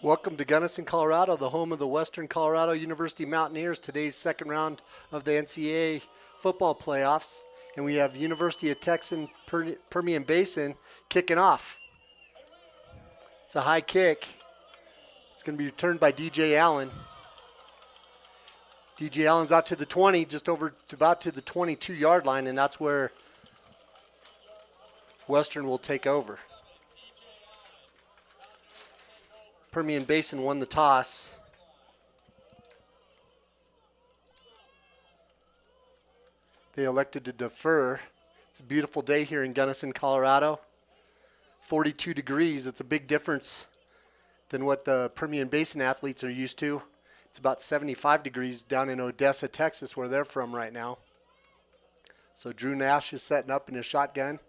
Welcome to Gunnison, Colorado, the home of the Western Colorado University Mountaineers. Today's second round of the NCAA football playoffs. And we have University of Texas Permian Basin kicking off. It's a high kick. It's going to be returned by DJ Allen. DJ Allen's out to the 20, just over to about to the 22-yard line, and that's where Western will take over. Permian Basin won the toss. They elected to defer. It's a beautiful day here in Gunnison, Colorado. 42 degrees. It's a big difference than what the Permian Basin athletes are used to. It's about 75 degrees down in Odessa, Texas, where they're from right now. So Drew Nash is setting up in his shotgun.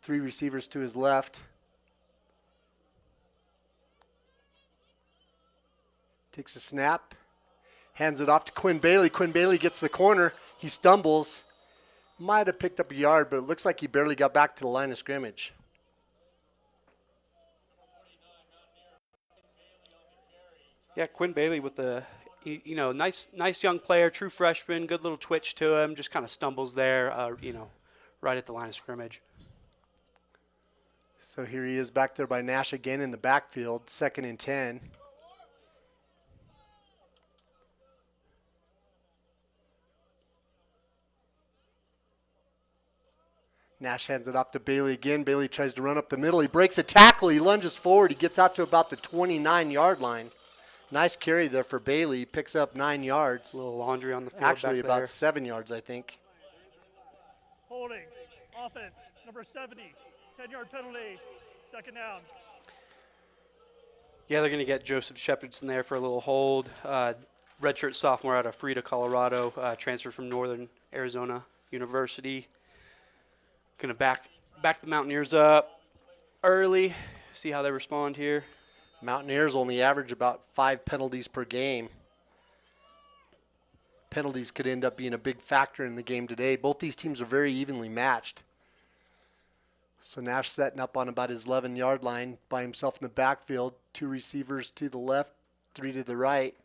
Three receivers to his left. Takes a snap. Hands it off to Quinn Bailey. Quinn Bailey gets the corner. He stumbles. Might have picked up a yard, but it looks like he barely got back to the line of scrimmage. Yeah, Quinn Bailey with the, nice young player, true freshman, good little twitch to him, just kind of stumbles there, right at the line of scrimmage. So here he is back there by Nash again in the backfield, 2nd and 10. Nash hands it off to Bailey again. Bailey tries to run up the middle. He breaks a tackle. He lunges forward. He gets out to about the 29-yard line. Nice carry there for Bailey. He picks up 9 yards. A little laundry on the field. Actually, back about there. 7 yards, I think. Holding. Offense. Number 70. 10-yard penalty. 2nd down. Yeah, they're going to get Joseph Shepherdson there for a little hold. Redshirt sophomore out of Frida, Colorado. Transferred from Northern Arizona University. Going to back the Mountaineers up early. See how they respond here. Mountaineers only average about 5 penalties per game. Penalties could end up being a big factor in the game today. Both these teams are very evenly matched. So Nash setting up on about his 11-yard line by himself in the backfield. 2 receivers to the left, 3 to the right.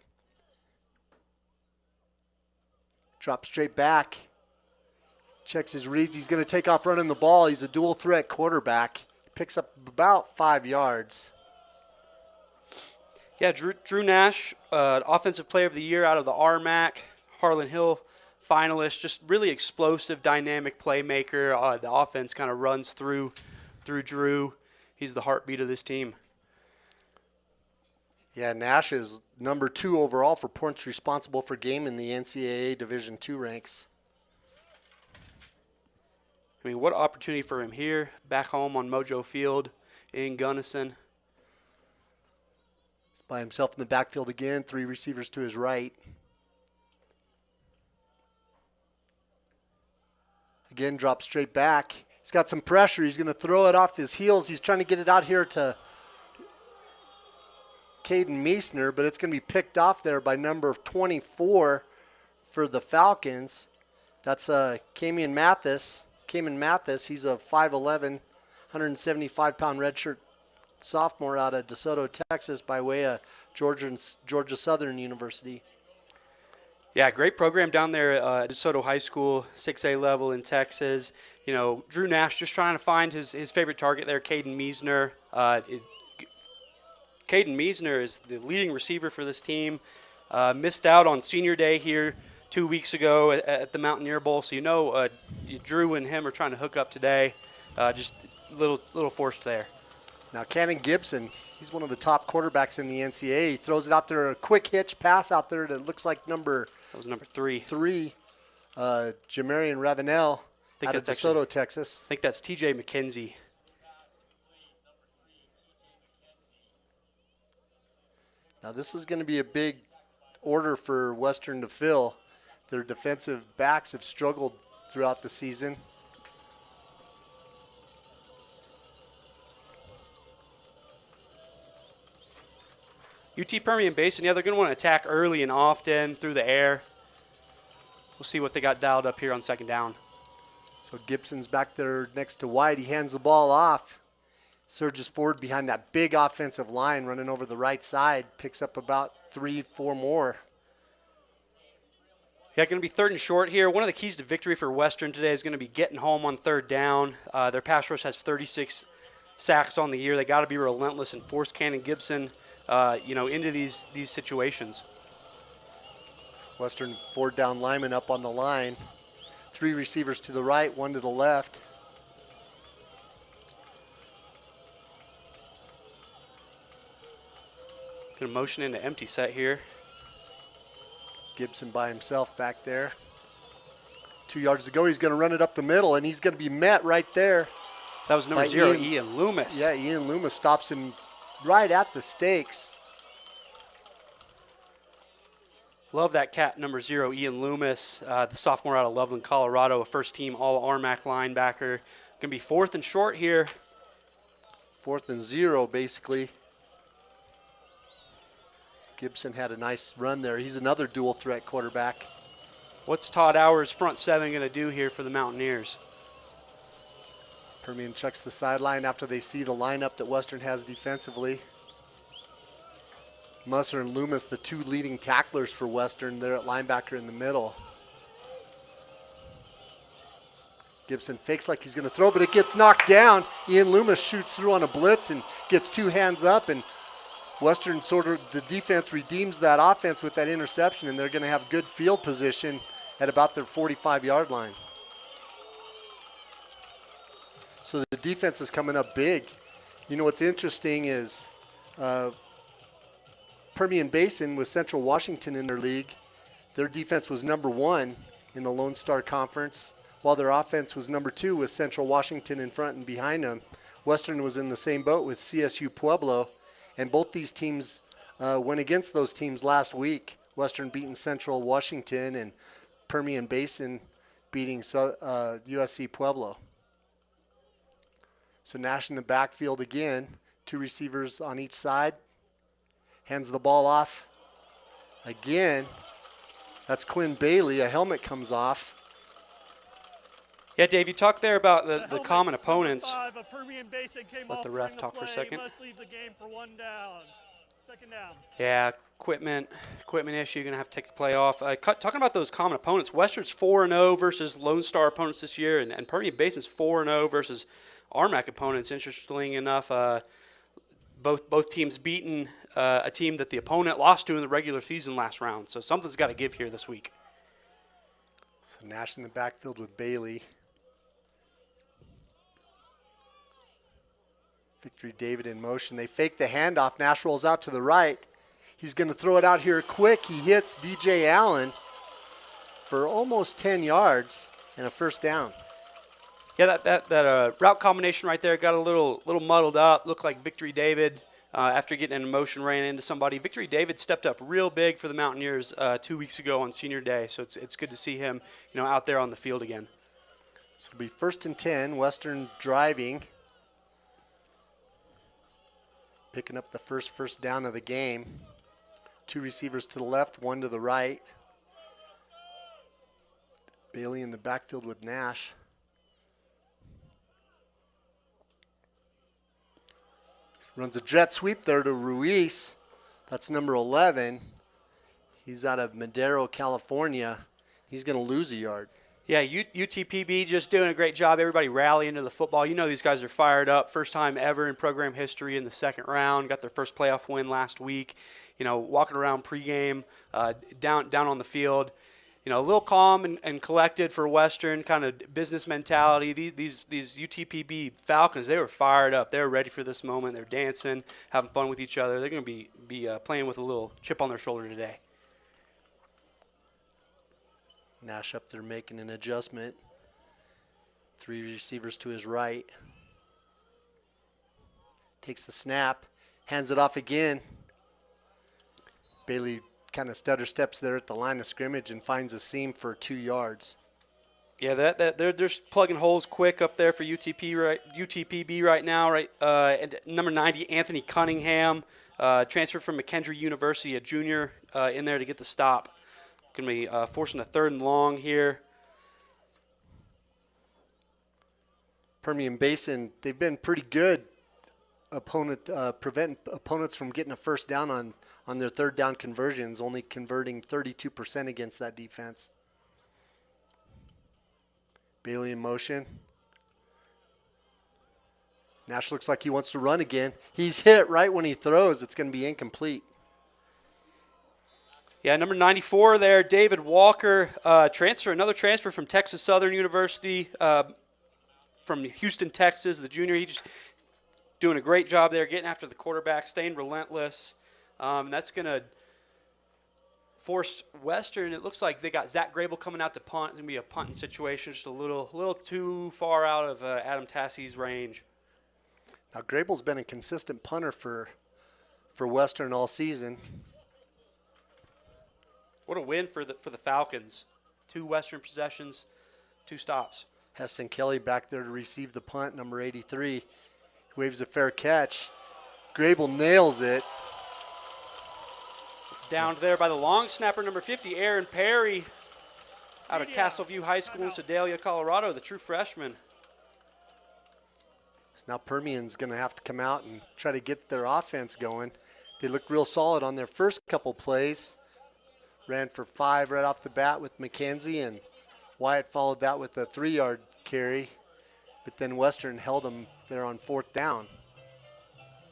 Drop straight back. Checks his reads. He's going to take off running the ball. He's a dual threat quarterback. Picks up about 5 yards. Yeah, Drew Nash, Offensive Player of the Year out of the RMAC, Harlan Hill finalist, just really explosive, dynamic playmaker. The offense kind of runs through Drew. He's the heartbeat of this team. Yeah, Nash is number 2 overall for points responsible for game in the NCAA Division II ranks. I mean, what opportunity for him here, back home on Mojo Field in Gunnison. He's by himself in the backfield again, 3 receivers to his right. Again, drop straight back. He's got some pressure. He's going to throw it off his heels. He's trying to get it out here to Caden Meisner, but it's going to be picked off there by number 24 for the Falcons. That's Cayman Mathis. He's a 5'11", 175-pound redshirt sophomore out of DeSoto, Texas, by way of Georgia Southern University. Yeah, great program down there at DeSoto High School, 6A level in Texas. Drew Nash just trying to find his favorite target there, Caden Meisner. Caden Meisner is the leading receiver for this team. Missed out on senior day here 2 weeks ago at the Mountaineer Bowl, so Drew and him are trying to hook up today. Just a little forced there. Now Cannon Gibson, he's one of the top quarterbacks in the NCAA. He throws it out there, a quick hitch pass out there that looks like number 3. Jamarian Ravenel out of DeSoto, Texas. I think that's TJ McKenzie. Now this is going to be a big order for Western to fill. Their defensive backs have struggled throughout the season. UT Permian Basin, yeah, they're going to want to attack early and often through the air. We'll see what they got dialed up here on 2nd down. So Gibson's back there next to White. He hands the ball off. Surges forward behind that big offensive line, running over the right side. Picks up about 3-4 more. Yeah, going to be 3rd and short here. One of the keys to victory for Western today is going to be getting home on 3rd down. Their pass rush has 36 sacks on the year. They got to be relentless and force Cannon Gibson, into these situations. Western 4th down lineman up on the line. 3 receivers to the right, 1 to the left. Going to motion into empty set here. Gibson by himself back there. 2 yards to go. He's going to run it up the middle, and he's going to be met right there. That was number 0, Ian Loomis. Yeah, Ian Loomis stops him right at the stakes. Love that cat, number 0, Ian Loomis, the sophomore out of Loveland, Colorado, a first-team All-RMAC linebacker. Going to be 4th and short here. 4th and 0, basically. Gibson had a nice run there. He's another dual-threat quarterback. What's Todd Hour's front 7 going to do here for the Mountaineers? Permian checks the sideline after they see the lineup that Western has defensively. Musser and Loomis, the 2 leading tacklers for Western. They're at linebacker in the middle. Gibson fakes like he's going to throw, but it gets knocked down. Ian Loomis shoots through on a blitz and gets 2 hands up, and Western the defense redeems that offense with that interception, and they're going to have good field position at about their 45-yard line. So the defense is coming up big. You know what's interesting is Permian Basin with Central Washington in their league. Their defense was number 1 in the Lone Star Conference, while their offense was number 2 with Central Washington in front and behind them. Western was in the same boat with CSU Pueblo. And both these teams went against those teams last week. Western beating Central Washington and Permian Basin beating USC Pueblo. So Nash in the backfield again. 2 receivers on each side. Hands the ball off. Again, that's Quinn Bailey. A helmet comes off. Yeah, Dave, you talked there about the common opponents. Let the ref talk for a second. Must leave the game for 1 down. 2nd down. Yeah, equipment issue. You're going to have to take the play off. Talking about those common opponents, Western's 4-0 versus Lone Star opponents this year, and Permian Basin's 4-0 versus RMAC opponents. Interestingly enough, both teams beaten a team that the opponent lost to in the regular season last round. So something's got to give here this week. So Nash in the backfield with Bailey. Victory David in motion. They fake the handoff. Nash rolls out to the right. He's going to throw it out here quick. He hits DJ Allen for almost 10 yards and a 1st down. Yeah, that route combination right there got a little muddled up. Looked like Victory David, after getting in motion, ran into somebody. Victory David stepped up real big for the Mountaineers 2 weeks ago on Senior Day, so it's good to see him, out there on the field again. So it'll be 1st and 10. Western driving. Picking up the first down of the game. 2 receivers to the left, 1 to the right. Bailey in the backfield with Nash. Runs a jet sweep there to Ruiz. That's number 11. He's out of Madero, California. He's going to lose a yard. Yeah, UTPB just doing a great job. Everybody rallying to the football. These guys are fired up. First time ever in program history in the 2nd round. Got their first playoff win last week. Walking around pregame, down on the field. A little calm and collected for Western, kind of business mentality. These UTPB Falcons, they were fired up. They were ready for this moment. They're dancing, having fun with each other. They're going to be playing with a little chip on their shoulder today. Nash up there making an adjustment. 3 receivers to his right. Takes the snap, hands it off again. Bailey kind of stutter steps there at the line of scrimmage and finds a seam for 2 yards. Yeah, they're just plugging holes quick up there for UTPB right now. Right, and number 90, Anthony Cunningham, transferred from McKendree University, a junior, in there to get the stop. Going to be forcing a 3rd and long here. Permian Basin, they've been pretty good prevent opponents from getting a first down on their third down conversions, only converting 32% against that defense. Bailey in motion. Nash looks like he wants to run again. He's hit right when he throws. It's going to be incomplete. Yeah, number 94 there, David Walker, another transfer from Texas Southern University, from Houston, Texas, the junior. He's just doing a great job there, getting after the quarterback, staying relentless. That's going to force Western. It looks like they got Zach Grable coming out to punt. It's going to be a punting situation, just a little too far out of Adam Tassie's range. Now, Grable's been a consistent punter for Western all season. What a win for the Falcons. 2 Western possessions, 2 stops. Heston Kelly back there to receive the punt, number 83. Waves a fair catch. Grable nails it. It's downed there by the long snapper, number 50, Aaron Perry, out of Castleview High School in Sedalia, Colorado, the true freshman. So now Permian's going to have to come out and try to get their offense going. They looked real solid on their first couple plays. Ran for 5 right off the bat with McKenzie, and Wyatt followed that with a 3-yard carry. But then Western held them there on 4th down.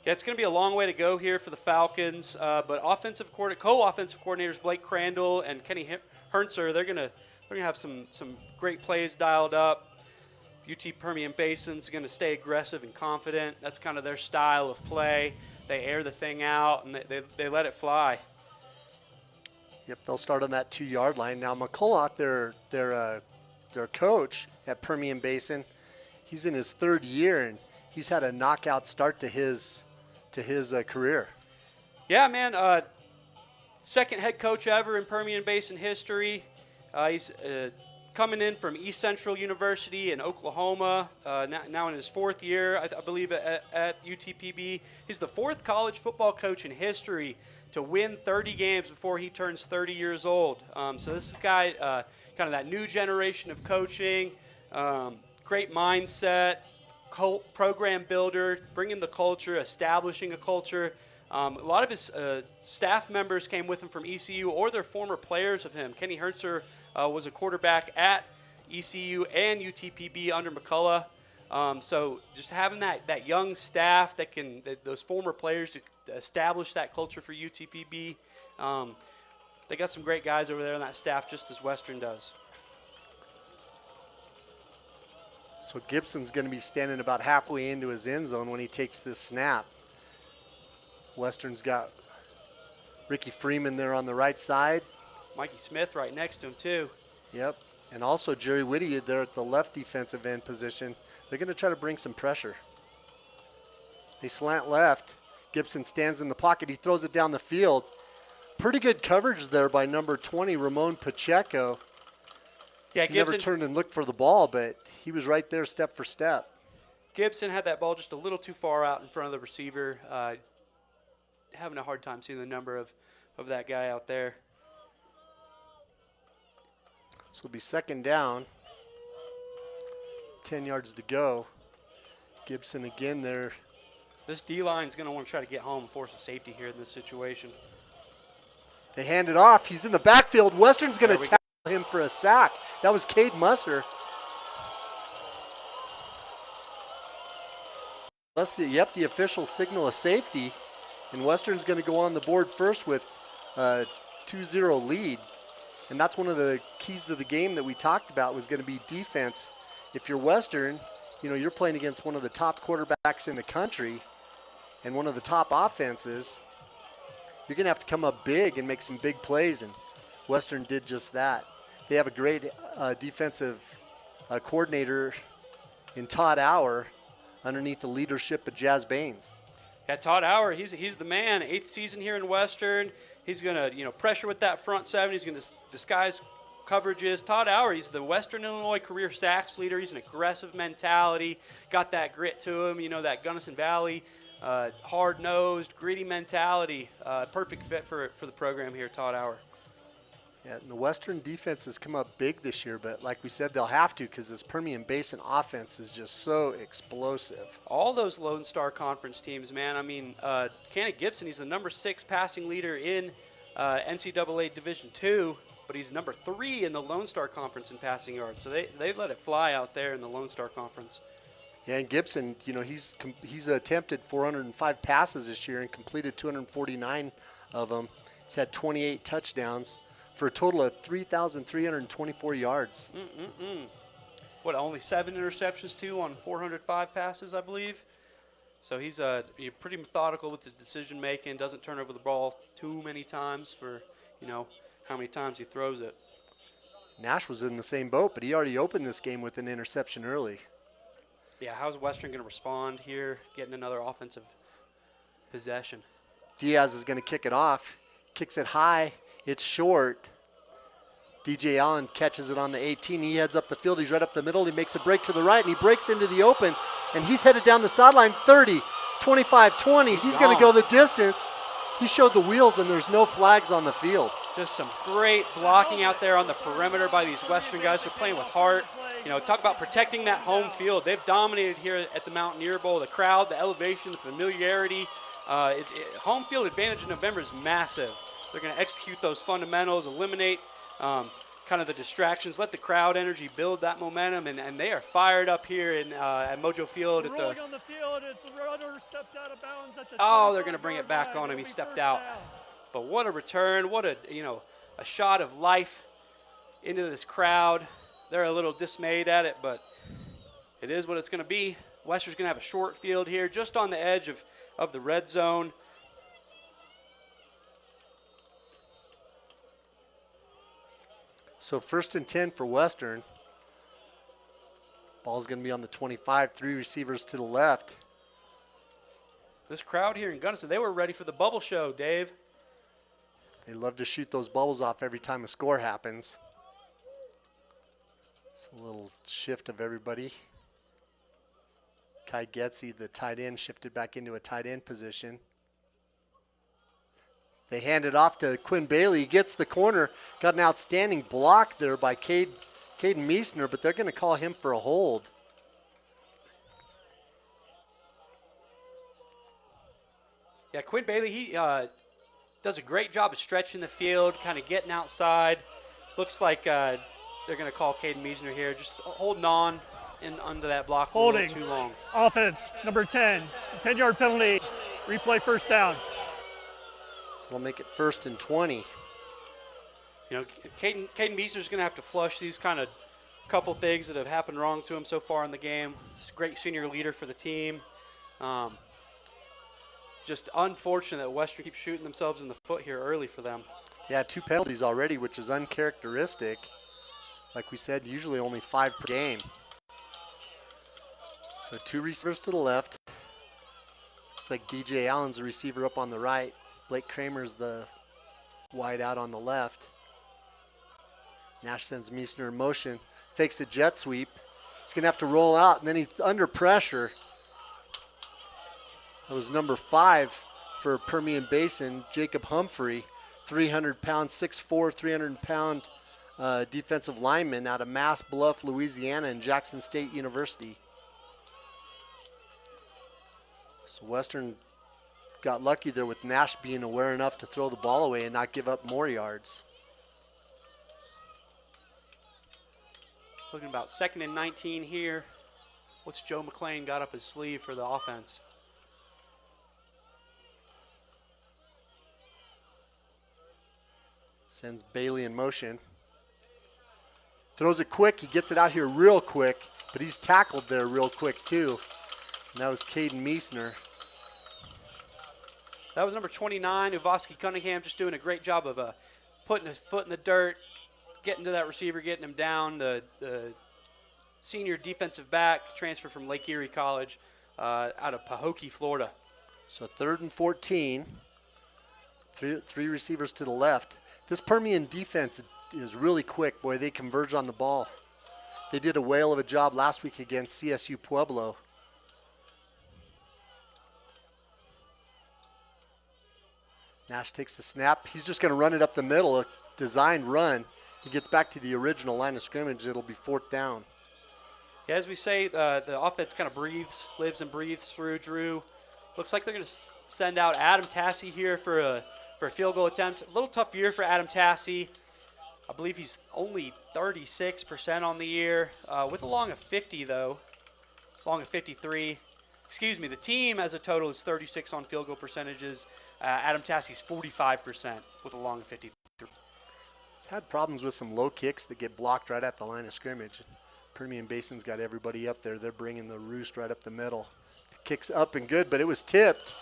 Yeah, it's going to be a long way to go here for the Falcons. But co-offensive coordinators Blake Crandall and Kenny Herntzer, they're going to have some great plays dialed up. UT Permian Basin's going to stay aggressive and confident. That's kind of their style of play. They air the thing out and they let it fly. Yep, they'll start on that 2-yard line. Now McCullough, their coach at Permian Basin, he's in his 3rd year and he's had a knockout start to his career. Yeah, man. Second head coach ever in Permian Basin history. He's coming in from East Central University in Oklahoma, now in his 4th year, I believe, at UTPB. He's the 4th college football coach in history to win 30 games before he turns 30 years old. So this is a guy, kind of that new generation of coaching, great mindset, program builder, bringing the culture, establishing a culture. A lot of his staff members came with him from ECU or they're former players of him. Kenny Herntzer was a quarterback at ECU and UTPB under McCullough. So just having that young staff those former players to establish that culture for UTPB. They got some great guys over there on that staff, just as Western does. So Gibson's going to be standing about halfway into his end zone when he takes this snap. Western's got Ricky Freeman there on the right side. Mikey Smith right next to him, too. Yep. And also Jerry Whitty there at the left defensive end position. They're going to try to bring some pressure. They slant left. Gibson stands in the pocket. He throws it down the field. Pretty good coverage there by number 20, Ramon Pacheco. Yeah, he never turned and looked for the ball, but he was right there step for step. Gibson had that ball just a little too far out in front of the receiver. Having a hard time seeing the number of that guy out there. So it'll be 2nd down. 10 yards to go. Gibson again there. This D-line is going to want to try to get home and force a safety here in this situation. They hand it off. He's in the backfield. Western's going to tackle him for a sack. That was Cade Muster. The official signal a safety. And Western's going to go on the board first with a 2-0 lead. And that's one of the keys to the game that we talked about was going to be defense. If you're Western, you're playing against one of the top quarterbacks in the country and one of the top offenses. You're going to have to come up big and make some big plays, and Western did just that. They have a great defensive coordinator in Todd Auer underneath the leadership of Jazz Baines. Yeah, Todd Auer, he's the man. 8th season here in Western. He's going to pressure with that front 7. He's going to disguise coverages. Todd Auer, he's the Western Illinois career sacks leader. He's an aggressive mentality. Got that grit to him. That Gunnison Valley hard-nosed, gritty mentality. Perfect fit for the program here, Todd Auer. Yeah, and the Western defense has come up big this year, but like we said, they'll have to because this Permian Basin offense is just so explosive. All those Lone Star Conference teams, man. I mean, Kenneth Gibson, he's the number 6 passing leader in NCAA Division II, but he's number 3 in the Lone Star Conference in passing yards. So they let it fly out there in the Lone Star Conference. Yeah, and Gibson, you know, he's attempted 405 passes this year and completed 249 of them. He's had 28 touchdowns for a total of 3,324 yards. What, only 7 interceptions, too, on 405 passes, I believe? So he's pretty methodical with his decision-making, doesn't turn over the ball too many times for, you know, how many times he throws it. Nash was in the same boat, but he already opened this game with an interception early. Yeah, how's Western going to respond here, getting another offensive possession? Diaz is going to kick it off. Kicks it high. It's short. DJ Allen catches it on the 18. He heads up the field. He's right up the middle. He makes a break to the right, and he breaks into the open. And he's headed down the sideline, 30, 25, 20. He's going to go the distance. He showed the wheels, and there's no flags on the field. Just some great blocking out there on the perimeter by these Western guys. They're playing with heart. You know, talk about protecting that home field. They've dominated here at the Mountaineer Bowl. The crowd, the elevation, the familiarity. Home field advantage in November is massive. They're going to execute those fundamentals, eliminate kind of the distractions, let the crowd energy build that momentum, and they are fired up here at Mojo Field. Rolling on the field as the runner stepped out of bounds at the they're going to bring it back on him. He stepped out. But what a return! What a shot of life into this crowd. They're a little dismayed at it, but it is what it's going to be. Western's going to have a short field here, just on the edge of the red zone. So 1st and 10 for Western. Ball's going to be on the 25, 3 receivers to the left. This crowd here in Gunnison, they were ready for the bubble show, Dave. They love to shoot those bubbles off every time a score happens. It's a little shift of everybody. Kai Getze, the tight end, shifted back into a tight end position. They hand it off to Quinn Bailey. He gets the corner. Got an outstanding block there by Caden Meisner, but they're going to call him for a hold. Yeah, Quinn Bailey, he does a great job of stretching the field, kind of getting outside. Looks like they're going to call Caden Meisner here, just holding on under that block a little too long. Offense, number 10, 10-yard penalty, replay first down. So they'll make it 1st and 20. You know, Caden Meisner's going to have to flush these kind of couple things that have happened wrong to him so far in the game. He's a great senior leader for the team. Just unfortunate that Western keeps shooting themselves in the foot here early for them. Yeah, 2 penalties already, which is uncharacteristic. Like we said, usually only 5 per game. So 2 receivers to the left. Looks like DJ Allen's the receiver up on the right. Blake Kramer's the wide out on the left. Nash sends Meisner in motion. Fakes a jet sweep. He's going to have to roll out, and then he's under pressure. That was number 5 for Permian Basin, Jacob Humphrey, 300-pound, 6'4", 300-pound defensive lineman out of Mass Bluff, Louisiana, and Jackson State University. So Western got lucky there with Nash being aware enough to throw the ball away and not give up more yards. Looking about 2nd and 19 here. What's Joe McClain got up his sleeve for the offense? Sends Bailey in motion. Throws it quick. He gets it out here real quick, but he's tackled there real quick too. And that was Caden Meisner. That was number 29, Uvoski Cunningham, just doing a great job of putting his foot in the dirt, getting to that receiver, getting him down. The senior defensive back, transfer from Lake Erie College out of Pahokee, Florida. So 3rd and 14. Three receivers to the left. This Permian defense is really quick. Boy, they converge on the ball. They did a whale of a job last week against CSU Pueblo. Nash takes the snap. He's just going to run it up the middle. designed run, he gets back to the original line of scrimmage, it'll be 4th down. Yeah, as we say, the offense kind of lives and breathes through Drew. Looks like they're going to send out Adam Tassi here for a field goal attempt. A little tough year for Adam Tassi. I believe he's only 36% on the year, with a long of 50 though, long of 53. Excuse me, the team as a total is 36 on field goal percentages. Adam Tassi's 45% with a long of 53. He's had problems with some low kicks that get blocked right at the line of scrimmage. Permian Basin's got everybody up there. They're bringing the roost right up the middle. The kick's up and good, but it was tipped.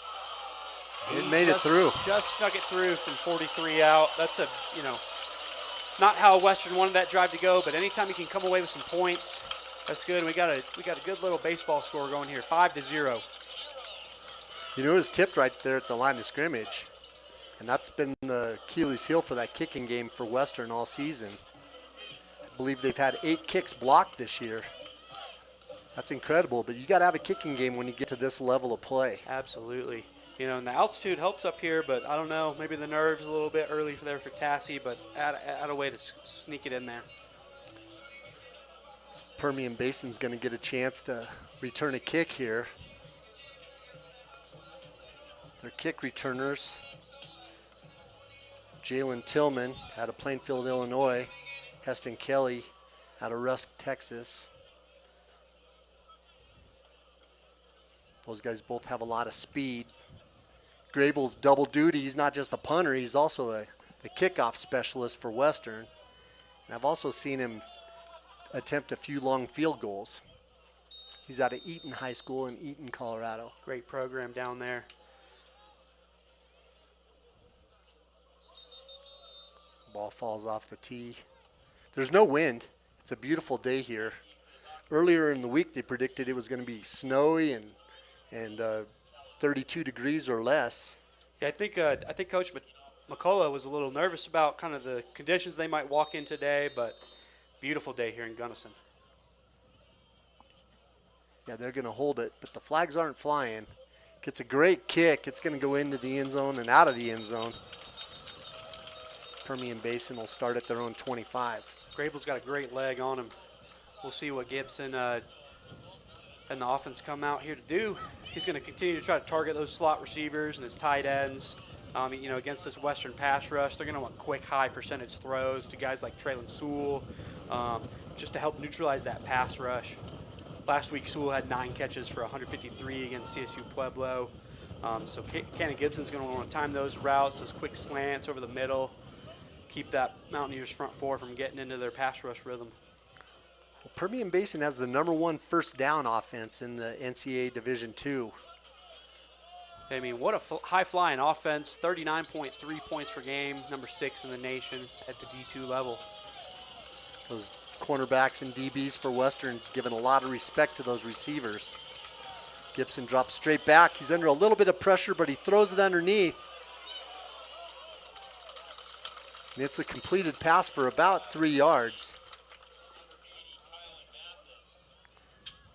It made it through. Just snuck it through from 43 out. That's not how Western wanted that drive to go, but anytime you can come away with some points, that's good. We got a good little baseball score going here, 5-0. You know, it was tipped right there at the line of scrimmage, and that's been the Achilles heel for that kicking game for Western all season. I believe they've had 8 kicks blocked this year. That's incredible, but you got to have a kicking game when you get to this level of play. Absolutely. And the altitude helps up here, but I don't know, maybe the nerves a little bit early there for Tassi, but add a way to sneak it in there. So Permian Basin's going to get a chance to return a kick here. Their kick returners, Jalen Tillman out of Plainfield, Illinois, Heston Kelly out of Rusk, Texas. Those guys both have a lot of speed. Grable's double duty. He's not just a punter, he's also the kickoff specialist for Western. And I've also seen him attempt a few long field goals. He's out of Eaton High School in Eaton, Colorado. Great program down there. Ball falls off the tee. There's no wind. It's a beautiful day here. Earlier in the week, they predicted it was going to be snowy and 32 degrees or less. Yeah, I think Coach McCullough was a little nervous about kind of the conditions they might walk in today, but beautiful day here in Gunnison. Yeah, they're going to hold it, but the flags aren't flying. Gets a great kick. It's going to go into the end zone and out of the end zone. Permian Basin will start at their own 25. Grable's got a great leg on him. We'll see what Gibson and the offense come out here to do. He's going to continue to try to target those slot receivers and his tight ends. Against this Western pass rush, they're going to want quick, high percentage throws to guys like Traylon Sewell, just to help neutralize that pass rush. Last week, Sewell had 9 catches for 153 against CSU Pueblo. So Cannon Gibson's going to want to time those routes, those quick slants over the middle, keep that Mountaineers front four from getting into their pass rush rhythm. Well, Permian Basin has the #1 first down offense in the NCAA Division II. I mean, what a high-flying offense, 39.3 points per game, number 6 in the nation at the D2 level. Those cornerbacks and DBs for Western giving a lot of respect to those receivers. Gibson drops straight back. He's under a little bit of pressure, but he throws it underneath. And it's a completed pass for about 3 yards.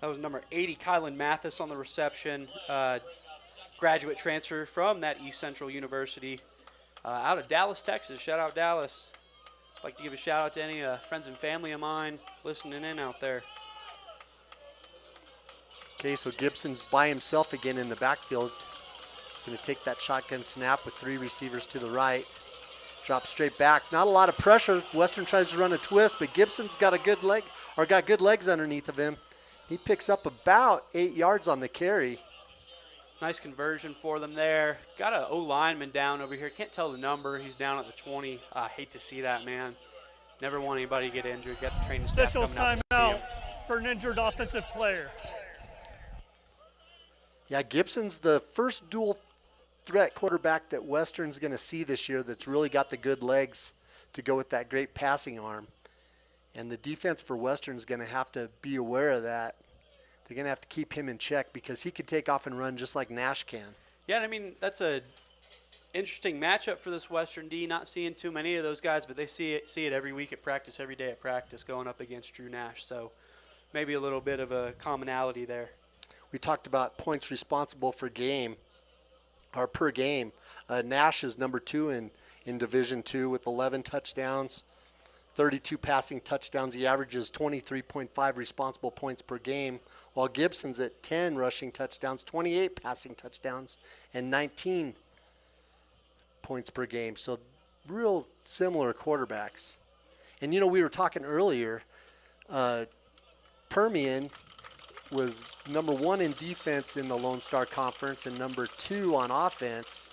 That was number 80, Kylan Mathis on the reception. Graduate transfer from that East Central University out of Dallas, Texas. Shout out Dallas. I'd like to give a shout out to any friends and family of mine listening in out there. Okay, so Gibson's by himself again in the backfield. He's going to take that shotgun snap with 3 receivers to the right. Drop straight back. Not a lot of pressure. Western tries to run a twist, but Gibson's got a good leg, or got good legs underneath of him. He picks up about 8 yards on the carry. Nice conversion for them there. Got an O-lineman down over here. Can't tell the number. He's down at the 20. I hate to see that, man. Never want anybody to get injured. Got the training staff Officials coming out to see him. timeout for an injured offensive player. Yeah, Gibson's the first dual threat quarterback that Western's going to see this year that's really got the good legs to go with that great passing arm. And the defense for Western's going to have to be aware of that. They're going to have to keep him in check because he could take off and run just like Nash can. Yeah, I mean, that's a interesting matchup for this Western D. Not seeing too many of those guys, but they see it every week at practice, every day at practice, going up against Drew Nash. So maybe a little bit of a commonality there. We talked about points responsible for game, or per game. Nash is #2 in in Division II with 11 touchdowns, 32 passing touchdowns. He averages 23.5 responsible points per game, while Gibson's at 10 rushing touchdowns, 28 passing touchdowns, and 19 points per game. So real similar quarterbacks. And, you know, we were talking earlier, Permian was number 1 in defense in the Lone Star Conference and number 2 on offense,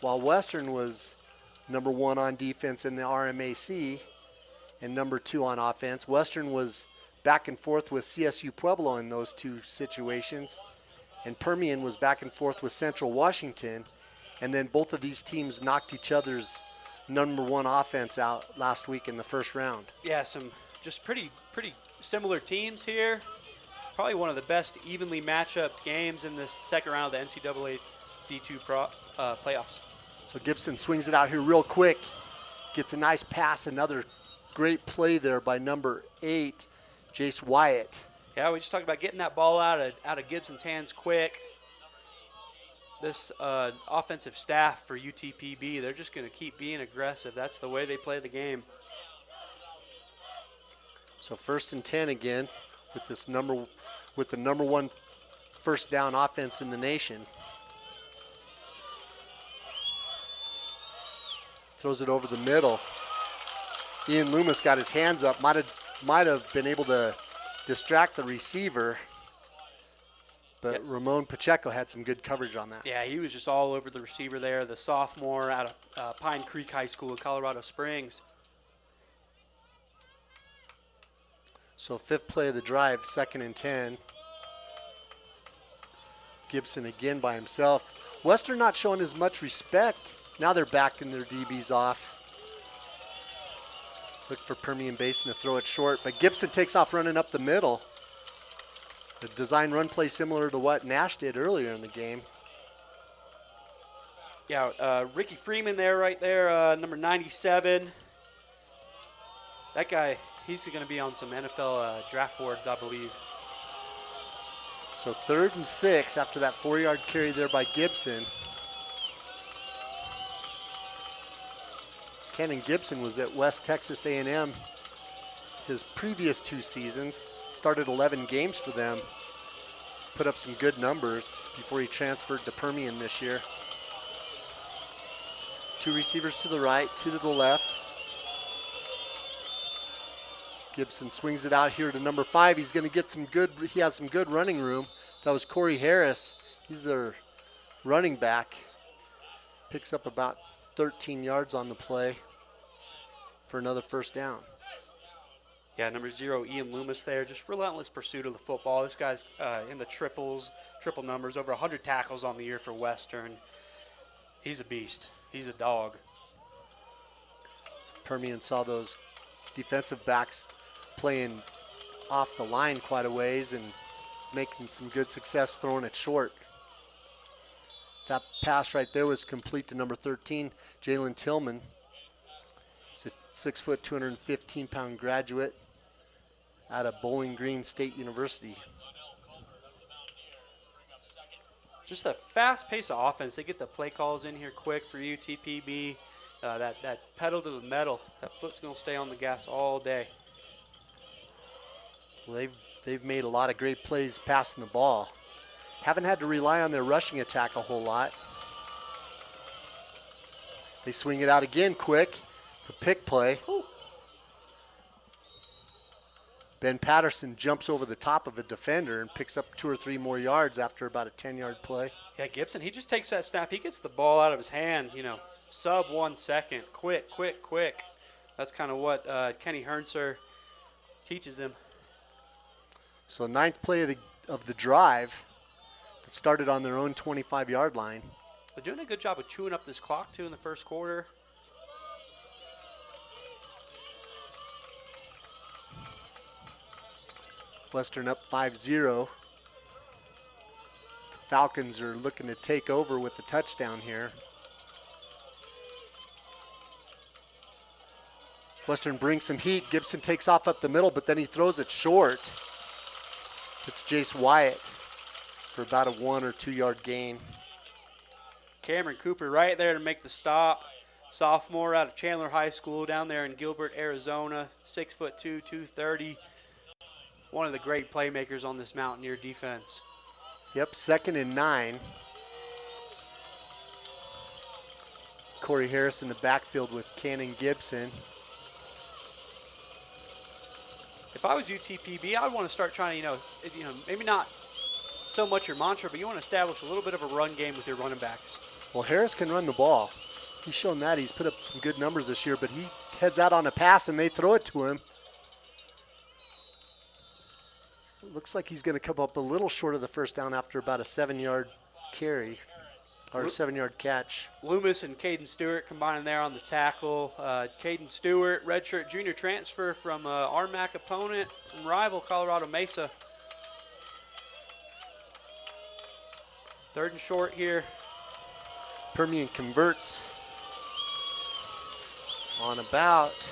while Western was number 1 on defense in the RMAC and number 2 on offense. Western was back and forth with CSU Pueblo in those two situations, and Permian was back and forth with Central Washington, and then both of these teams knocked each other's number 1 offense out last week in the first round. Yeah, some just pretty similar teams here. Probably one of the best evenly match-up games in this second round of the NCAA D2 playoffs. So Gibson swings it out here real quick, gets a nice pass, another great play there by number 8, Jace Wyatt. Yeah, we just talked about getting that ball out of Gibson's hands quick. This offensive staff for UTPB, they're just going to keep being aggressive. That's the way they play the game. So 1st and 10 again with the number 1 first down offense in the nation. Throws it over the middle. Ian Loomis got his hands up, might have been able to distract the receiver, but yep. Ramon Pacheco had some good coverage on that. Yeah, he was just all over the receiver there, the sophomore out of Pine Creek High School in Colorado Springs. So 5th play of the drive, 2nd and 10. Gibson again by himself. Western not showing as much respect. Now they're backing their DBs off. Look for Permian Basin to throw it short, but Gibson takes off running up the middle. The design run play similar to what Nash did earlier in the game. Yeah, Ricky Freeman right there, number 97. That guy, he's going to be on some NFL draft boards, I believe. So 3rd and 6 after that 4-yard carry there by Gibson. Kenan Gibson was at West Texas A&M his previous 2 seasons. Started 11 games for them. Put up some good numbers before he transferred to Permian this year. 2 receivers to the right, 2 to the left. Gibson swings it out here to number 5. He's going to get he has some good running room. That was Corey Harris. He's their running back. Picks up about 13 yards on the play for another first down. Yeah, number 0, Ian Loomis there. Just relentless pursuit of the football. This guy's in the triple numbers, over 100 tackles on the year for Western. He's a beast. He's a dog. So Permian saw those defensive backs playing off the line quite a ways and making some good success throwing it short. That pass right there was complete to number 13, Jalen Tillman. He's a 6', 215-pound graduate out of Bowling Green State University. Just a fast pace of offense. They get the play calls in here quick for UTPB. That pedal to the metal, that foot's going to stay on the gas all day. Well, they've made a lot of great plays passing the ball. Haven't had to rely on their rushing attack a whole lot. They swing it out again quick. The pick play. Ooh. Ben Patterson jumps over the top of a defender and picks up 2 or 3 more yards after about a 10-yard play. Yeah, Gibson, he just takes that snap. He gets the ball out of his hand, sub 1 second. Quick. That's kind of what Kenny Hernser teaches him. So 9th play of the drive that started on their own 25-yard line. They're doing a good job of chewing up this clock, too, in the first quarter. Western up 5-0. Falcons are looking to take over with the touchdown here. Western brings some heat. Gibson takes off up the middle, but then he throws it short. It's Jace Wyatt for about a 1 or 2 yard gain. Cameron Cooper right there to make the stop. sophomore out of Chandler High School down there in Gilbert, Arizona. 6'2", 230. One of the great playmakers on this Mountaineer defense. Yep, 2nd and 9. Corey Harris in the backfield with Cannon Gibson. If I was UTPB, I'd want to start trying to, maybe not so much your mantra, but you want to establish a little bit of a run game with your running backs. Well, Harris can run the ball. He's shown that. He's put up some good numbers this year, but he heads out on a pass and they throw it to him. It looks like he's going to come up a little short of the first down after about a 7-yard carry or a 7-yard catch. Loomis and Caden Stewart combining there on the tackle. Caden Stewart, redshirt junior transfer from RMAC opponent and rival Colorado Mesa. 3rd and short here. Permian converts on about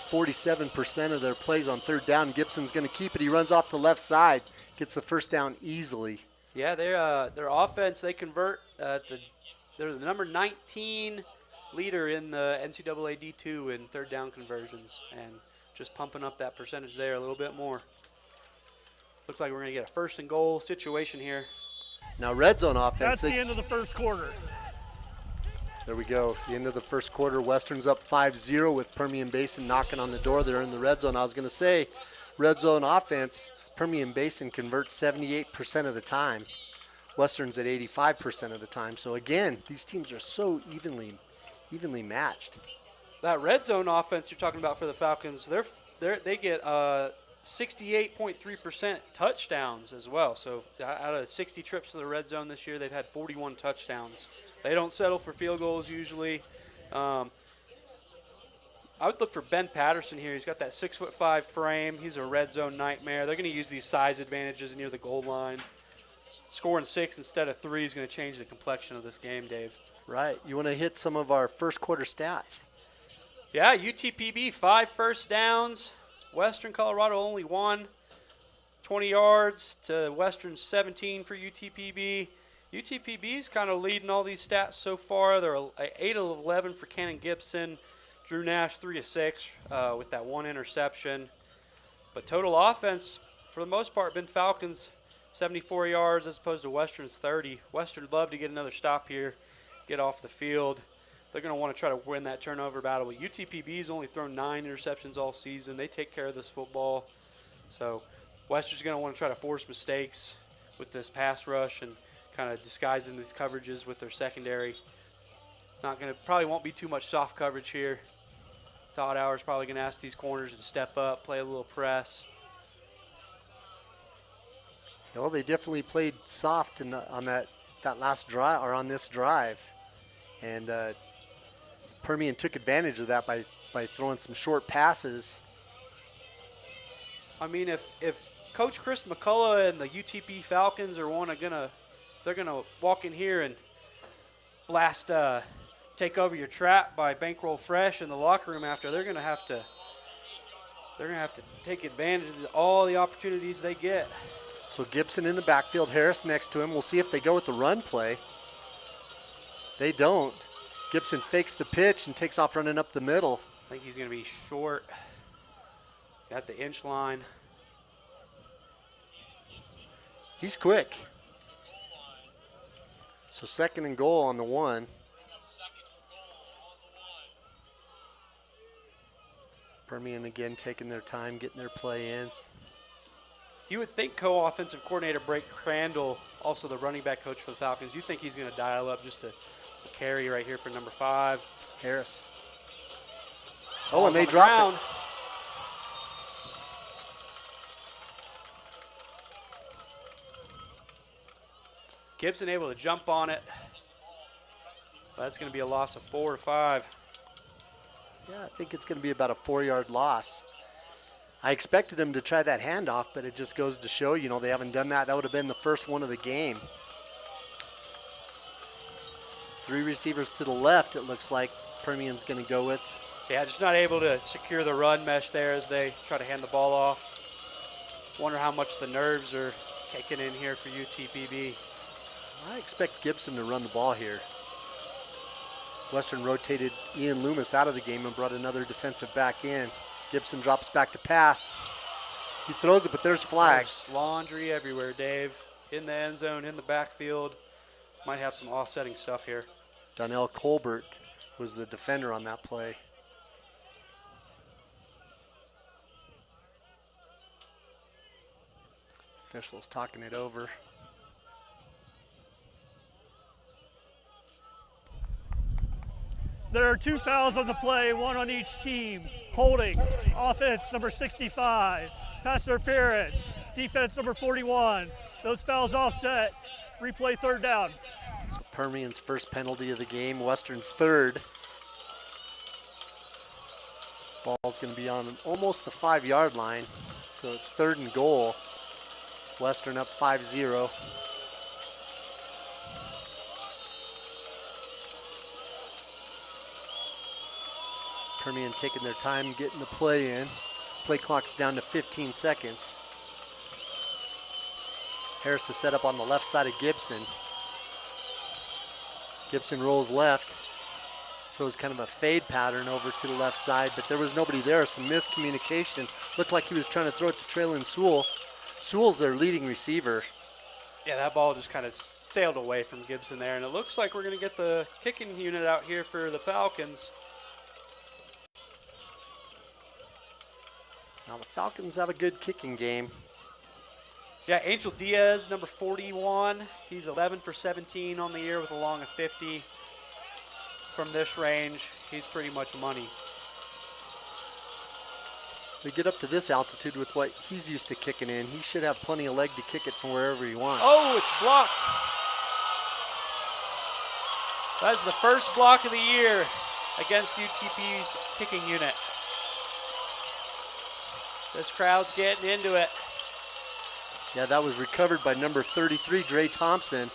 47% of their plays on 3rd down. Gibson's going to keep it. He runs off the left side, gets the first down easily. Yeah, their offense, they convert. They're the number 19 leader in the NCAA D2 in 3rd down conversions, and just pumping up that percentage there a little bit more. Looks like we're going to get a 1st and goal situation here. Now red zone offense. That's the end of the first quarter. There we go. The end of the first quarter. Western's up 5-0 with Permian Basin knocking on the door. They're in the red zone. I was going to say, red zone offense, Permian Basin converts 78% of the time. Western's at 85% of the time. So again, these teams are so evenly matched. That red zone offense you're talking about for the Falcons, they get 68.3% touchdowns as well. So out of 60 trips to the red zone this year, they've had 41 touchdowns. They don't settle for field goals usually. I would look for Ben Patterson here. He's got that 6'5" frame. He's a red zone nightmare. They're going to use these size advantages near the goal line. Scoring 6 instead of 3 is going to change the complexion of this game, Dave. Right. You want to hit some of our first quarter stats. Yeah, UTPB, 5 first downs. Western Colorado only 1. 20 yards to Western 17 for UTPB. UTPB's kind of leading all these stats so far. They're 8 of 11 for Cannon Gibson. Drew Nash 3 of 6 with that 1 interception. But total offense, for the most part, been Falcons 74 yards as opposed to Western's 30. Western would love to get another stop here, get off the field. They're going to want to try to win that turnover battle. But UTPB's only thrown 9 interceptions all season. They take care of this football. So Western's going to want to try to force mistakes with this pass rush and kind of disguising these coverages with their secondary. Probably won't be too much soft coverage here. Todd Hour's probably going to ask these corners to step up, play a little press. Well, they definitely played soft on that last drive, or on this drive. And Permian took advantage of that by throwing some short passes. I mean, if Coach Chris McCullough and the UTP Falcons are they're gonna walk in here and blast, take over your trap by Bankroll Fresh in the locker room after. They're gonna have to take advantage of all the opportunities they get. So Gibson in the backfield, Harris next to him. We'll see if they go with the run play. They don't. Gibson fakes the pitch and takes off running up the middle. I think he's gonna be short. Got the inch line. He's quick. So 2nd and goal on the 1. Permian again taking their time, getting their play in. You would think co-offensive coordinator Blake Crandall, also the running back coach for the Falcons, you think he's going to dial up just a carry right here for number 5. Harris. Oh, and they drop it. Gibson able to jump on it. That's going to be a loss of 4 or 5. Yeah, I think it's going to be about a 4-yard loss. I expected him to try that handoff, but it just goes to show, they haven't done that. That would have been the first one of the game. 3 receivers to the left, it looks like Permian's going to go with. Yeah, just not able to secure the run mesh there as they try to hand the ball off. Wonder how much the nerves are kicking in here for UTPB. I expect Gibson to run the ball here. Western rotated Ian Loomis out of the game and brought another defensive back in. Gibson drops back to pass. He throws it, but there's flags. There's laundry everywhere, Dave. In the end zone, in the backfield. Might have some offsetting stuff here. Donnell Colbert was the defender on that play. Officials talking it over. There are 2 fouls on the play, 1 on each team. Holding, offense number 65. Pass interference, defense number 41. Those fouls offset. Replay third down. So Permian's first penalty of the game, Western's third. Ball's going to be on almost the 5-yard line, so it's 3rd and goal. Western up 5-0. Permian taking their time getting the play in. Play clock's down to 15 seconds. Harris is set up on the left side of Gibson. Gibson rolls left. Throws kind of a fade pattern over to the left side, but there was nobody there. Some miscommunication. Looked like he was trying to throw it to Traylon Sewell. Sewell's their leading receiver. Yeah, that ball just kind of sailed away from Gibson there, and it looks like we're going to get the kicking unit out here for the Falcons. Now the Falcons have a good kicking game. Yeah, Angel Diaz, number 41. He's 11 for 17 on the year with a long of 50. From this range, he's pretty much money. We get up to this altitude with what he's used to kicking in. He should have plenty of leg to kick it from wherever he wants. Oh, it's blocked. That's the first block of the year against UTP's kicking unit. This crowd's getting into it. Yeah, that was recovered by number 33, Dre Thompson.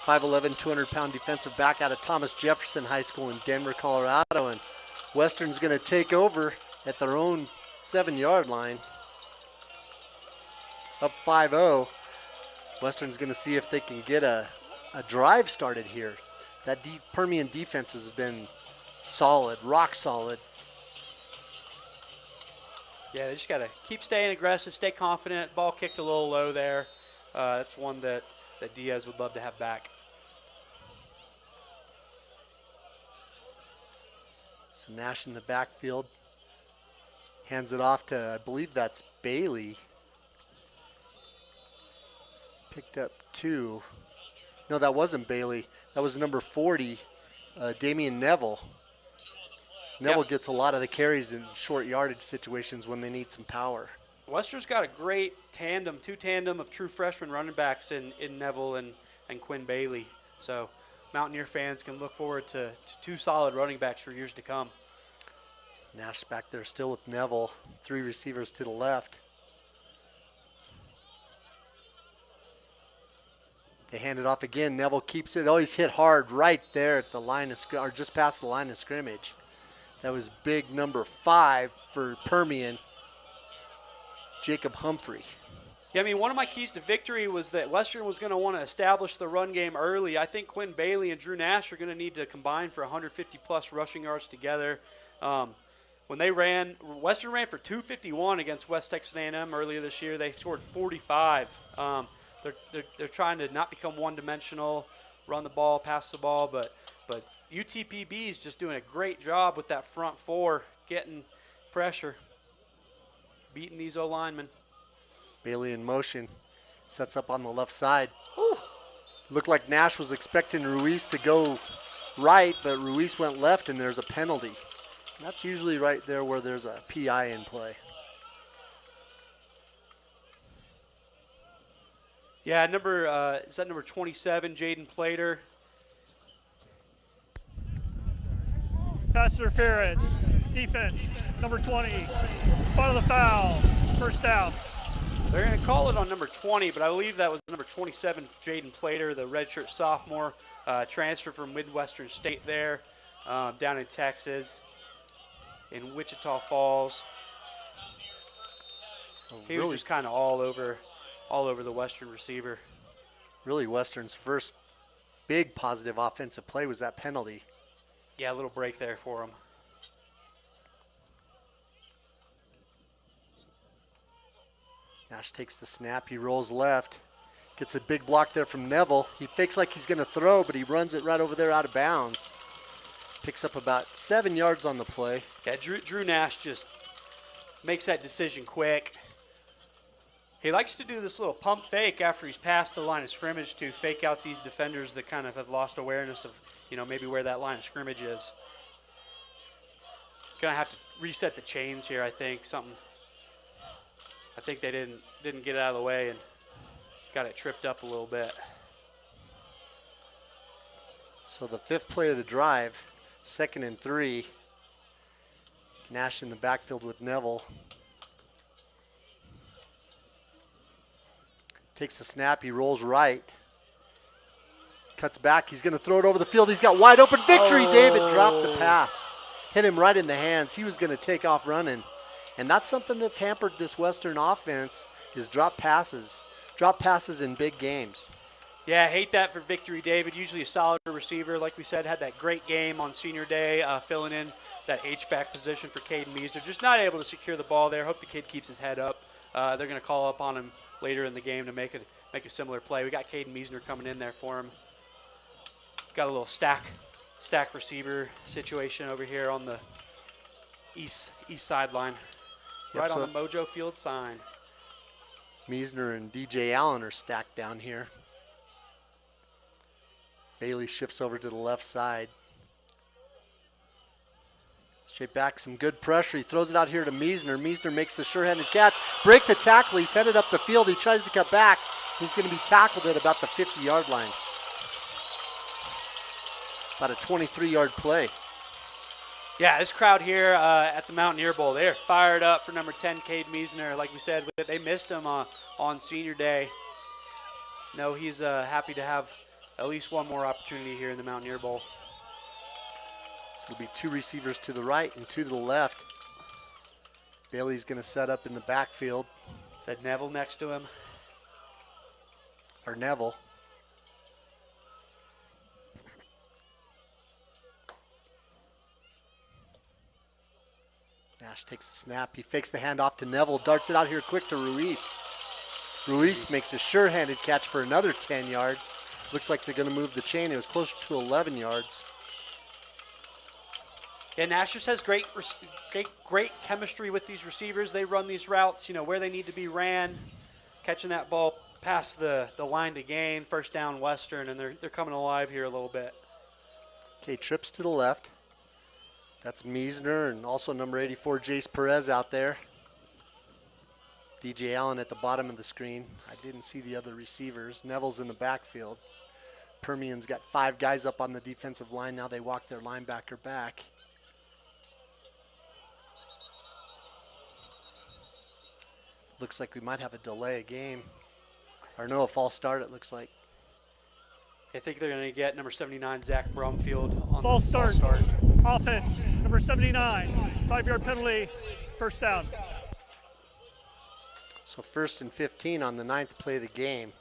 5'11", 200-pound defensive back out of Thomas Jefferson High School in Denver, Colorado. And Western's going to take over at their own 7-yard line. Up 5-0. Western's going to see if they can get a drive started here. That Permian defense has been solid, rock solid. Yeah, they just got to keep staying aggressive, stay confident. Ball kicked a little low there. That's one that Diaz would love to have back. So Nash in the backfield. Hands it off to, I believe that's Bailey. Picked up 2. No, that wasn't Bailey. That was number 40, Damian Neville. Neville gets a lot of the carries in short yardage situations when they need some power. Western's got a great tandem, 2 tandem of true freshman running backs in Neville and Quinn Bailey. So Mountaineer fans can look forward to 2 solid running backs for years to come. Nash back there still with Neville. 3 receivers to the left. They hand it off again. Neville keeps it. Oh, he's hit hard right there at the line of or just past the line of scrimmage. That was big number 5 for Permian, Jacob Humphrey. Yeah, I mean, one of my keys to victory was that Western was going to want to establish the run game early. I think Quinn Bailey and Drew Nash are going to need to combine for 150-plus rushing yards together. When they ran, Western ran for 251 against West Texas A&M earlier this year. They scored 45. They're trying to not become one-dimensional, run the ball, pass the ball, but UTPB is just doing a great job with that front 4, getting pressure, beating these O-linemen. Bailey in motion, sets up on the left side. Ooh. Looked like Nash was expecting Ruiz to go right, but Ruiz went left, and there's a penalty. And that's usually right there where there's a PI in play. Yeah, is that number 27, Jaden Plater? Pass interference, defense, number 20. Spot of the foul, first down. They're going to call it on number 20, but I believe that was number 27, Jaden Plater, the redshirt sophomore, transfer from Midwestern State there, down in Texas, in Wichita Falls. So He really, was just kind of all over the Western receiver. really Western's first big positive offensive play was that penalty. Yeah, a little break there for him. Nash takes the snap. He rolls left. Gets a big block there from Neville. He fakes like he's going to throw, but he runs it right over there out of bounds. Picks up about 7 yards on the play. Yeah, Drew Nash just makes that decision quick. He likes to do this little pump fake after he's passed the line of scrimmage to fake out these defenders that kind of have lost awareness of, maybe where that line of scrimmage is. Gonna have to reset the chains here, I think. I think they didn't get it out of the way and got it tripped up a little bit. So the 5th play of the drive, 2nd and 3. Nash in the backfield with Neville. Takes the snap, he rolls right. Cuts back, he's going to throw it over the field. He's got wide open victory. Oh. David dropped the pass. Hit him right in the hands. He was going to take off running. And that's something that's hampered this Western offense is drop passes. Drop passes in big games. Yeah, I hate that for Victory David. Usually a solid receiver, like we said, had that great game on senior day, filling in that H-back position for Caden Meisner. Just not able to secure the ball there. Hope the kid keeps his head up. They're going to call up on him later in the game to make a similar play. We got Caden Meisner coming in there for him. Got a little stack receiver situation over here on the east sideline. Yep, Right so on the Mojo Field sign. Meisner and DJ Allen are stacked down here. Bailey shifts over to the left side. Straight back, some good pressure. He throws it out here to Meisner. Meisner makes the sure-handed catch, breaks a tackle. He's headed up the field. He tries to cut back. He's going to be tackled at about the 50-yard line. About a 23-yard play. Yeah, this crowd here at the Mountaineer Bowl, they're fired up for number 10, Cade Meisner. Like we said, they missed him on senior day. No, he's happy to have at least one more opportunity here in the Mountaineer Bowl. So it'll be 2 receivers to the right and 2 to the left. Bailey's going to set up in the backfield. Is that Neville next to him? Or Neville. Nash takes the snap. He fakes the handoff to Neville, darts it out here quick to Ruiz. Ruiz makes a sure-handed catch for another 10 yards. Looks like they're going to move the chain. It was closer to 11 yards. Yeah, Nash just has great chemistry with these receivers. They run these routes, where they need to be ran, catching that ball past the line to gain, first down Western, and they're coming alive here a little bit. Okay, trips to the left. That's Meisner and also number 84, Jace Perez out there. DJ Allen at the bottom of the screen. I didn't see the other receivers. Neville's in the backfield. Permian's got 5 guys up on the defensive line. Now they walk their linebacker back. Looks like we might have a delay of game. Or no, a false start it looks like. I think they're going to get number 79, Zach Brumfield on False the start. false start. Offense, number 79, 5-yard penalty, first down. So 1st and 15 on the 9th play of the game.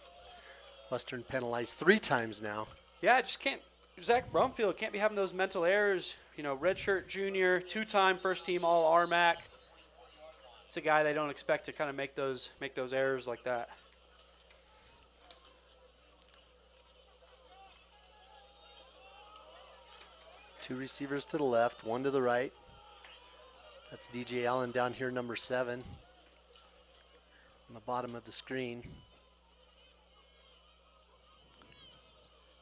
Western penalized 3 times now. Yeah, I just can't. Zach Brumfield can't be having those mental errors. Redshirt junior, 2-time first-team All-RMAC. It's a guy they don't expect to kind of make those errors like that. Two receivers to the left, 1 to the right. That's DJ Allen down here, number 7. On the bottom of the screen.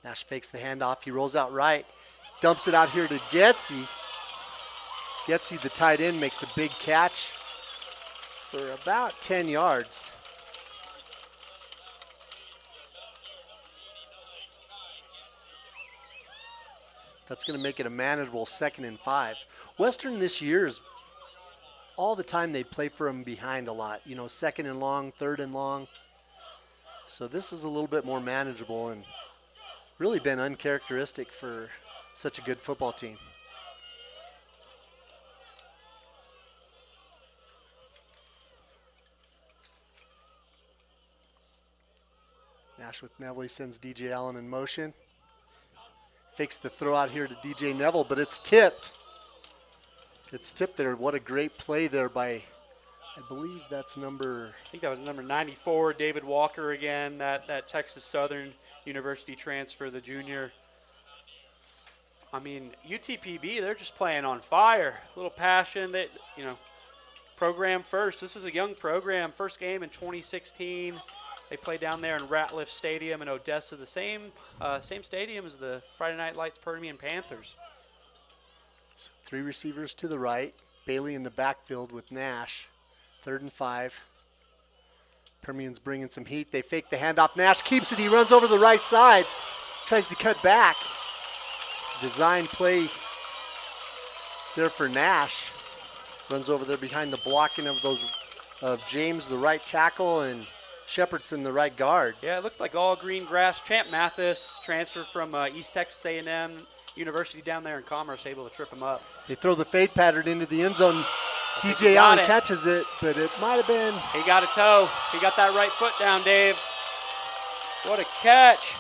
Nash fakes the handoff. He rolls out right. Dumps it out here to Getsy. Getsy, the tight end, makes a big catch for about 10 yards. That's going to make it a manageable 2nd and 5. Western this year is all the time they play for them behind a lot. 2nd and long, 3rd and long. So this is a little bit more manageable and really been uncharacteristic for such a good football team. Nash with Neville, sends DJ Allen in motion. Fakes the throw out here to DJ Neville, but it's tipped. It's tipped there. What a great play there by, I believe that's number... I think that was number 94, David Walker again, that Texas Southern University transfer, the junior. I mean, UTPB, they're just playing on fire. A little passion. That, you know, program first. This is a young program. First game in 2016. They play down there in Ratliff Stadium in Odessa, the same stadium as the Friday Night Lights Permian Panthers. So 3 receivers to the right. Bailey in the backfield with Nash. 3rd and 5. Permian's bringing some heat. They fake the handoff. Nash keeps it. He runs over the right side. Tries to cut back. Design play there for Nash. Runs over there behind the blocking of James, the right tackle, and Shepherdson, the right guard. Yeah, it looked like all green grass. Champ Mathis, transfer from East Texas A&M University down there in Commerce, able to trip him up. They throw the fade pattern into the end zone. DJ he Allen got it. catches it, but it might have been. He got a toe. He got that right foot down, Dave. What a catch.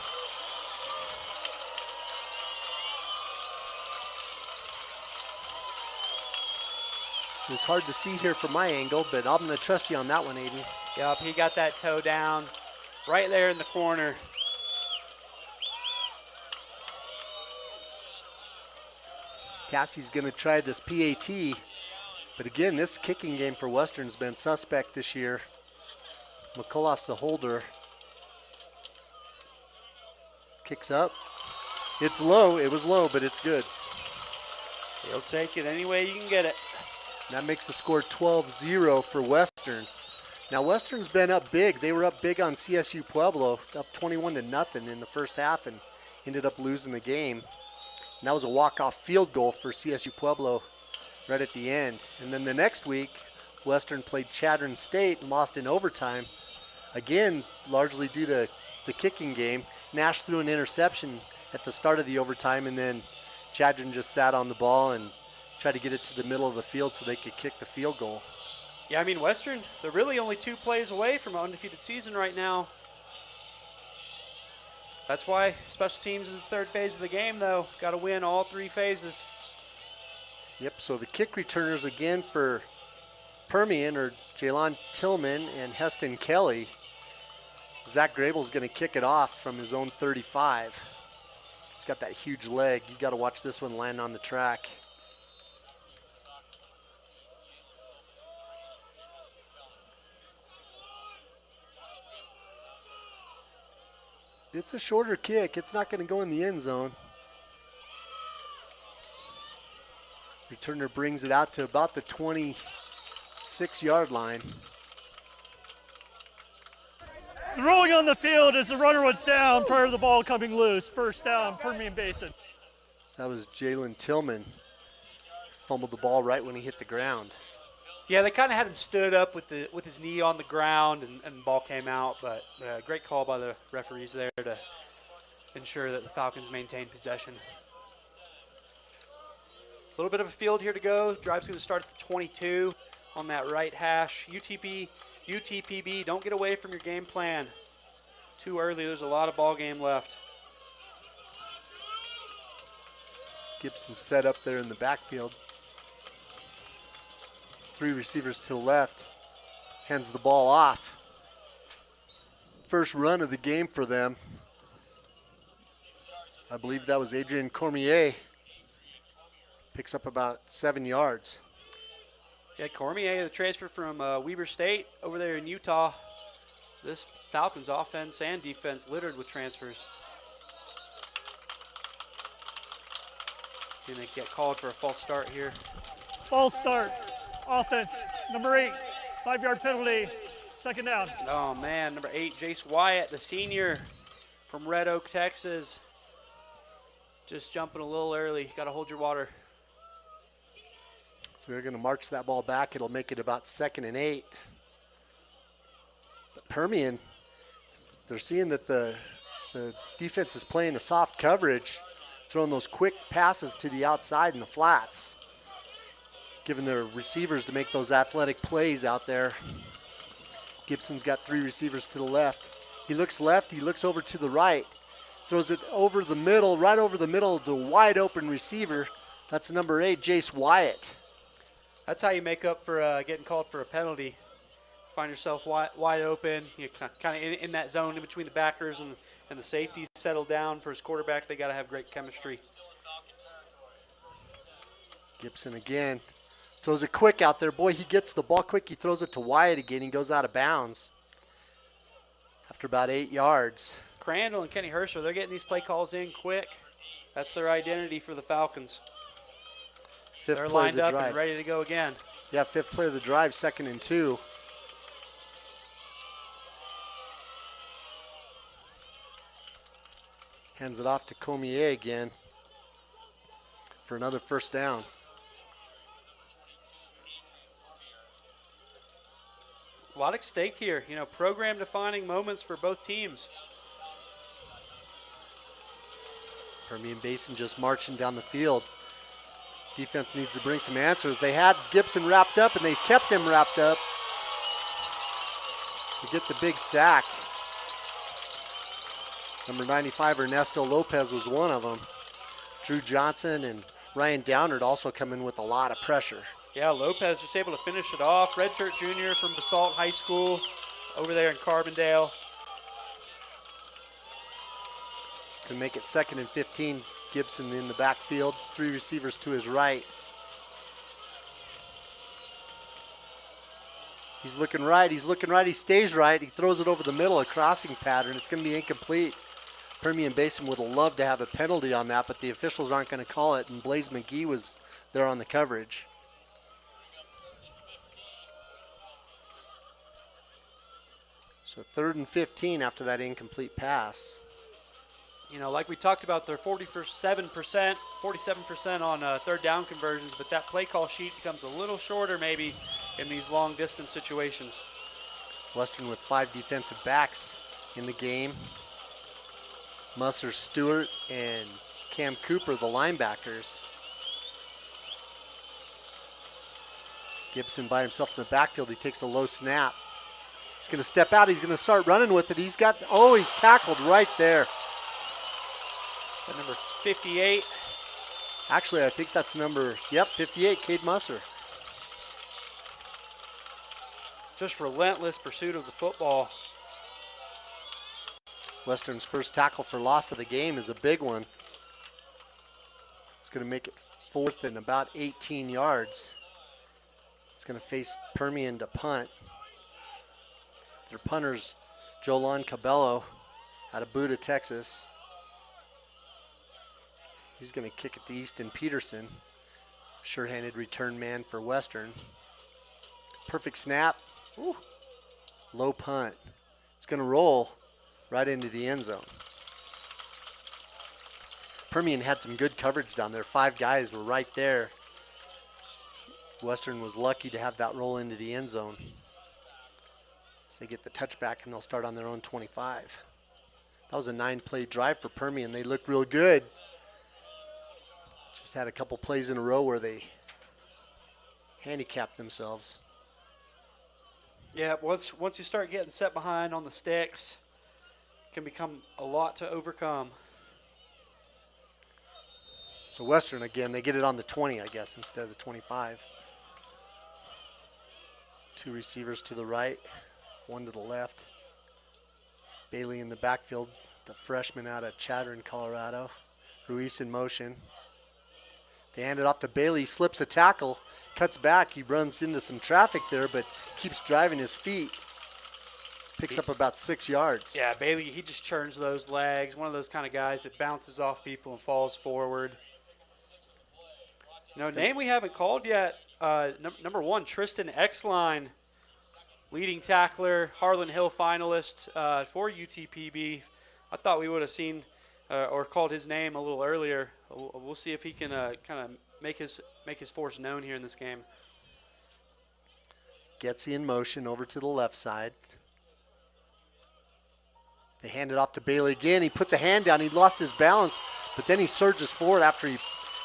It's hard to see here from my angle, but I'm going to trust you on that one, Aiden. Yep, he got that toe down right there in the corner. Tassie's going to try this PAT, but again, this kicking game for Western's been suspect this year. McCullough's the holder. Kicks up. It's low. It was low, but it's good. He'll take it any way you can get it. That makes the score 12-0 for Western. Now Western's been up big. They were up big on CSU Pueblo, up 21-0 in the first half, and ended up losing the game. And that was a walk-off field goal for CSU Pueblo right at the end. And then the next week, Western played Chadron State and lost in overtime. Again, largely due to the kicking game. Nash threw an interception at the start of the overtime, and then Chadron just sat on the ball and tried to get it to the middle of the field so they could kick the field goal. Yeah, I mean, Western, they're really only 2 plays away from an undefeated season right now. That's why special teams is the 3rd phase of the game, though. Got to win all 3 phases. Yep, so the kick returners again for Permian are Jalon Tillman and Heston Kelly. Zach Grable's going to kick it off from his own 35. He's got that huge leg. You got to watch this one land on the track. It's a shorter kick. It's not going to go in the end zone. Returner brings it out to about the 26-yard line. Throwing on the field as the runner was down prior to the ball coming loose. First down, Permian Basin. So that was Jalen Tillman. Fumbled the ball right when he hit the ground. Yeah, they kind of had him stood up with his knee on the ground, and the ball came out. But great call by the referees there to ensure that the Falcons maintained possession. A little bit of a field here to go. Drive's going to start at the 22 on that right hash. UTPB, don't get away from your game plan too early. There's a lot of ball game left. Gibson set up there in the backfield. 3 receivers to the left. Hands the ball off. First run of the game for them. I believe that was Adrian Cormier. Picks up about 7 yards. Yeah, Cormier, the transfer from Weber State over there in Utah. This Falcons offense and defense littered with transfers. Going to get called for a false start here. False start. Offense, number 8, 5-yard penalty, 2nd down. Oh, man, number 8, Jace Wyatt, the senior from Red Oak, Texas. Just jumping a little early. Got to hold your water. So they're going to march that ball back. It'll make it about 2nd and 8. But Permian, they're seeing that the defense is playing a soft coverage, throwing those quick passes to the outside in the flats, giving their receivers to make those athletic plays out there. Gibson's got 3 receivers to the left. He looks left, he looks over to the right. Throws it over the middle, right over the middle to wide open receiver. That's number 8, Jace Wyatt. That's how you make up for getting called for a penalty. Find yourself wide open, you kind of in that zone in between the backers and the safeties settle down. For his quarterback, they got to have great chemistry. Gibson again. Throws it quick out there. Boy, he gets the ball quick. He throws it to Wyatt again. He goes out of bounds after about 8 yards. Crandall and Kenny Hersher, they're getting these play calls in quick. That's their identity for the Falcons. They're lined up and ready to go again. Yeah, 5th play of the drive, 2nd and 2. Hands it off to Comier again for another first down. A lot at stake here. You know, program-defining moments for both teams. Permian Basin just marching down the field. Defense needs to bring some answers. They had Gibson wrapped up, and they kept him wrapped up to get the big sack. Number 95, Ernesto Lopez, was one of them. Drew Johnson and Ryan Downard also come in with a lot of pressure. Yeah, Lopez just able to finish it off. Redshirt junior from Basalt High School over there in Carbondale. It's going to make it 2nd and 15. Gibson in the backfield, 3 receivers to his right. He's looking right, he stays right. He throws it over the middle, a crossing pattern. It's going to be incomplete. Permian Basin would have loved to have a penalty on that, but the officials aren't going to call it, and Blaze McGee was there on the coverage. So 3rd and 15 after that incomplete pass. You know, like we talked about, they're 47% on 3rd down conversions, but that play call sheet becomes a little shorter maybe in these long distance situations. Western with 5 defensive backs in the game. Musser, Stewart, and Cam Cooper, the linebackers. Gibson by himself in the backfield. He takes a low snap. He's going to step out. He's going to start running with it. He's tackled right there. Number 58. Actually, I think that's number, 58, Cade Musser. Just relentless pursuit of the football. Western's first tackle for loss of the game is a big one. It's going to make it 4th and about 18 yards. It's going to face Permian to punt. Their punters, Jolan Cabello out of Buda, Texas. He's going to kick it to Easton Peterson. Sure-handed return man for Western. Perfect snap. Ooh. Low punt. It's going to roll right into the end zone. Permian had some good coverage down there. 5 guys were right there. Western was lucky to have that roll into the end zone. So they get the touchback and they'll start on their own 25. That was a 9-play drive for Permian. They looked real good. Just had a couple plays in a row where they handicapped themselves. Yeah, once you start getting set behind on the sticks, it can become a lot to overcome. So Western, again, they get it on the 20, I guess, instead of the 25. 2 receivers to the right, 1 to the left. Bailey in the backfield, the freshman out of Chattern, Colorado. Ruiz in motion. They hand it off to Bailey, slips a tackle, cuts back. He runs into some traffic there, but keeps driving his feet. Picks up about 6 yards. Yeah, Bailey, he just churns those legs. One of those kind of guys that bounces off people and falls forward. You know, name we haven't called yet, number 1, Tristan Exline, leading tackler, Harlan Hill finalist for UTPB. I thought we would have seen or called his name a little earlier. We'll see if he can kind of make his force known here in this game. Gets in motion over to the left side. They hand it off to Bailey again. He puts a hand down. He lost his balance, but then he surges forward after he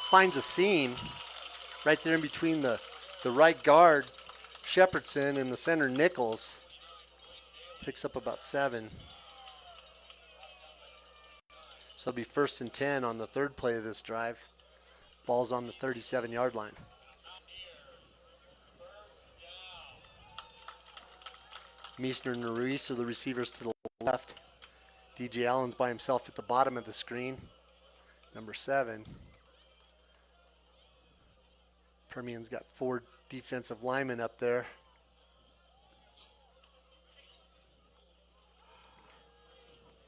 finds a seam right there in between the right guard, Shepherdson, and the center, Nichols. Picks up about 7. So it'll be 1st and 10 on the third play of this drive. Ball's on the 37-yard line. Meissner and Ruiz are the receivers to the left. DJ Allen's by himself at the bottom of the screen. Number 7. Permian's got 4 defensive linemen up there.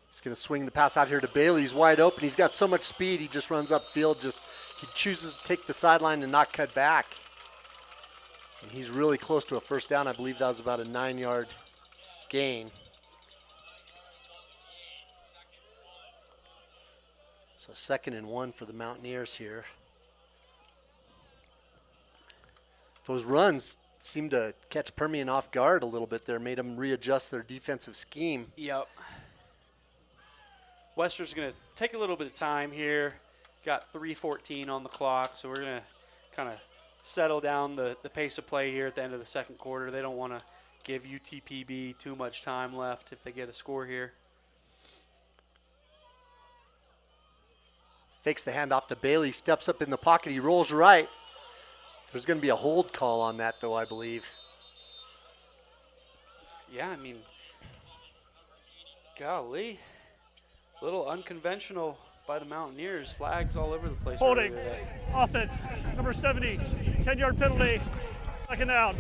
He's going to swing the pass out here to Bailey. He's wide open. He's got so much speed, he just runs upfield. He chooses to take the sideline and not cut back. And he's really close to a first down. I believe that was about a 9-yard gain. So 2nd and 1 for the Mountaineers here. Those runs seemed to catch Permian off guard a little bit there, made them readjust their defensive scheme. Yep. Western's going to take a little bit of time here. Got 3:14 on the clock, so we're going to kind of settle down the pace of play here at the end of the second quarter. They don't want to give UTPB too much time left if they get a score here. Fakes the handoff to Bailey, steps up in the pocket, he rolls right. There's going to be a hold call on that, though, I believe. Yeah, I mean, golly. A little unconventional by the Mountaineers. Flags all over the place. Holding. Offense, number 70. 10-yard penalty. 2nd down.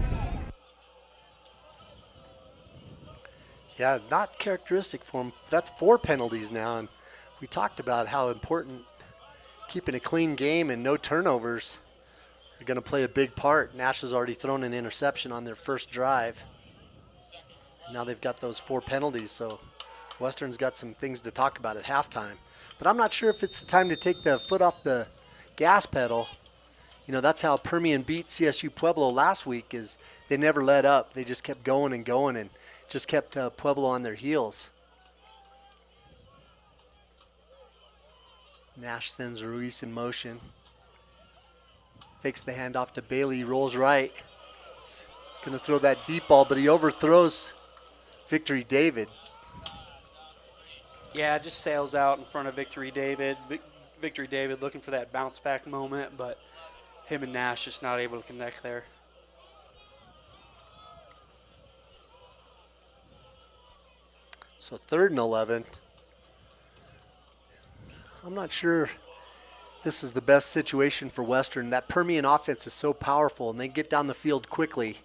Yeah, not characteristic for him. That's 4 penalties now, and we talked about how important keeping a clean game and no turnovers are going to play a big part. Nash has already thrown an interception on their first drive. And now they've got those 4 penalties, so Western's got some things to talk about at halftime. But I'm not sure if it's the time to take the foot off the gas pedal. You know, that's how Permian beat CSU Pueblo last week, is they never let up. They just kept going and going and just kept Pueblo on their heels. Nash sends Ruiz in motion. Fakes the handoff to Bailey, rolls right. He's gonna throw that deep ball, but he overthrows Victory David. Yeah, just sails out in front of Victory David. Victory David looking for that bounce back moment, but him and Nash just not able to connect there. So 3rd and 11. I'm not sure this is the best situation for Western. That Permian offense is so powerful, and they get down the field quickly.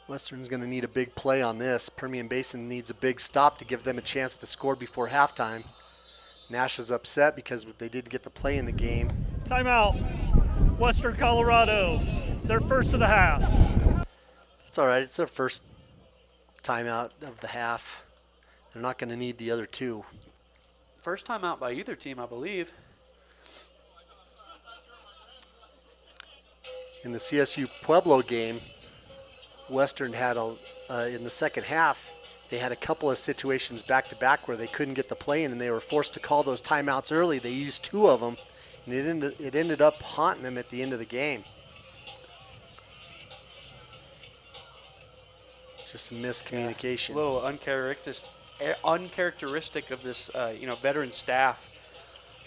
Western's going to need a big play on this. Permian Basin needs a big stop to give them a chance to score before halftime. Nash is upset because they didn't get the play in the game. Timeout. Western Colorado. Their first of the half. It's all right. It's their first timeout of the half. They're not going to need the other 2. First time out by either team, I believe. In the CSU Pueblo game, Western had in the second half, they had a couple of situations back-to-back where they couldn't get the play in, and they were forced to call those timeouts early. They used 2 of them, and it ended up haunting them at the end of the game. Just some miscommunication. Yeah, a little uncharacteristic of this, veteran staff.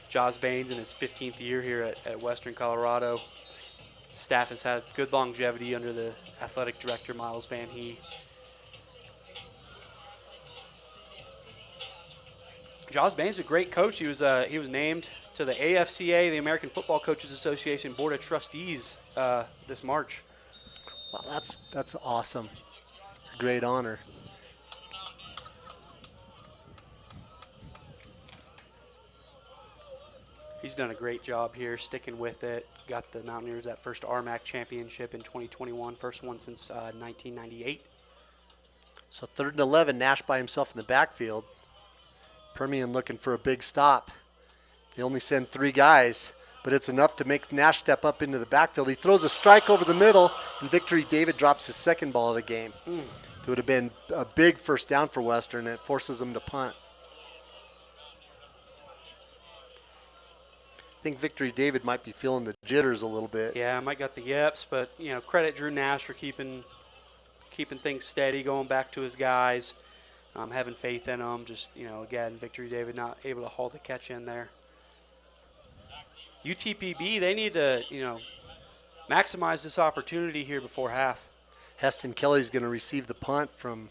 Joz Baines in his 15th year here at Western Colorado. Staff has had good longevity under the athletic director, Miles Van Hee. Joz Baines is a great coach. He was named to the AFCA, the American Football Coaches Association Board of Trustees this March. Wow, that's awesome. It's a great honor. He's done a great job here, sticking with it. Got the Mountaineers that first RMAC championship in 2021, first one since 1998. So 3rd and 11, Nash by himself in the backfield. Permian looking for a big stop. They only send 3 guys, but it's enough to make Nash step up into the backfield. He throws a strike over the middle, and Victory David drops his 2nd ball of the game. It would have been a big first down for Western, and it forces them to punt. I think Victory David might be feeling the jitters a little bit. Yeah, I might got the yips, but credit Drew Nash for keeping things steady, going back to his guys. having faith in them. Just, again, Victory David not able to haul the catch in there. UTPB, they need to, maximize this opportunity here before half. Heston Kelly's going to receive the punt from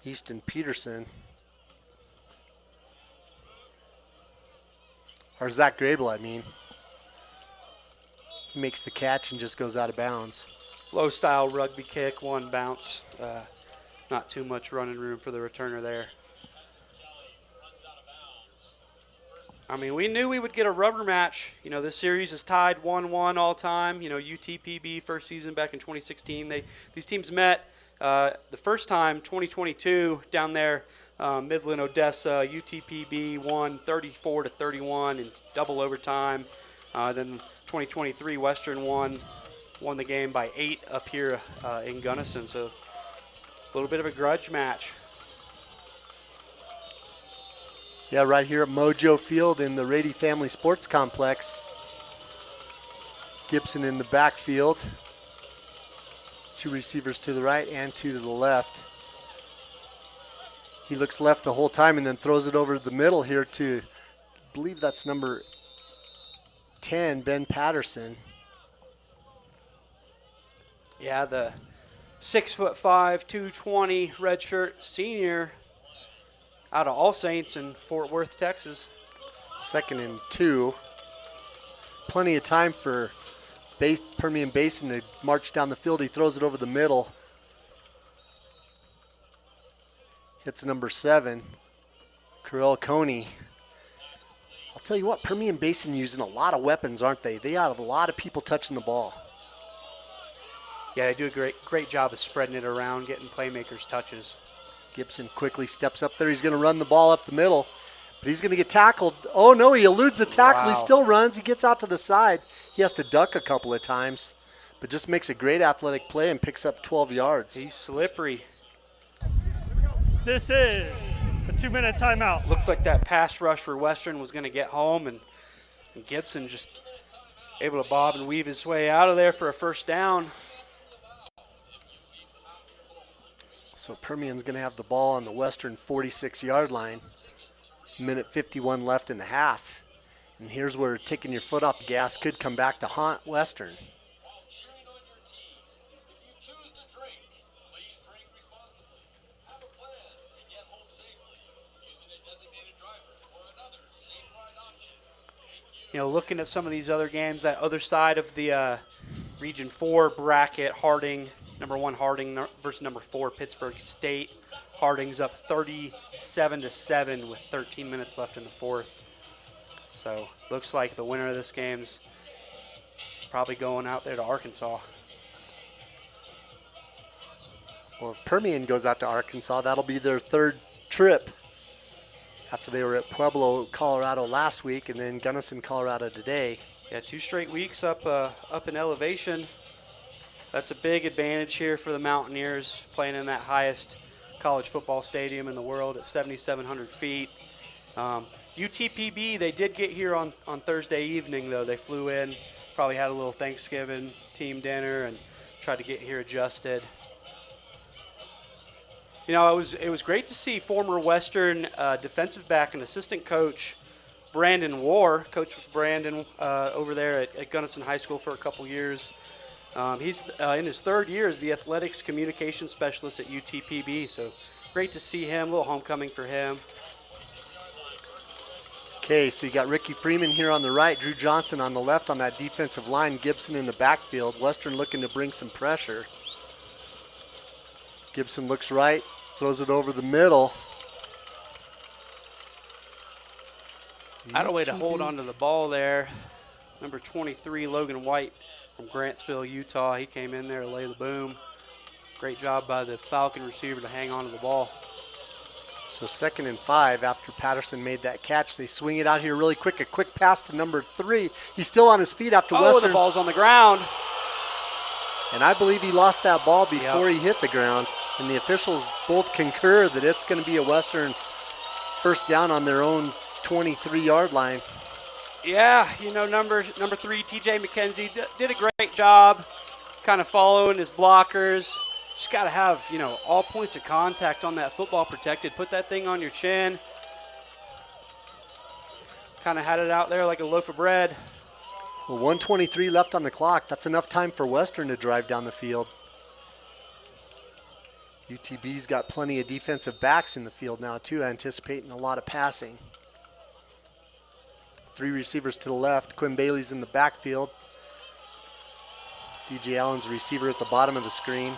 Easton Peterson. Or Zach Grable, I mean. He makes the catch and just goes out of bounds. Low-style rugby kick, one bounce. Not too much running room for the returner there. I mean, we knew we would get a rubber match. This series is tied 1-1 all time. UTPB first season back in 2016. These teams met the first time, 2022, down there, Midland, Odessa. UTPB won 34-31 in double overtime. Then 2023, Western won the game by 8 up here in Gunnison. So a little bit of a grudge match. Yeah, right here at Mojo Field in the Rady Family Sports Complex. Gibson in the backfield. 2 receivers to the right and 2 to the left. He looks left the whole time and then throws it over the middle here to, I believe that's number 10, Ben Patterson. Yeah, the 6'5", 220 redshirt senior out of All Saints in Fort Worth, Texas. 2nd and 2. Plenty of time for Permian Basin to march down the field. He throws it over the middle. Hits number 7, Carell Coney. I'll tell you what, Permian Basin using a lot of weapons, aren't they? They have a lot of people touching the ball. Yeah, they do a great job of spreading it around, getting playmakers touches. Gibson quickly steps up there. He's going to run the ball up the middle, but he's going to get tackled. Oh, no, he eludes the tackle. Wow. He still runs. He gets out to the side. He has to duck a couple of times, but just makes a great athletic play and picks up 12 yards. He's slippery. This is a 2-minute timeout. Looked like that pass rush for Western was going to get home, and Gibson just able to bob and weave his way out of there for a first down. So Permian's going to have the ball on the Western 46-yard line. Minute 51 left in the half. And here's where taking your foot off the gas could come back to haunt Western. Looking at some of these other games, that other side of the Region 4 bracket, Harding, number 1 Harding versus number 4 Pittsburgh State. Harding's up 37-7 with 13 minutes left in the fourth. So looks like the winner of this game's probably going out there to Arkansas. Well, if Permian goes out to Arkansas, that'll be their 3rd trip after they were at Pueblo, Colorado last week, and then Gunnison, Colorado today. Yeah, 2 straight weeks up in elevation. That's a big advantage here for the Mountaineers, playing in that highest college football stadium in the world at 7,700 feet. UTPB, they did get here on Thursday evening, though. They flew in, probably had a little Thanksgiving team dinner, and tried to get here adjusted. It was great to see former Western defensive back and assistant coach Brandon Warr, coached with Brandon over there at Gunnison High School for a couple years. He's in his 3rd year as the athletics communication specialist at UTPB, so great to see him, a little homecoming for him. Okay, so you got Ricky Freeman here on the right, Drew Johnson on the left on that defensive line, Gibson in the backfield. Western looking to bring some pressure. Gibson looks right, throws it over the middle. Had a way to hold on to the ball there. Number 23, Logan White from Grantsville, Utah. He came in there to lay the boom. Great job by the Falcon receiver to hang on to the ball. So 2nd and 5 after Patterson made that catch. They swing it out here really quick. A quick pass to number 3. He's still on his feet after Western. The ball's on the ground. And I believe he lost that ball before he hit the ground. And the officials both concur that it's going to be a Western first down on their own 23-yard line. Yeah, number 3, TJ McKenzie, did a great job kind of following his blockers. just got to have, all points of contact on that football protected. Put that thing on your chin. Kind of had it out there like a loaf of bread. Well, 1:23 left on the clock. That's enough time for Western to drive down the field. UTB's got plenty of defensive backs in the field now, too, anticipating a lot of passing. 3 receivers to the left. Quinn Bailey's in the backfield. DJ Allen's receiver at the bottom of the screen.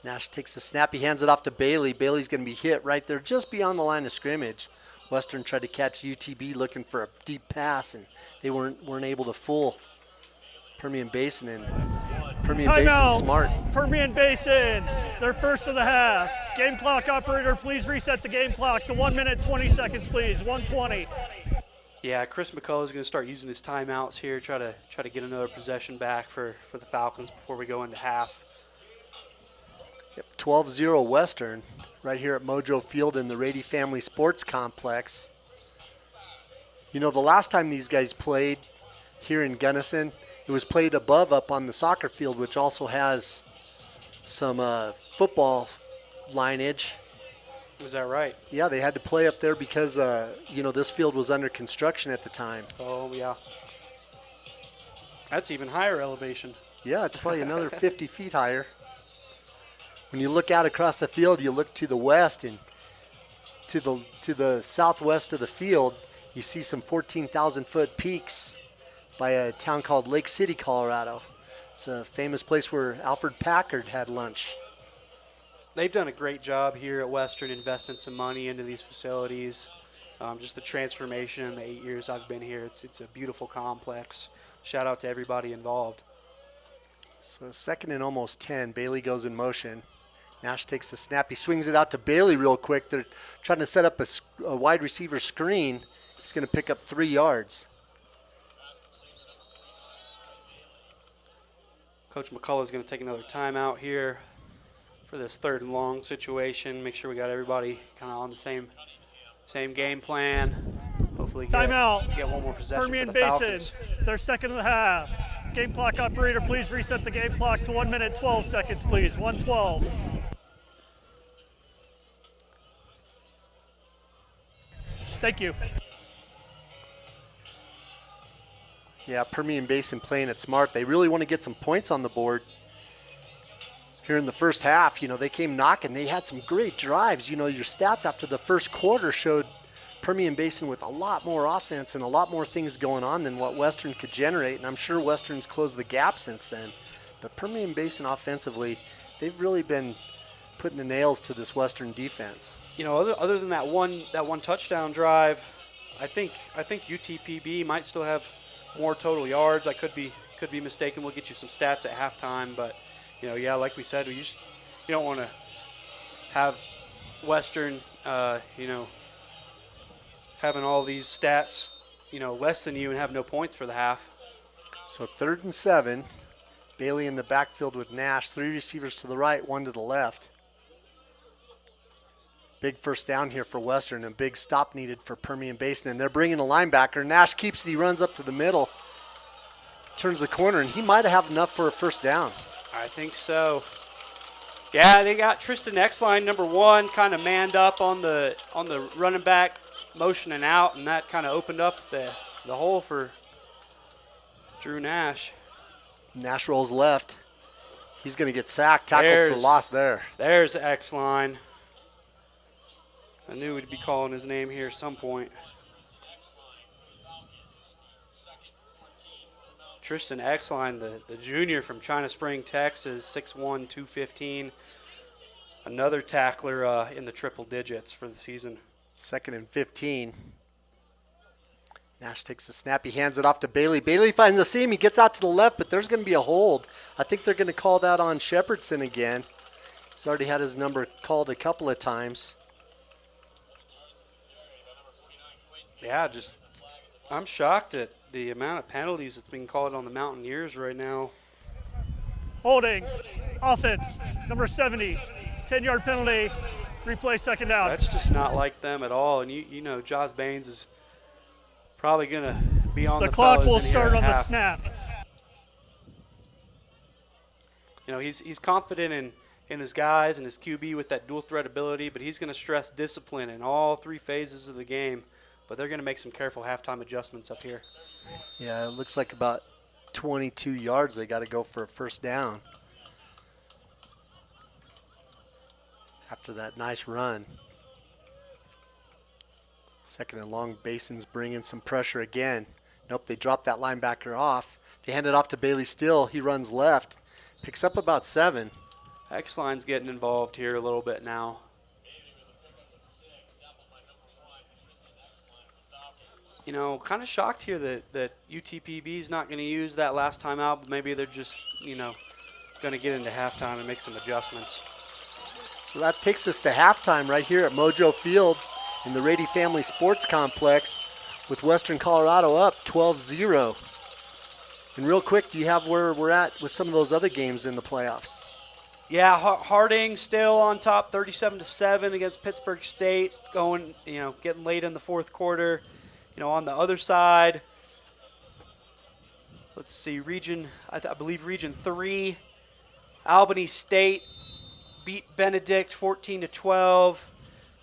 Nash takes the snap. He hands it off to Bailey. Bailey's going to be hit right there just beyond the line of scrimmage. Western tried to catch UTB looking for a deep pass, and they weren't able to fool Permian Basin, and Permian Basin smart. Permian Basin, they're first of the half. Game clock operator, please reset the game clock to 1 minute, 20 seconds, please. 1:20. Yeah, Chris McCullough is going to start using his timeouts here, try to get another possession back for the Falcons before we go into half. Yep, 12-0 Western right here at Mojo Field in the Rady Family Sports Complex. The last time these guys played here in Gunnison, it was played above up on the soccer field, which also has some football lineage. Is that right? Yeah, they had to play up there because, this field was under construction at the time. Oh, yeah. That's even higher elevation. Yeah, it's probably another 50 feet higher. When you look out across the field, you look to the west and to the southwest of the field, you see some 14,000-foot peaks by a town called Lake City, Colorado. It's a famous place where Alfred Packard had lunch. They've done a great job here at Western investing some money into these facilities. Just the transformation in the 8 years I've been here. It's a beautiful complex. Shout out to everybody involved. So 2nd and almost 10. Bailey goes in motion. Nash takes the snap. He swings it out to Bailey real quick. They're trying to set up a wide receiver screen. He's going to pick up 3 yards. Coach McCullough is going to take another timeout here for this 3rd and long situation. Make sure we got everybody kind of on the same game plan. Hopefully get one more possession Permian for the Falcons. Basin, they're second of the half. Game clock operator, please reset the game clock to 1 minute, 12 seconds, please. 1:12. Thank you. Yeah, Permian Basin playing it smart. They really want to get some points on the board. Here in the first half, they came knocking. They had some great drives. Your stats after the first quarter showed Permian Basin with a lot more offense and a lot more things going on than what Western could generate. And I'm sure Western's closed the gap since then. But Permian Basin offensively, they've really been putting the nails to this Western defense. Other than that one touchdown drive, I think UTPB might still have more total yards. I could be mistaken. We'll get you some stats at halftime, but like we said, you don't want to have Western, having all these stats, less than you and have no points for the half. So 3rd and 7. Bailey in the backfield with Nash. 3 receivers to the right, 1 to the left. Big first down here for Western, and big stop needed for Permian Basin. And they're bringing a linebacker. Nash keeps it. He runs up to the middle, turns the corner, and he might have enough for a first down. I think so. Yeah, they got Tristan Exline, number 1, kind of manned up on the running back, motioning out, and that kind of opened up the hole for Drew Nash. Nash rolls left. He's going to get sacked, tackled for loss there. There's Exline. I knew we'd be calling his name here at some point. Tristan Exline, the junior from China Spring, Texas, 6'1", 215. Another tackler in the triple digits for the season. 2nd and 15. Nash takes the snap. He hands it off to Bailey. Bailey finds the seam. He gets out to the left, but there's going to be a hold. I think they're going to call that on Shepherdson again. He's already had his number called a couple of times. Yeah, I'm shocked at the amount of penalties that's being called on the Mountaineers right now. Holding, offense, number 70, 10-yard penalty, replay 2nd down. That's just not like them at all. And Josh Baines is probably going to be on the clock fellas will in here start at on the half. snap. he's confident in his guys and his QB with that dual threat ability, but he's going to stress discipline in all three phases of the game. But they're going to make some careful halftime adjustments up here. Yeah, it looks like about 22 yards they got to go for a first down after that nice run. Second and long, Basin's bringing some pressure again. Nope, they dropped that linebacker off. They hand it off to Bailey Still. He runs left, picks up about 7. X-line's getting involved here a little bit now. Kind of shocked here that UTPB is not going to use that last time out, but maybe they're just, going to get into halftime and make some adjustments. So that takes us to halftime right here at Mojo Field in the Rady Family Sports Complex with Western Colorado up 12-0. And real quick, do you have where we're at with some of those other games in the playoffs? Yeah, Harding still on top, 37-7 against Pittsburgh State, going, getting late in the fourth quarter. On the other side, let's see, I believe Region 3, Albany State beat Benedict 14-12.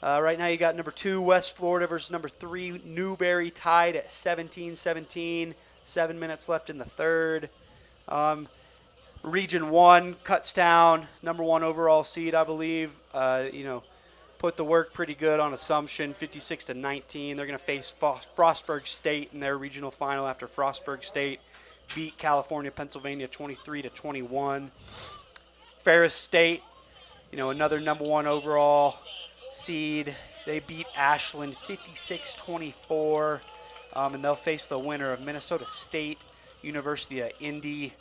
Right now you got number 2, West Florida versus number 3, Newberry, tied at 17-17. 7 minutes left in the third. Region 1, Kutztown, number 1 overall seed, I believe. Put the work pretty good on Assumption, 56-19. They're going to face Frostburg State in their regional final after Frostburg State beat California, Pennsylvania 23-21. Ferris State, another number 1 overall seed. They beat Ashland 56-24, and they'll face the winner of Minnesota State, University of Indy,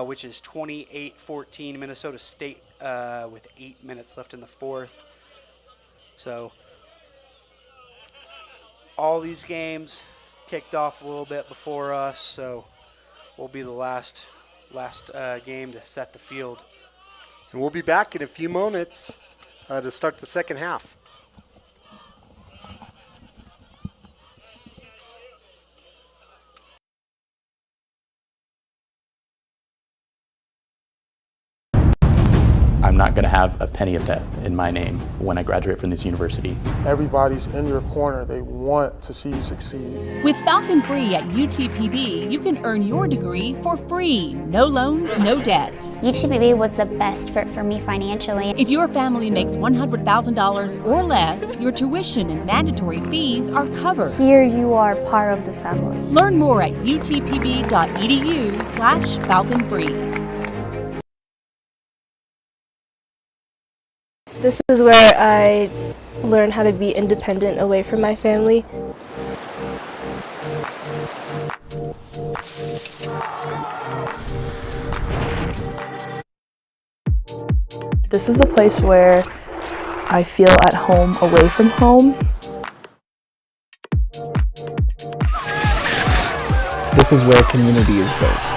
which is 28-14. Minnesota State with 8 minutes left in the fourth. So all these games kicked off a little bit before us, so we'll be the last game to set the field. And we'll be back in a few moments to start the second half. I'm not going to have a penny of debt in my name when I graduate from this university. Everybody's in your corner. They want to see you succeed. With Falcon Free at UTPB, you can earn your degree for free. No loans, no debt. UTPB was the best fit for me financially. If your family makes $100,000 or less, your tuition and mandatory fees are covered. Here you are part of the family. Learn more at utpb.edu/falconfree. This is where I learned how to be independent away from my family. This is the place where I feel at home away from home. This is where community is built.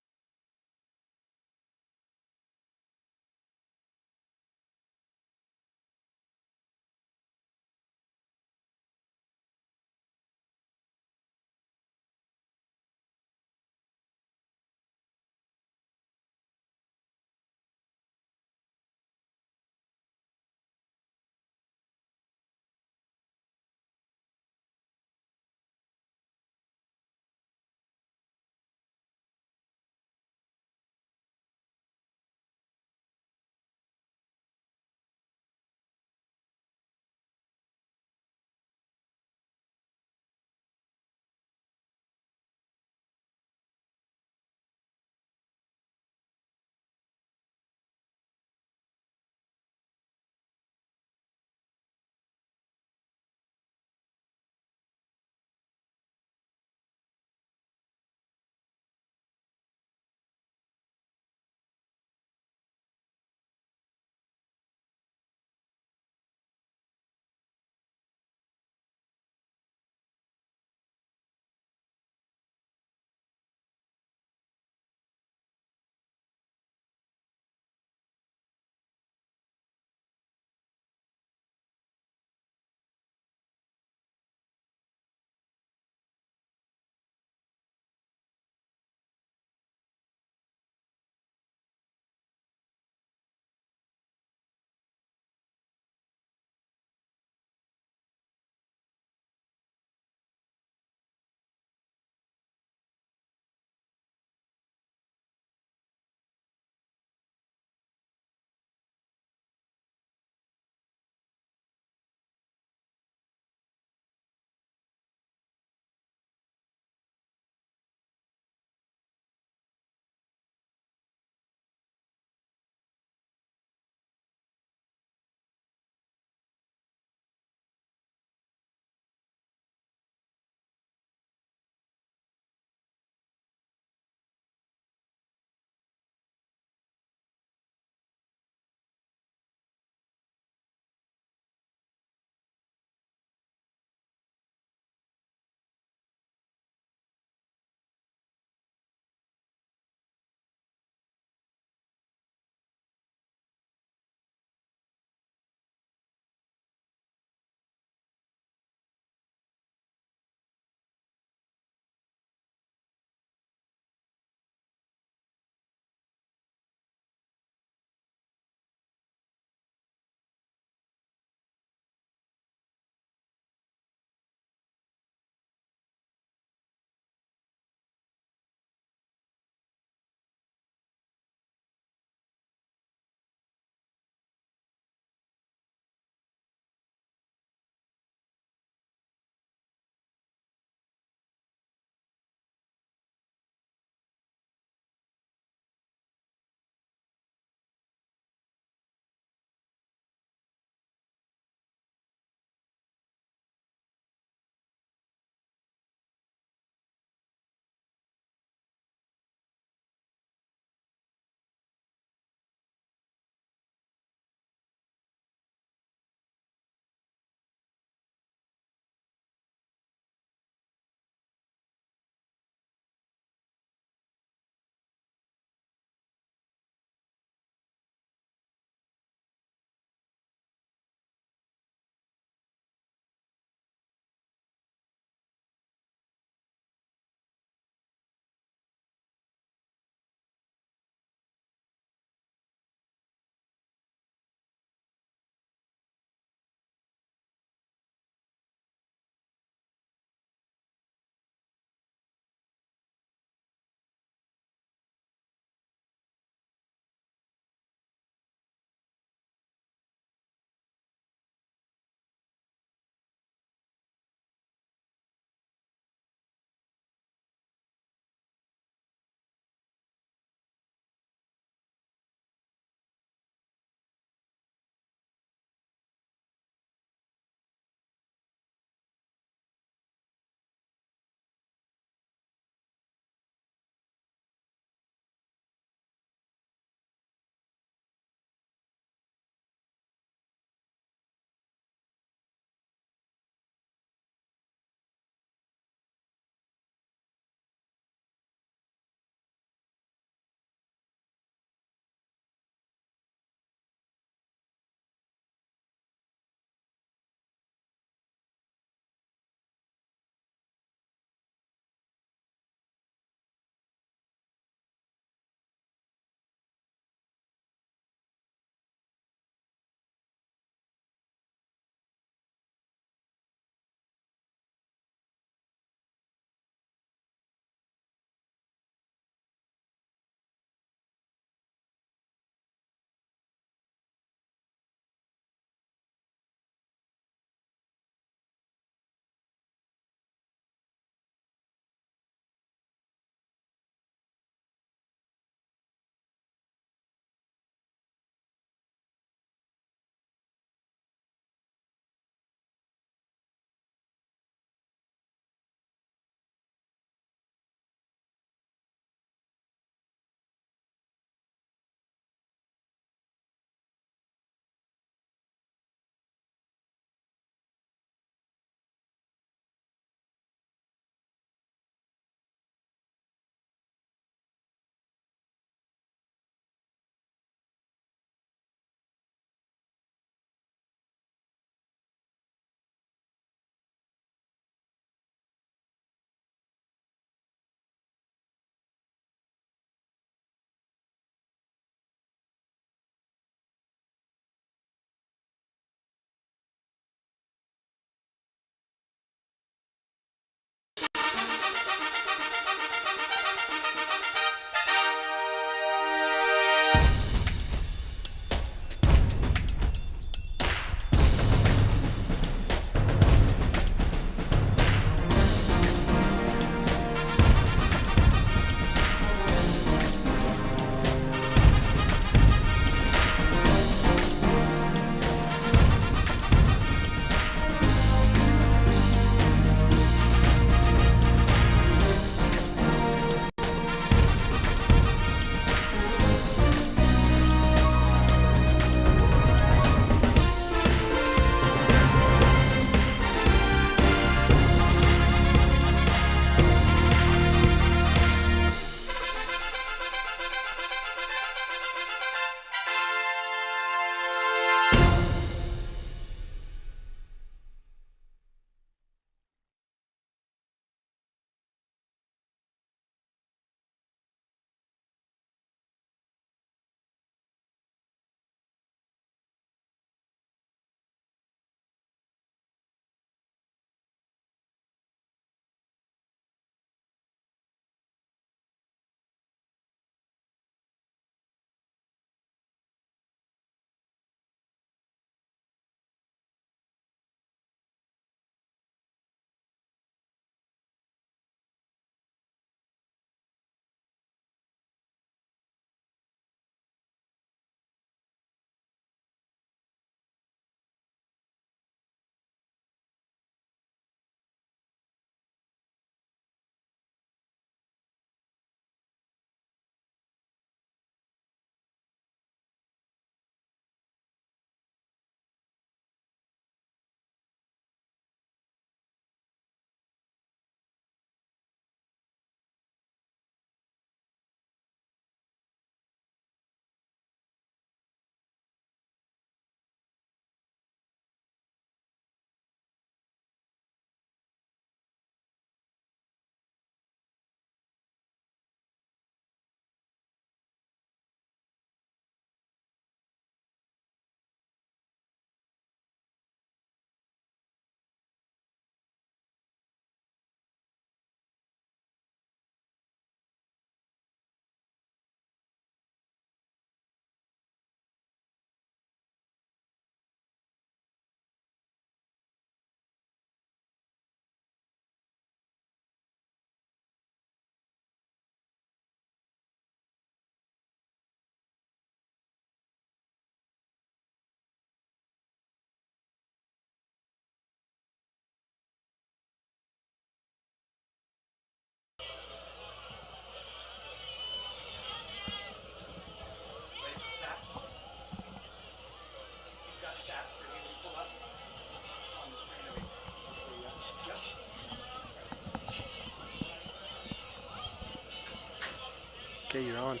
on.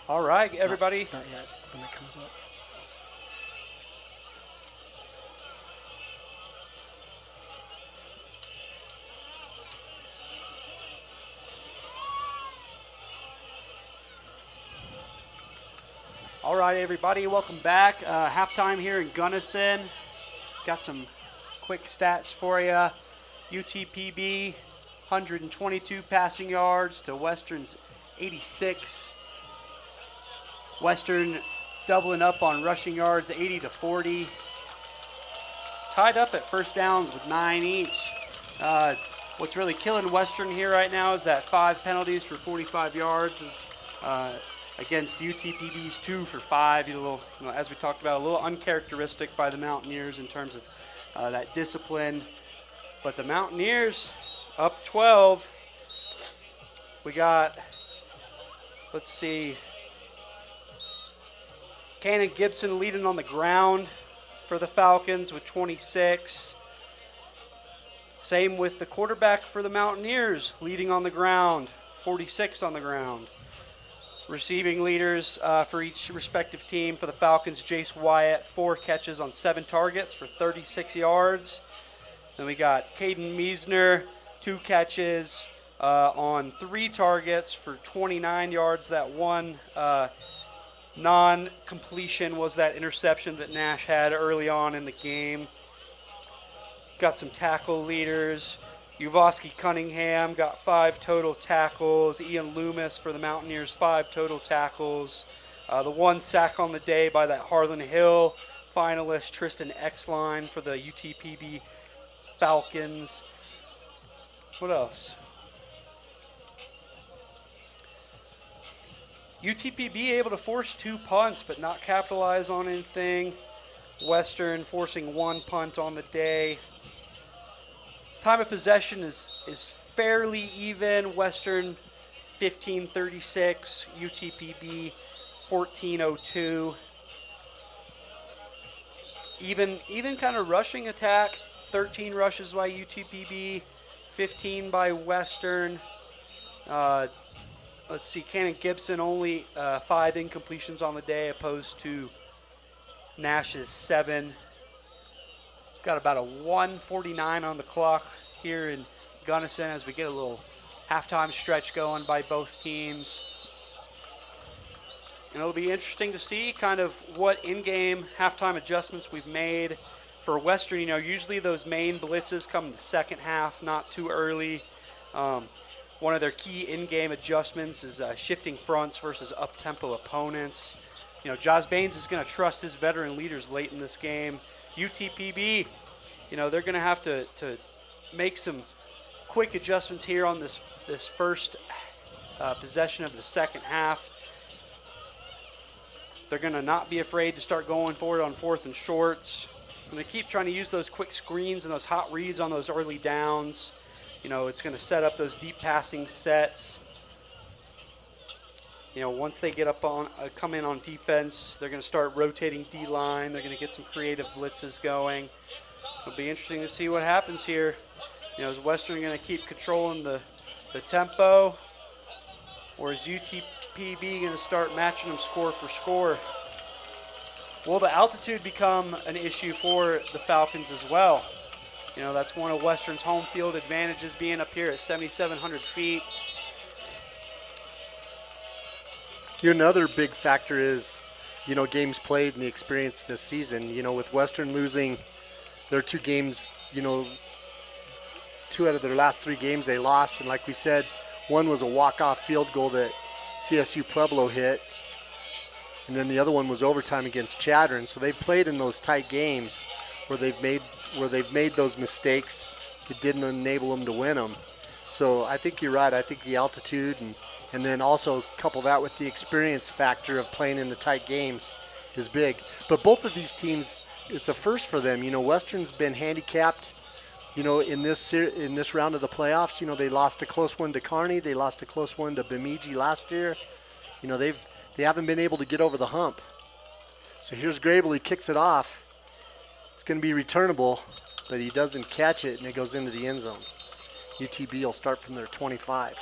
All right, everybody. Not yet, when it comes up. All right, everybody, welcome back. Halftime here in Gunnison. Got some quick stats for you. UTPB, 122 passing yards to Western's 86. Western doubling up on rushing yards, 80 to 40. Tied up at first downs with 9 each. What's really killing Western here right now is that 5 penalties for 45 yards is against UTPB's 2 for 5. As we talked about, a little uncharacteristic by the Mountaineers in terms of that discipline. But the Mountaineers up 12. We got, let's see, Cannon Gibson leading on the ground for the Falcons with 26. Same with the quarterback for the Mountaineers, leading on the ground, 46 on the ground. Receiving leaders for each respective team. For the Falcons, Jace Wyatt, 4 catches on 7 targets for 36 yards. Then we got Caden Meisner, 2 catches on 3 targets for 29 yards. That one non-completion was that interception that Nash had early on in the game. Got some tackle leaders. Uvoski Cunningham got 5 total tackles. Ian Loomis for the Mountaineers, 5 total tackles. The 1 sack on the day by that Harlan Hill finalist, Tristan Exline for the UTPB Falcons. What else? UTPB able to force 2 punts but not capitalize on anything. Western forcing 1 punt on the day. Time of possession is fairly even. Western 15:36, UTPB 14:02. Even kind of rushing attack. 13 rushes by UTPB, 15 by Western. Let's see, Cannon Gibson only 5 incompletions on the day opposed to Nash's 7. Got about a 1:49 on the clock here in Gunnison as we get a little halftime stretch going by both teams. And it'll be interesting to see kind of what in-game halftime adjustments we've made. For Western, usually those main blitzes come in the second half, not too early. One of their key in-game adjustments is shifting fronts versus up-tempo opponents. Josh Baines is going to trust his veteran leaders late in this game. UTPB, they're going to have to make some quick adjustments here on this first possession of the second half. They're going to not be afraid to start going forward on 4th and shorts. And they keep trying to use those quick screens and those hot reads on those early downs. It's going to set up those deep passing sets. Once they get up on, come in on defense, they're going to start rotating D-line. They're going to get some creative blitzes going. It'll be interesting to see what happens here. Is Western going to keep controlling the tempo? Or is UTPB going to start matching them score for score? Will the altitude become an issue for the Falcons as well? That's one of Western's home field advantages, being up here at 7,700 feet. Another big factor is, games played and the experience this season. With Western losing their 2 games, 2 out of their last 3 games they lost. And like we said, one was a walk-off field goal that CSU Pueblo hit. And then the other one was overtime against Chadron. So they've played in those tight games where they've made those mistakes that didn't enable them to win them. So I think you're right. I think the altitude and then also couple that with the experience factor of playing in the tight games is big. But both of these teams, it's a first for them. Western's been handicapped, in this round of the playoffs. They lost a close one to Kearney. They lost a close one to Bemidji last year. They haven't been able to get over the hump. So here's Grable. He kicks it off. It's going to be returnable, but he doesn't catch it, and it goes into the end zone. UTB will start from their 25.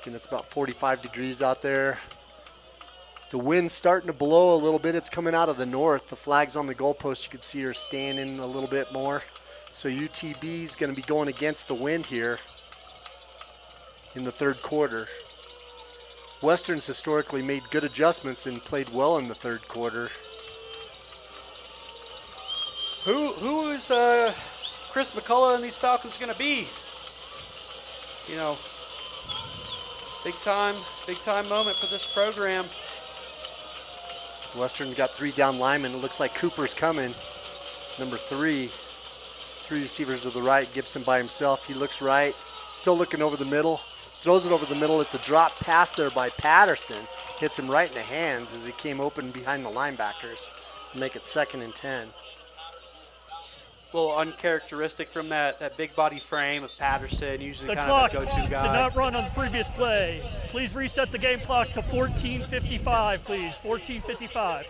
And it's about 45 degrees out there. The wind's starting to blow a little bit. It's coming out of the north. The flags on the goalpost, you can see are standing a little bit more. So UTB is going to be going against the wind here in the third quarter. Western's historically made good adjustments and played well in the third quarter. Who is Chris McCullough and these Falcons going to be? You know, big time moment for this program. So Western got 3 down linemen. It looks like Cooper's coming. Number 3. 3 receivers to the right. Gibson by himself. He looks right. Still looking over the middle. Throws it over the middle. It's a drop pass there by Patterson. Hits him right in the hands as he came open behind the linebackers. Make it 2nd and 10. A little uncharacteristic from that big body frame of Patterson, usually The kind clock of a go-to guy. did not run on the previous play. Please reset the game clock to 14:55, please. 14:55.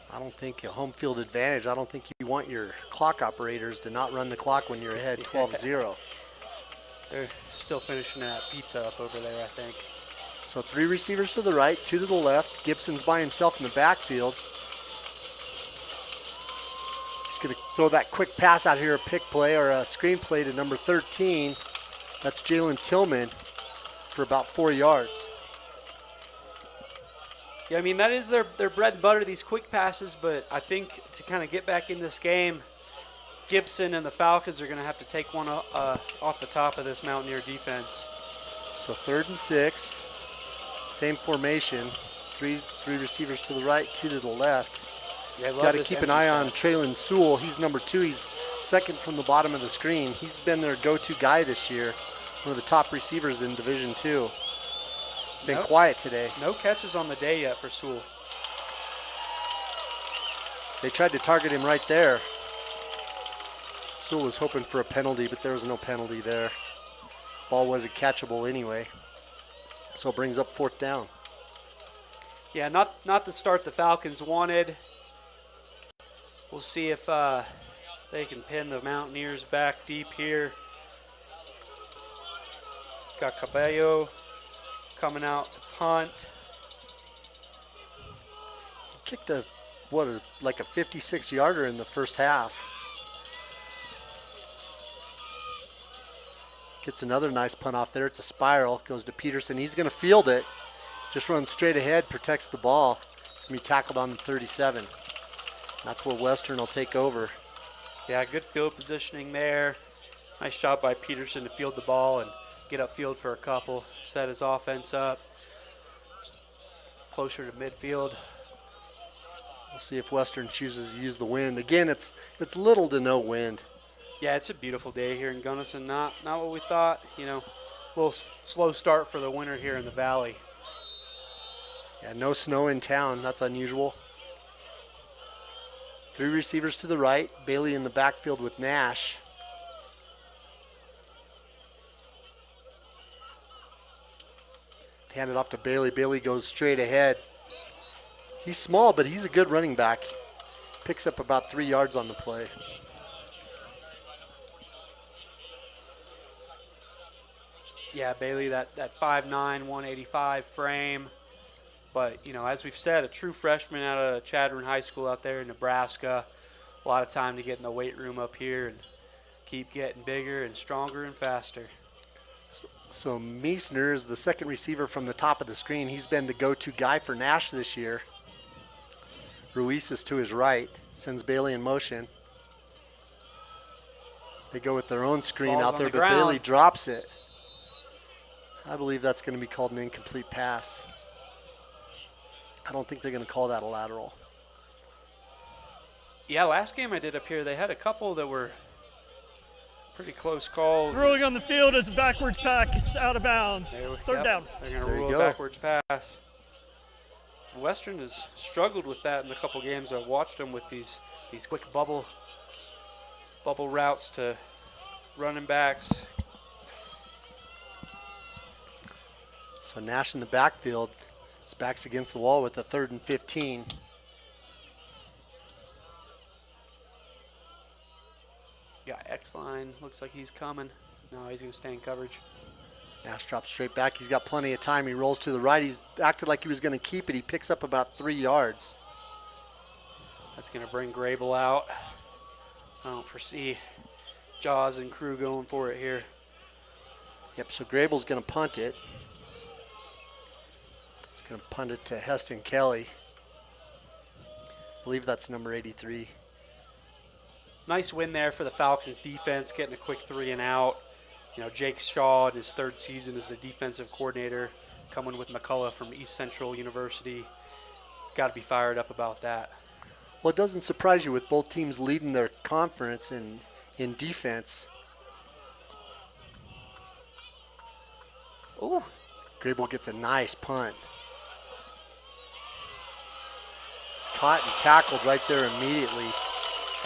I don't think a home field advantage. I don't think you want your clock operators to not run the clock when you're ahead 12-0. They're still finishing that pizza up over there, I think. So 3 receivers to the right, 2 to the left. Gibson's by himself in the backfield. He's going to throw that quick pass out here, a pick play or a screen play to number 13. That's Jalen Tillman for about 4 yards. Yeah, I mean, that is their bread and butter, these quick passes, but I think to kind of get back in this game, Gibson and the Falcons are going to have to take one off the top of this Mountaineer defense. So 3rd and 6, same formation, three receivers to the right, 2 to the left. Yeah, got to keep an eye on Traylon Sewell. He's number 2. He's 2nd from the bottom of the screen. He's been their go-to guy this year, one of the top receivers in Division II. It's been quiet today. No catches on the day yet for Sewell. They tried to target him right there. Sewell was hoping for a penalty, but there was no penalty there. Ball wasn't catchable anyway. So it brings up 4th down. Yeah, not the start the Falcons wanted. We'll see if they can pin the Mountaineers back deep here. Got Cabello coming out to punt. He kicked like a 56-yarder in the first half. Gets another nice punt off there. It's a spiral. Goes to Peterson. He's going to field it. Just runs straight ahead, protects the ball. It's going to be tackled on the 37. That's where Western will take over. Yeah, good field positioning there. Nice job by Peterson to field the ball and get upfield for a couple. Set his offense up closer to midfield. We'll see if Western chooses to use the wind. Again, it's little to no wind. Yeah, it's a beautiful day here in Gunnison. Not what we thought. You know, a little slow start for the winter here in the valley. Yeah, no snow in town. That's unusual. 3 receivers to the right. Bailey in the backfield with Nash. Hand it off to Bailey. Bailey goes straight ahead. He's small, but he's a good running back. Picks up about 3 yards on the play. Yeah, Bailey, that 5'9", 185 frame. But, you know, as we've said, a true freshman out of Chadron High School out there in Nebraska. A lot of time to get in the weight room up here and keep getting bigger and stronger and faster. So Meisner is the 2nd receiver from the top of the screen. He's been the go-to guy for Nash this year. Ruiz is to his right, sends Bailey in motion. They go with their own screen Ball's out there, on the but ground. Bailey drops it. I believe that's going to be called an incomplete pass. I don't think they're going to call that a lateral. Yeah, last game I did up here, they had a couple that were pretty close calls. Throwing on the field is a backwards pass out of bounds. Third down. They're going to rule a backwards pass. Western has struggled with that in the couple games I've watched them with these quick bubble routes to running backs. So Nash in the backfield. His back's against the wall with a 3rd and 15. Got X-line. Looks like he's coming. No, he's going to stay in coverage. Nash drops straight back. He's got plenty of time. He rolls to the right. He's acted like he was going to keep it. He picks up about 3 yards. That's going to bring Grable out. I don't foresee Jaws and crew going for it here. Yep, so Grable's going to punt it. He's going to punt it to Heston Kelly. I believe that's number 83. Nice win there for the Falcons defense, getting a quick 3 and out. You know, Jake Shaw in his 3rd season as the defensive coordinator, coming with McCullough from East Central University. Got to be fired up about that. Well, it doesn't surprise you with both teams leading their conference in defense. Ooh. Grable gets a nice punt. It's caught and tackled right there immediately.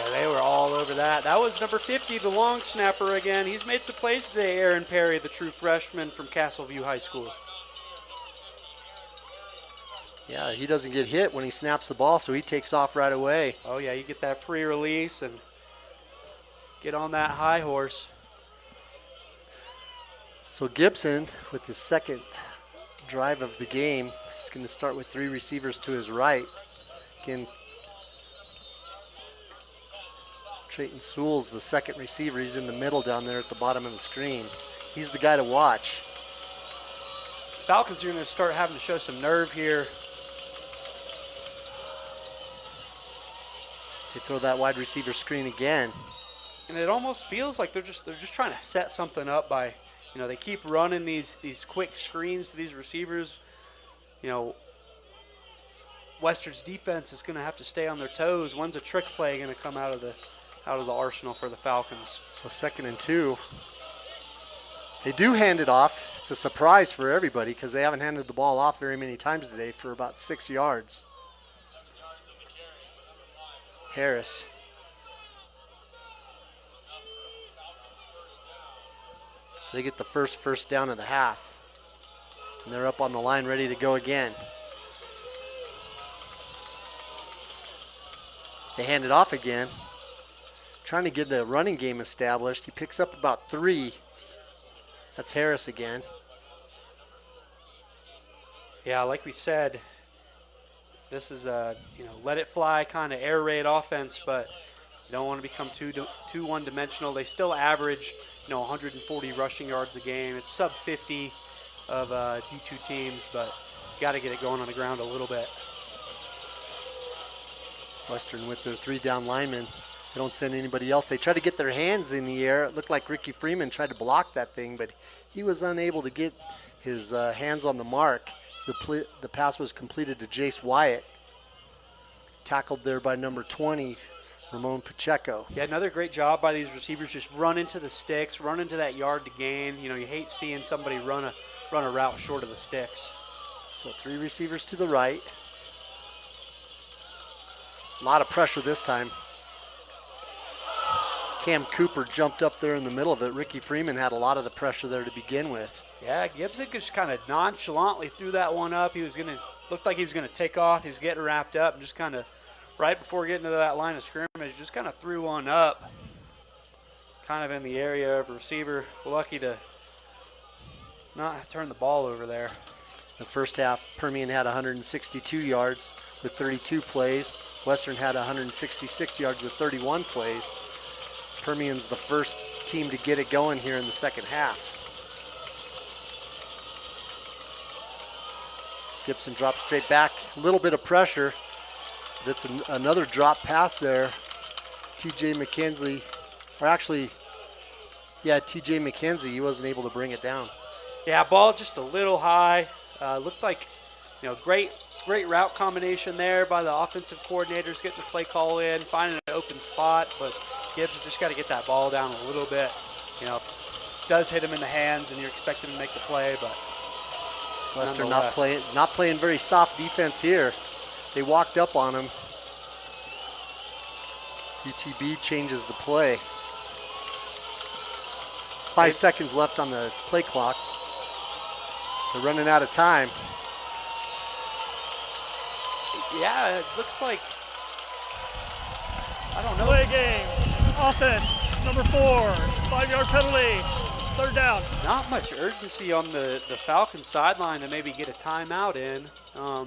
Yeah, they were all over that. That was number 50, the long snapper again. He's made some plays today, Aaron Perry, the true freshman from Castleview High School. Yeah, he doesn't get hit when he snaps the ball, so he takes off right away. Oh, yeah, you get that free release and get on that high horse. So Gibson, with his 2nd drive of the game, he's going to start with 3 receivers to his right. Again, Trayton Sewell's the 2nd receiver. He's in the middle down there at the bottom of the screen. He's the guy to watch. Falcons are going to start having to show some nerve here. They throw that wide receiver screen again. And it almost feels like they're just trying to set something up by, you know, they keep running these quick screens to these receivers. You know, Western's defense is going to have to stay on their toes. When's a trick play going to come out of the arsenal for the Falcons? So 2nd and 2. They do hand it off. It's a surprise for everybody because they haven't handed the ball off very many times today for about 6 yards. Harris. So they get the first down of the half. And they're up on the line ready to go again. They hand it off again. Trying to get the running game established. He picks up about 3. That's Harris again. Yeah, like we said, this is a let it fly kind of air raid offense, but you don't want to become too one-dimensional. They still average 140 rushing yards a game. It's sub 50 of D2 teams, but you got to get it going on the ground a little bit. Western with their 3 down linemen. They don't send anybody else. They try to get their hands in the air. It looked like Ricky Freeman tried to block that thing, but he was unable to get his hands on the mark. So the pass was completed to Jace Wyatt. Tackled there by number 20, Ramon Pacheco. Yeah, another great job by these receivers. Just run into the sticks, run into that yard to gain. You hate seeing somebody run a route short of the sticks. So 3 receivers to the right. A lot of pressure this time. Cam Cooper jumped up there in the middle of it. Ricky Freeman had a lot of the pressure there to begin with. Yeah, Gibson just kind of nonchalantly threw that one up. Looked like he was gonna take off. He was getting wrapped up and just kind of right before getting to that line of scrimmage, just kind of threw one up, kind of in the area of receiver. Lucky to not turn the ball over there. The first half, Permian had 162 yards with 32 plays. Western had 166 yards with 31 plays. Permian's the first team to get it going here in the second half. Gibson drops straight back. A little bit of pressure. That's another drop pass there. TJ McKenzie, TJ McKenzie, he wasn't able to bring it down. Yeah, ball just a little high. Looked like, great route combination there by the offensive coordinators, getting the play call in, finding an open spot, but Gibbs just got to get that ball down a little bit. Does hit him in the hands, and you're expecting him to make the play, but Western not playing very soft defense here. They walked up on him. UTB changes the play. 5 seconds left on the play clock. They're running out of time. Yeah, it looks like, I don't know. Play game, offense, number 4, 5-yard penalty, Third down. Not much urgency on the Falcons sideline to maybe get a timeout in. A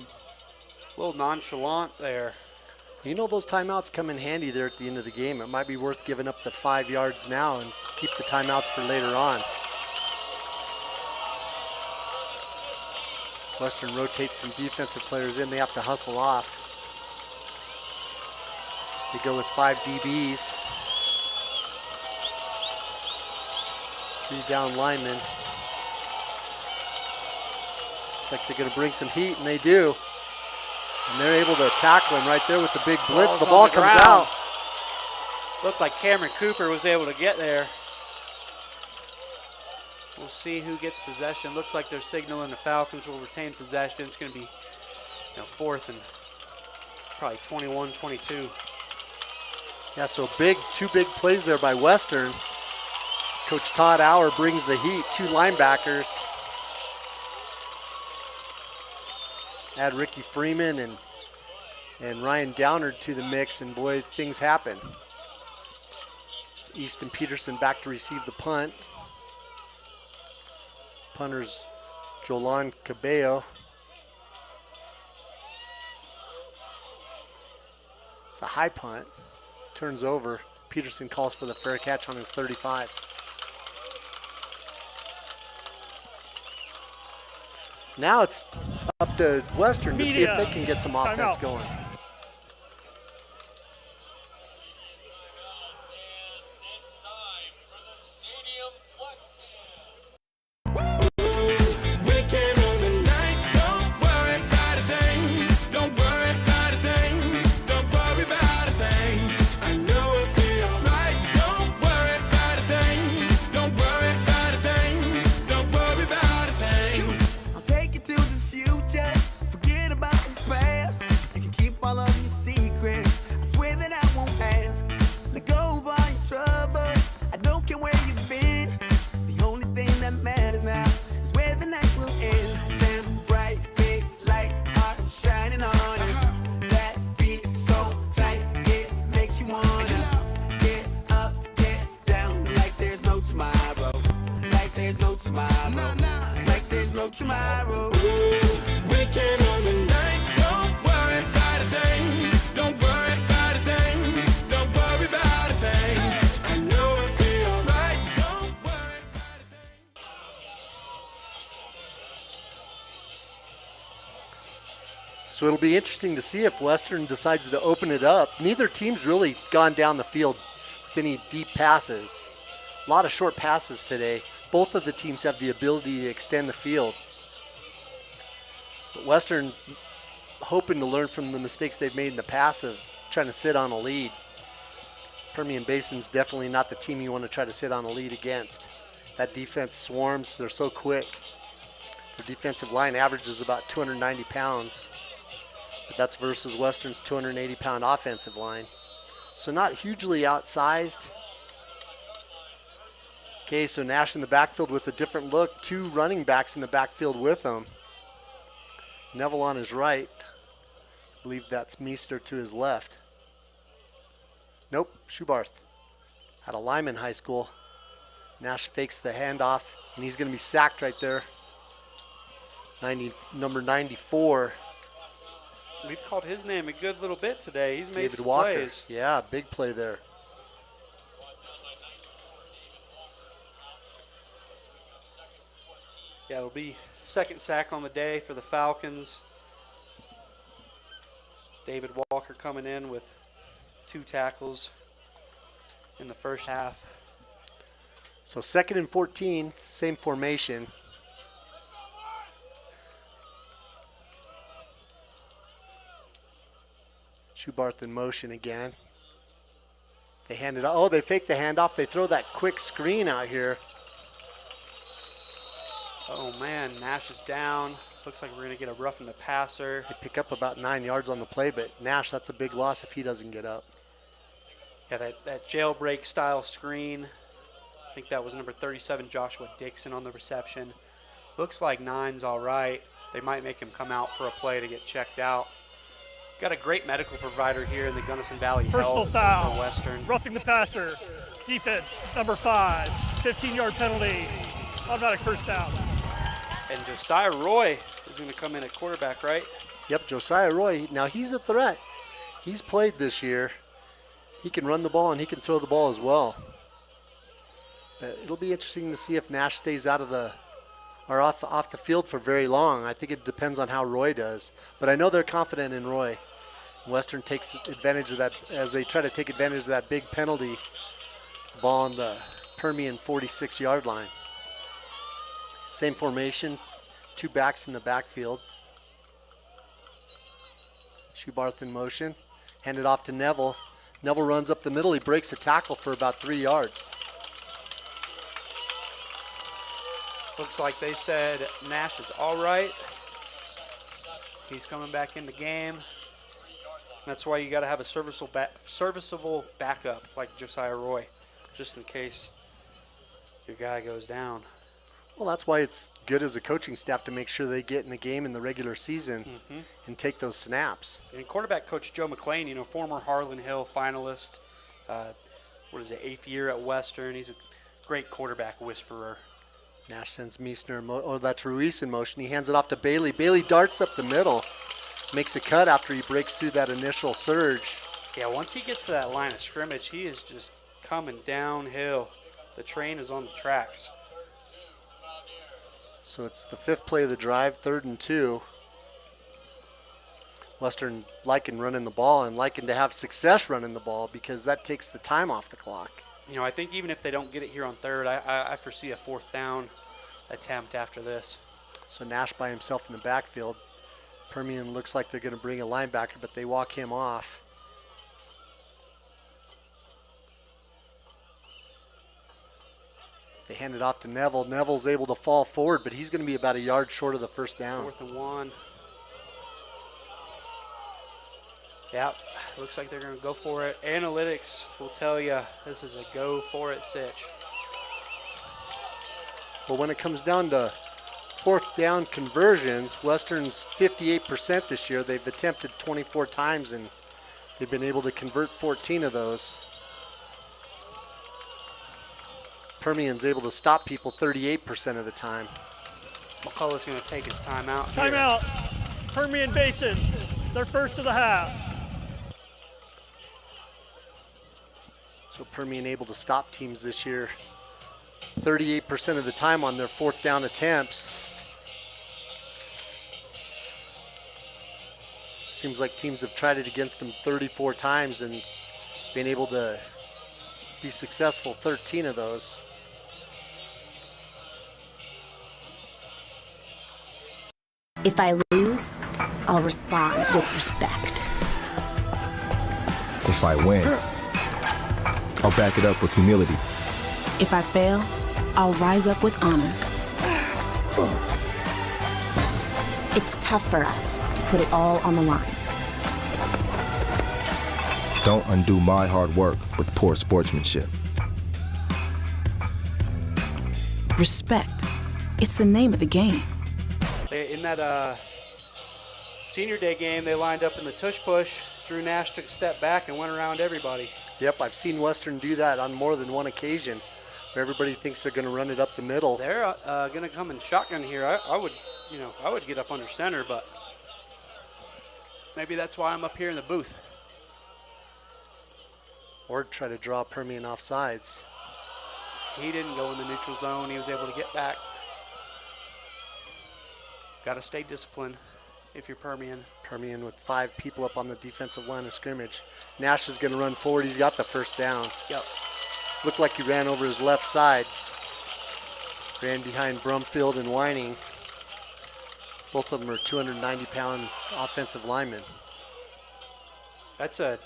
little nonchalant there. You know those timeouts come in handy there at the end of the game. It might be worth giving up the 5 yards now and keep the timeouts for later on. Western rotates some defensive players in. They have to hustle off. They go with 5 DBs. 3 down linemen. Looks like they're going to bring some heat, and they do. And they're able to tackle him right there with the big blitz. The ball comes out. Looked like Cameron Cooper was able to get there. We'll see who gets possession. Looks like they're signaling the Falcons will retain possession. It's going to be 4th and probably 21, 22. Yeah, so 2 big plays there by Western. Coach Todd Auer brings the heat, 2 linebackers. Add Ricky Freeman and Ryan Downard to the mix, and boy, things happen. So Easton Peterson back to receive the punt. Punter's Jolan Cabello. It's a high punt. Turns over. Peterson calls for the fair catch on his 35. Now it's up to Western to see if they can get some offense going. So it'll be interesting to see if Western decides to open it up. Neither team's really gone down the field with any deep passes. A lot of short passes today. Both of the teams have the ability to extend the field. But Western hoping to learn from the mistakes they've made in the past of trying to sit on a lead. Permian Basin's definitely not the team you want to try to sit on a lead against. That defense swarms. They're so quick. Their defensive line averages about 290 pounds. But that's versus Western's 280-pound offensive line. So not hugely outsized. Okay, so Nash in the backfield with a different look. 2 running backs in the backfield with him. Neville on his right. I believe that's Meester to his left. Nope, Schubarth. Out of Lyman High School. Nash fakes the handoff, and he's going to be sacked right there. Number 94. We've called his name a good little bit today. He's made David some Walker. plays. Yeah, big play there. Yeah, it'll be 2nd sack on the day for the Falcons. David Walker coming in with 2 tackles in the first half. So 2nd and 14, same formation. Schubarth in motion again. They hand it, oh, they fake the handoff. They throw that quick screen out here. Oh man, Nash is down. Looks like we're gonna get a roughing the passer. They pick up about 9 yards on the play, but Nash, that's a big loss if he doesn't get up. Yeah, that jailbreak style screen. I think that was number 37, Joshua Dixon on the reception. Looks like 9's all right. They might make him come out for a play to get checked out. Got a great medical provider here in the Gunnison Valley Personal Health foul. for Western. Roughing the passer. Defense, number 5. 15-yard penalty. Automatic first down. And Josiah Roy is going to come in at quarterback, right? Yep, Josiah Roy. Now he's a threat. He's played this year. He can run the ball and he can throw the ball as well. But it'll be interesting to see if Nash stays out of the or off the field for very long. I think it depends on how Roy does. But I know they're confident in Roy. Western takes advantage of that as they try to take advantage of that big penalty. The ball on the Permian 46-yard line. Same formation, 2 backs in the backfield. Schubarth in motion, hand it off to Neville. Neville runs up the middle, he breaks the tackle for about 3 yards. Looks like they said Nash is all right. He's coming back in the game. That's why you got to have a serviceable backup like Josiah Roy, just in case your guy goes down. Well, that's why it's good as a coaching staff to make sure they get in the game in the regular season and take those snaps. And quarterback coach Joe McLean, you know, former Harlan Hill finalist, 8th year at Western. He's a great quarterback whisperer. Nash sends Meissner, that's Ruiz in motion. He hands it off to Bailey. Bailey darts up the middle, makes a cut after he breaks through that initial surge. Yeah, once he gets to that line of scrimmage, he is just coming downhill. The train is on the tracks. So it's the 5th play of the drive, 3rd and 2. Western liking running the ball and liking to have success running the ball because that takes the time off the clock. You know, I think even if they don't get it here on 3rd, I foresee a 4th down attempt after this. So Nash by himself in the backfield. Permian looks like they're going to bring a linebacker, but they walk him off. They hand it off to Neville. Neville's able to fall forward, but he's going to be about a yard short of the first down. 4th and 1. Yep, looks like they're going to go for it. Analytics will tell you this is a go-for-it sitch. But when it comes down to 4th down conversions, Western's 58% this year. They've attempted 24 times, and they've been able to convert 14 of those. Permian's able to stop people 38% of the time. McCullough's going to take his timeout. Timeout. Permian Basin, their first of the half. So Permian able to stop teams this year 38% of the time on their 4th down attempts. Seems like teams have tried it against them 34 times and been able to be successful 13 of those. If I lose, I'll respond with respect. If I win, I'll back it up with humility. If I fail, I'll rise up with honor. It's tough for us to put it all on the line. Don't undo my hard work with poor sportsmanship. Respect. It's the name of the game. In that senior day game, they lined up in the tush push. Drew Nash took a step back and went around everybody. Yep, I've seen Western do that on more than one occasion, where everybody thinks they're going to run it up the middle. They're going to come in shotgun here. I would get up under center, but maybe that's why I'm up here in the booth. Or try to draw Permian off sides. He didn't go in the neutral zone. He was able to get back. Got to stay disciplined if you're Permian. Permian with 5 people up on the defensive line of scrimmage. Nash is going to run forward. He's got the first down. Yep. Looked like he ran over his left side. Ran behind Brumfield and Whining. Both of them are 290-pound offensive linemen. That's a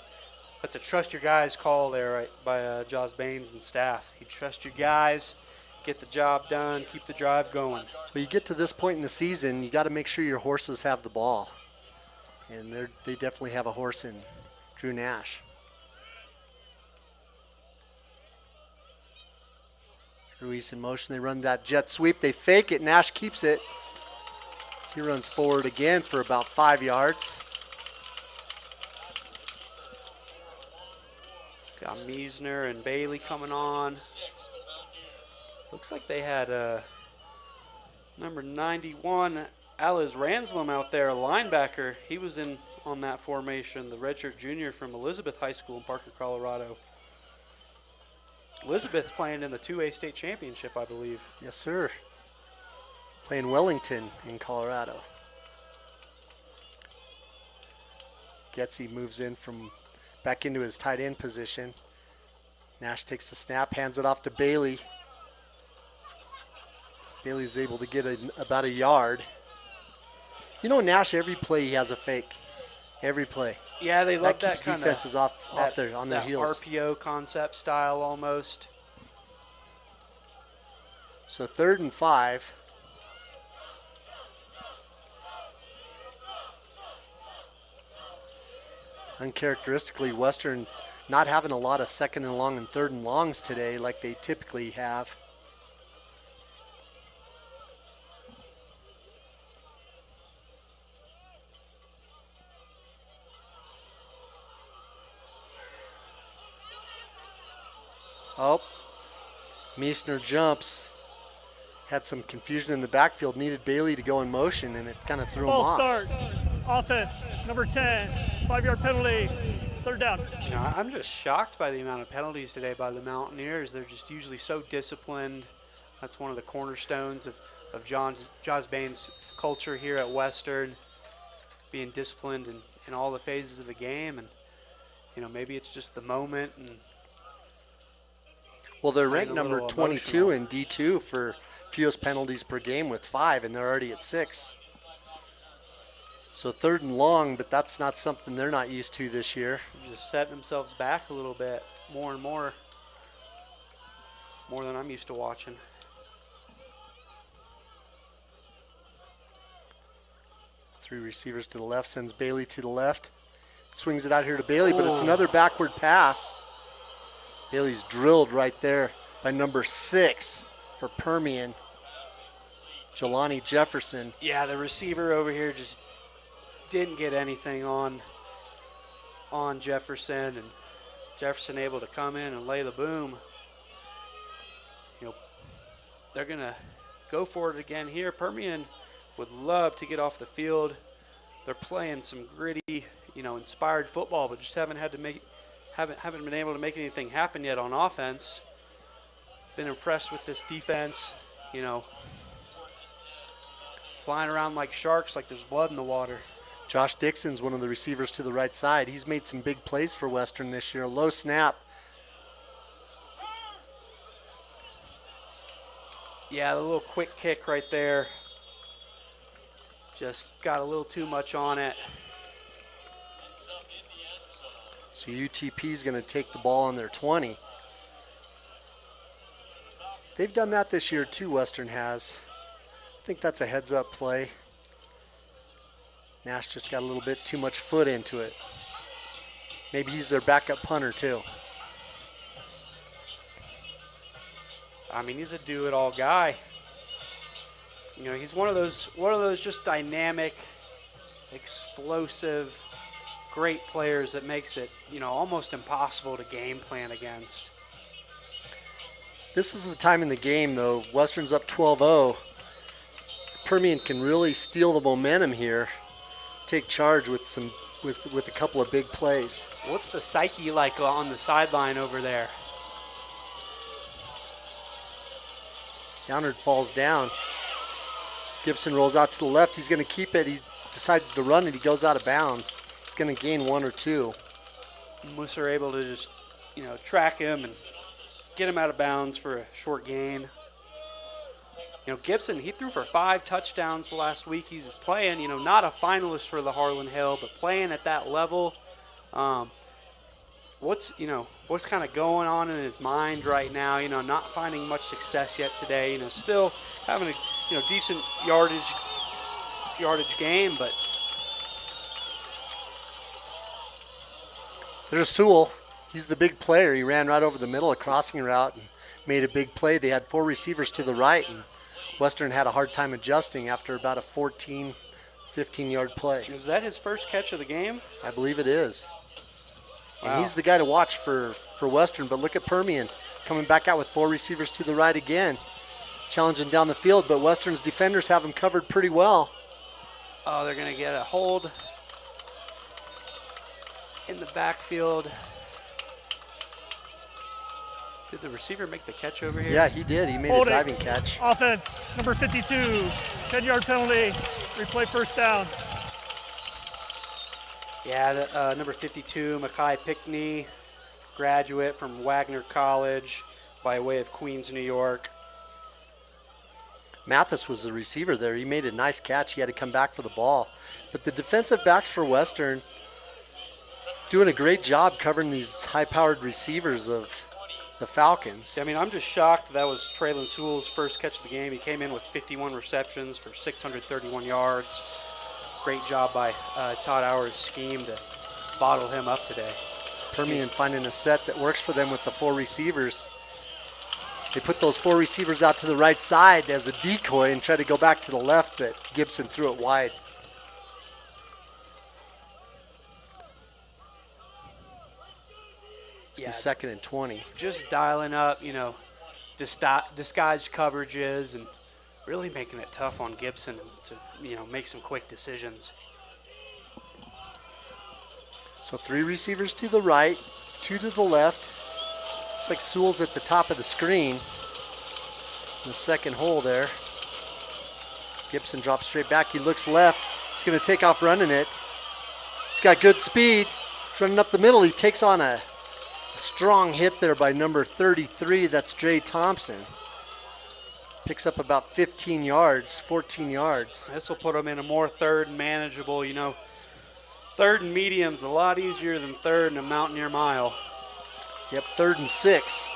trust your guys call there, right, by Josh Baines and staff. You trust your guys, get the job done, keep the drive going. Well, you get to this point in the season, you got to make sure your horses have the ball. And they definitely have a horse in Drew Nash. Ruiz in motion. They run that jet sweep. They fake it. Nash keeps it. He runs forward again for about 5 yards. Got Meissner and Bailey coming on. Looks like they had number 91, Aliz Ranslem out there, a linebacker. He was in on that formation, the redshirt junior from Elizabeth High School in Parker, Colorado. Elizabeth's playing in the 2A state championship, I believe. Yes, sir. Playing Wellington in Colorado. Getzy moves in from back into his tight end position. Nash takes the snap, hands it off to Bailey. Bailey's able to get about a yard. You know, Nash, every play he has a fake. Every play. Yeah, they love that keeps kind of defenses on their heels. RPO concept style almost. So 3rd and 5. Uncharacteristically, Western not having a lot of 2nd and long and 3rd and longs today like they typically have. Oh, Meissner jumps. Had some confusion in the backfield, needed Bailey to go in motion, and it kind of threw him off. Ball start. Offense, number 10, 5-yard penalty, 3rd down. You know, I'm just shocked by the amount of penalties today by the Mountaineers. They're just usually so disciplined. That's one of the cornerstones of Josh Bain's culture here at Western, being disciplined in all the phases of the game. And, you know, maybe it's just the moment. And well, they're ranked number 22 in D2 for fewest penalties per game with 5, and they're already at 6. So 3rd and long, but that's not something they're not used to this year. Just setting themselves back a little bit, more and more than I'm used to watching. Three receivers to the left, sends Bailey to the left. Swings it out here to Bailey, but it's another backward pass. Bailey's drilled right there by number 6 for Permian, Jelani Jefferson. Yeah, the receiver over here just didn't get anything on Jefferson, and Jefferson able to come in and lay the boom. You know, they're gonna go for it again here. Permian would love to get off the field. They're playing some gritty, you know, inspired football, but just haven't been able to make anything happen yet on offense. Been impressed with this defense, you know, flying around like sharks, like there's blood in the water. Josh Dixon's one of the receivers to the right side. He's made some big plays for Western this year. Low snap. Yeah, the little quick kick right there. Just got a little too much on it. So UTP's going to take the ball on their 20. They've done that this year too, Western has. I think that's a heads-up play. Nash just got a little bit too much foot into it. Maybe he's their backup punter too. I mean, he's a do-it-all guy. You know, he's one of those just dynamic, explosive, great players that makes it, you know, almost impossible to game plan against. This is the time in the game, though. Western's up 12-0. Permian can really steal the momentum here, take charge with a couple of big plays. What's the psyche like on the sideline over there? Downard falls down. Gibson rolls out to the left. He's going to keep it. He decides to run it. He goes out of bounds. He's going to gain 1 or 2. Moose are able to just, you know, track him and get him out of bounds for a short gain. You know, Gibson, he threw for 5 touchdowns last week. He was playing, you know, not a finalist for the Harlan Hill, but playing at that level. What's kind of going on in his mind right now? You know, not finding much success yet today. You know, still having a, you know, decent yardage game, but there's Sewell. He's the big player. He ran right over the middle, a crossing route, and made a big play. They had 4 receivers to the right, and Western had a hard time adjusting after about a 14, 15-yard play. Is that his first catch of the game? I believe it is. Wow. And he's the guy to watch for Western. But look at Permian coming back out with 4 receivers to the right again. challenging down the field, but Western's defenders have him covered pretty well. Oh, they're going to get a hold in the backfield. Did the receiver make the catch over here? Yeah, he did. He made a diving catch. Offense, number 52, 10-yard penalty. Replay first down. Yeah, number 52, Mackay Pickney, graduate from Wagner College by way of Queens, New York. Mathis was the receiver there. He made a nice catch. He had to come back for the ball. But the defensive backs for Western doing a great job covering these high-powered receivers of the Falcons. I mean, I'm just shocked that was Traylon Sewell's first catch of the game. He came in with 51 receptions for 631 yards. Great job by Todd Hour's scheme to bottle him up today. Permian finding a set that works for them with the 4 receivers. They put those 4 receivers out to the right side as a decoy and tried to go back to the left, but Gibson threw it wide. Yeah, 2nd and 20. Just dialing up, disguised coverages and really making it tough on Gibson to, make some quick decisions. So 3 receivers to the right, 2 to the left. Looks like Sewell's at the top of the screen. In the second hole there. Gibson drops straight back. He looks left. He's going to take off running it. He's got good speed. He's running up the middle. He takes on a strong hit there by number 33. That's Dre Thompson. Picks up about 15 yards, 14 yards. This will put him in a more third and manageable, third and medium's a lot easier than third and a Mountaineer mile. Yep, 3rd and 6.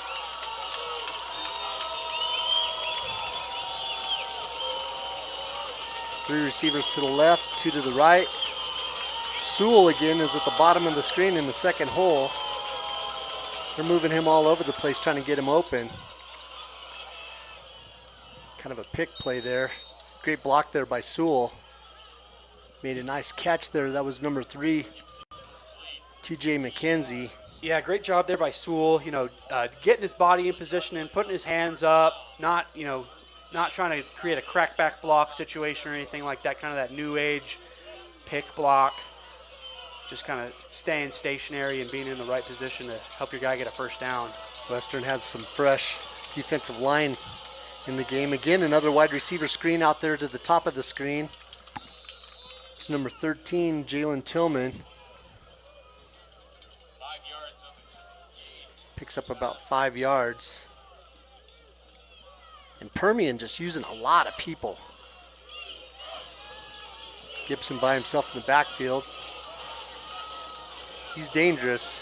Three receivers to the left, 2 to the right. Sewell again is at the bottom of the screen in the second hole. They're moving him all over the place, trying to get him open. Kind of a pick play there. Great block there by Sewell. Made a nice catch there. That was number 3, TJ McKenzie. Yeah, great job there by Sewell. Getting his body in position and putting his hands up, not trying to create a crackback block situation or anything like that, kind of that new age pick block. Just kind of staying stationary and being in the right position to help your guy get a first down. Western has some fresh defensive line in the game. Again, another wide receiver screen out there to the top of the screen. It's number 13, Jalen Tillman. Picks up about 5 yards. And Permian just using a lot of people. Gibson by himself in the backfield. He's dangerous.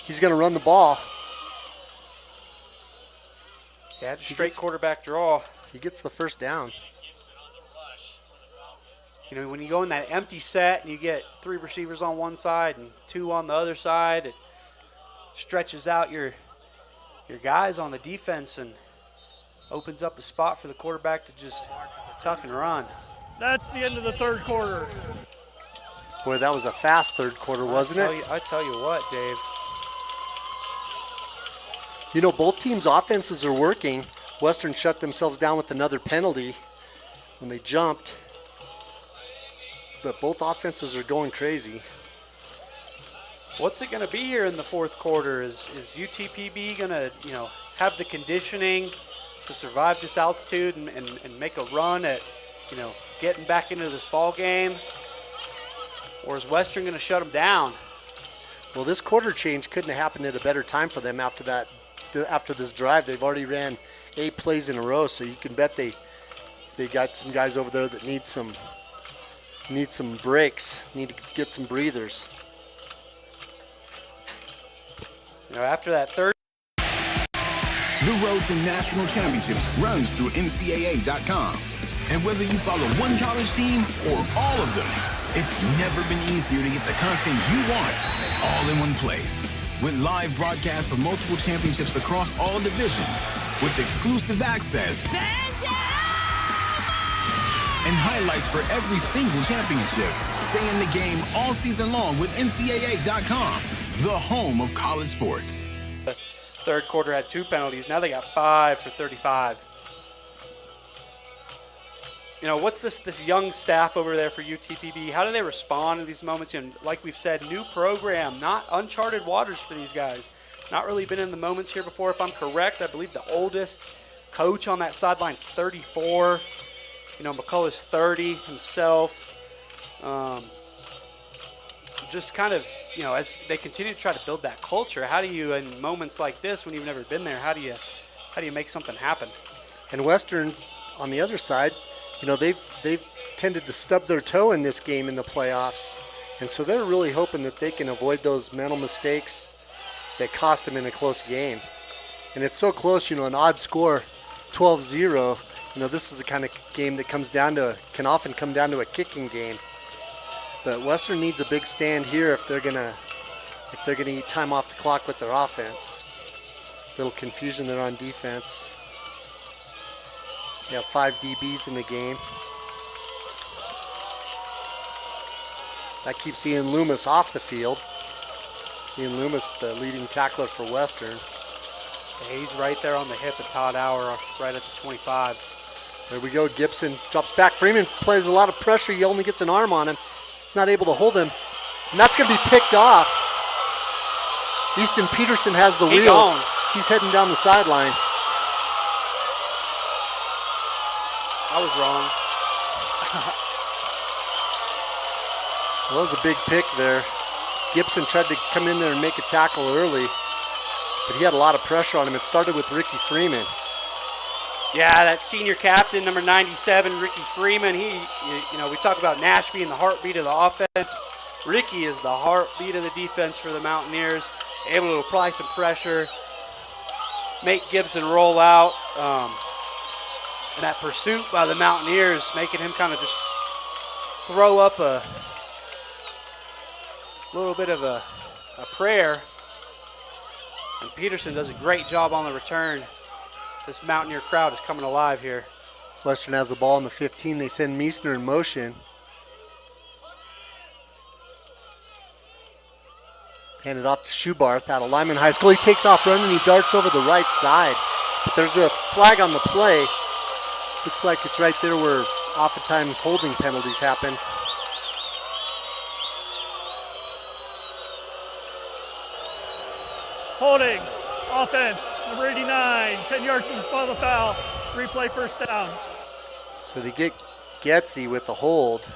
He's going to run the ball. Yeah, just straight quarterback draw. He gets the first down. When you go in that empty set and you get 3 receivers on one side and 2 on the other side, it stretches out your guys on the defense and opens up a spot for the quarterback to just tuck and run. That's the end of the third quarter. Boy, that was a fast third quarter, wasn't it? I tell you what, Dave. Both teams' offenses are working. Western shut themselves down with another penalty when they jumped. But both offenses are going crazy. What's it going to be here in the fourth quarter? Is UTPB going to, have the conditioning to survive this altitude and make a run at, getting back into this ball game? Or is Western going to shut them down? Well, this quarter change couldn't have happened at a better time for them after this drive. They've already ran 8 plays in a row, so you can bet they got some guys over there that need some breaks, need to get some breathers. After that third. The road to national championships runs through NCAA.com. And whether you follow one college team or all of them, it's never been easier to get the content you want all in one place. With live broadcasts of multiple championships across all divisions, with exclusive access and highlights for every single championship. Stay in the game all season long with NCAA.com, the home of college sports. The third quarter had 2 penalties. Now they got 5 for 35. what's this young staff over there for UTPB? How do they respond in these moments? Like we've said, new program, not uncharted waters for these guys. Not really been in the moments here before, if I'm correct. I believe the oldest coach on that sideline is 34. McCullough's 30 himself. Just kind of, as they continue to try to build that culture, how do you, in moments like this, when you've never been there, how do you make something happen? And Western, on the other side, they've tended to stub their toe in this game in the playoffs. And so they're really hoping that they can avoid those mental mistakes that cost them in a close game. And it's so close, an odd score, 12-0. This is the kind of game that can often come down to a kicking game. But Western needs a big stand here if they're gonna eat time off the clock with their offense. Little confusion there on defense. They have 5 DBs in the game. That keeps Ian Loomis off the field. Ian Loomis, the leading tackler for Western. Yeah, he's right there on the hip of Todd Auer, right at the 25. There we go. Gibson drops back. Freeman plays a lot of pressure. He only gets an arm on him. He's not able to hold him. And that's going to be picked off. Easton Peterson has the wheels. Gone. He's heading down the sideline. I was wrong. Well, that was a big pick there. Gibson tried to come in there and make a tackle early, but he had a lot of pressure on him. It started with Ricky Freeman. Yeah, that senior captain, number 97, Ricky Freeman. We talk about Nash being the heartbeat of the offense. Ricky is the heartbeat of the defense for the Mountaineers, able to apply some pressure, make Gibson roll out. And that pursuit by the Mountaineers, making him kind of just throw up a little bit of a prayer. And Peterson does a great job on the return. This Mountaineer crowd is coming alive here. Western has the ball in the 15. They send Meissner in motion. Hand it off to Schubarth out of Lyman High School. He takes off running. He darts over the right side. But there's a flag on the play. Looks like it's right there where oftentimes holding penalties happen. Holding, offense, number 89, 10 yards from the spot of the foul. Replay first down. So they get Getzy with the hold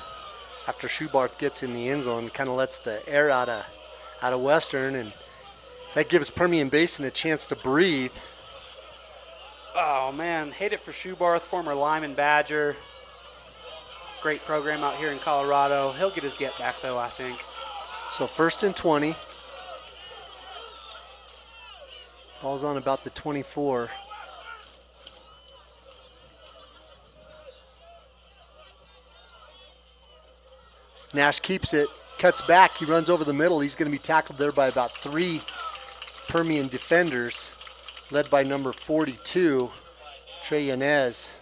after Schubarth gets in the end zone, kind of lets the air out of Western, and that gives Permian Basin a chance to breathe. Oh, man, hate it for Schubarth, former Lyman Badger. Great program out here in Colorado. He'll get his get back, though, I think. So 1st and 20. Ball's on about the 24. Nash keeps it, cuts back. He runs over the middle. He's going to be tackled there by about 3 Permian defenders, led by number 42, Trey Yanez.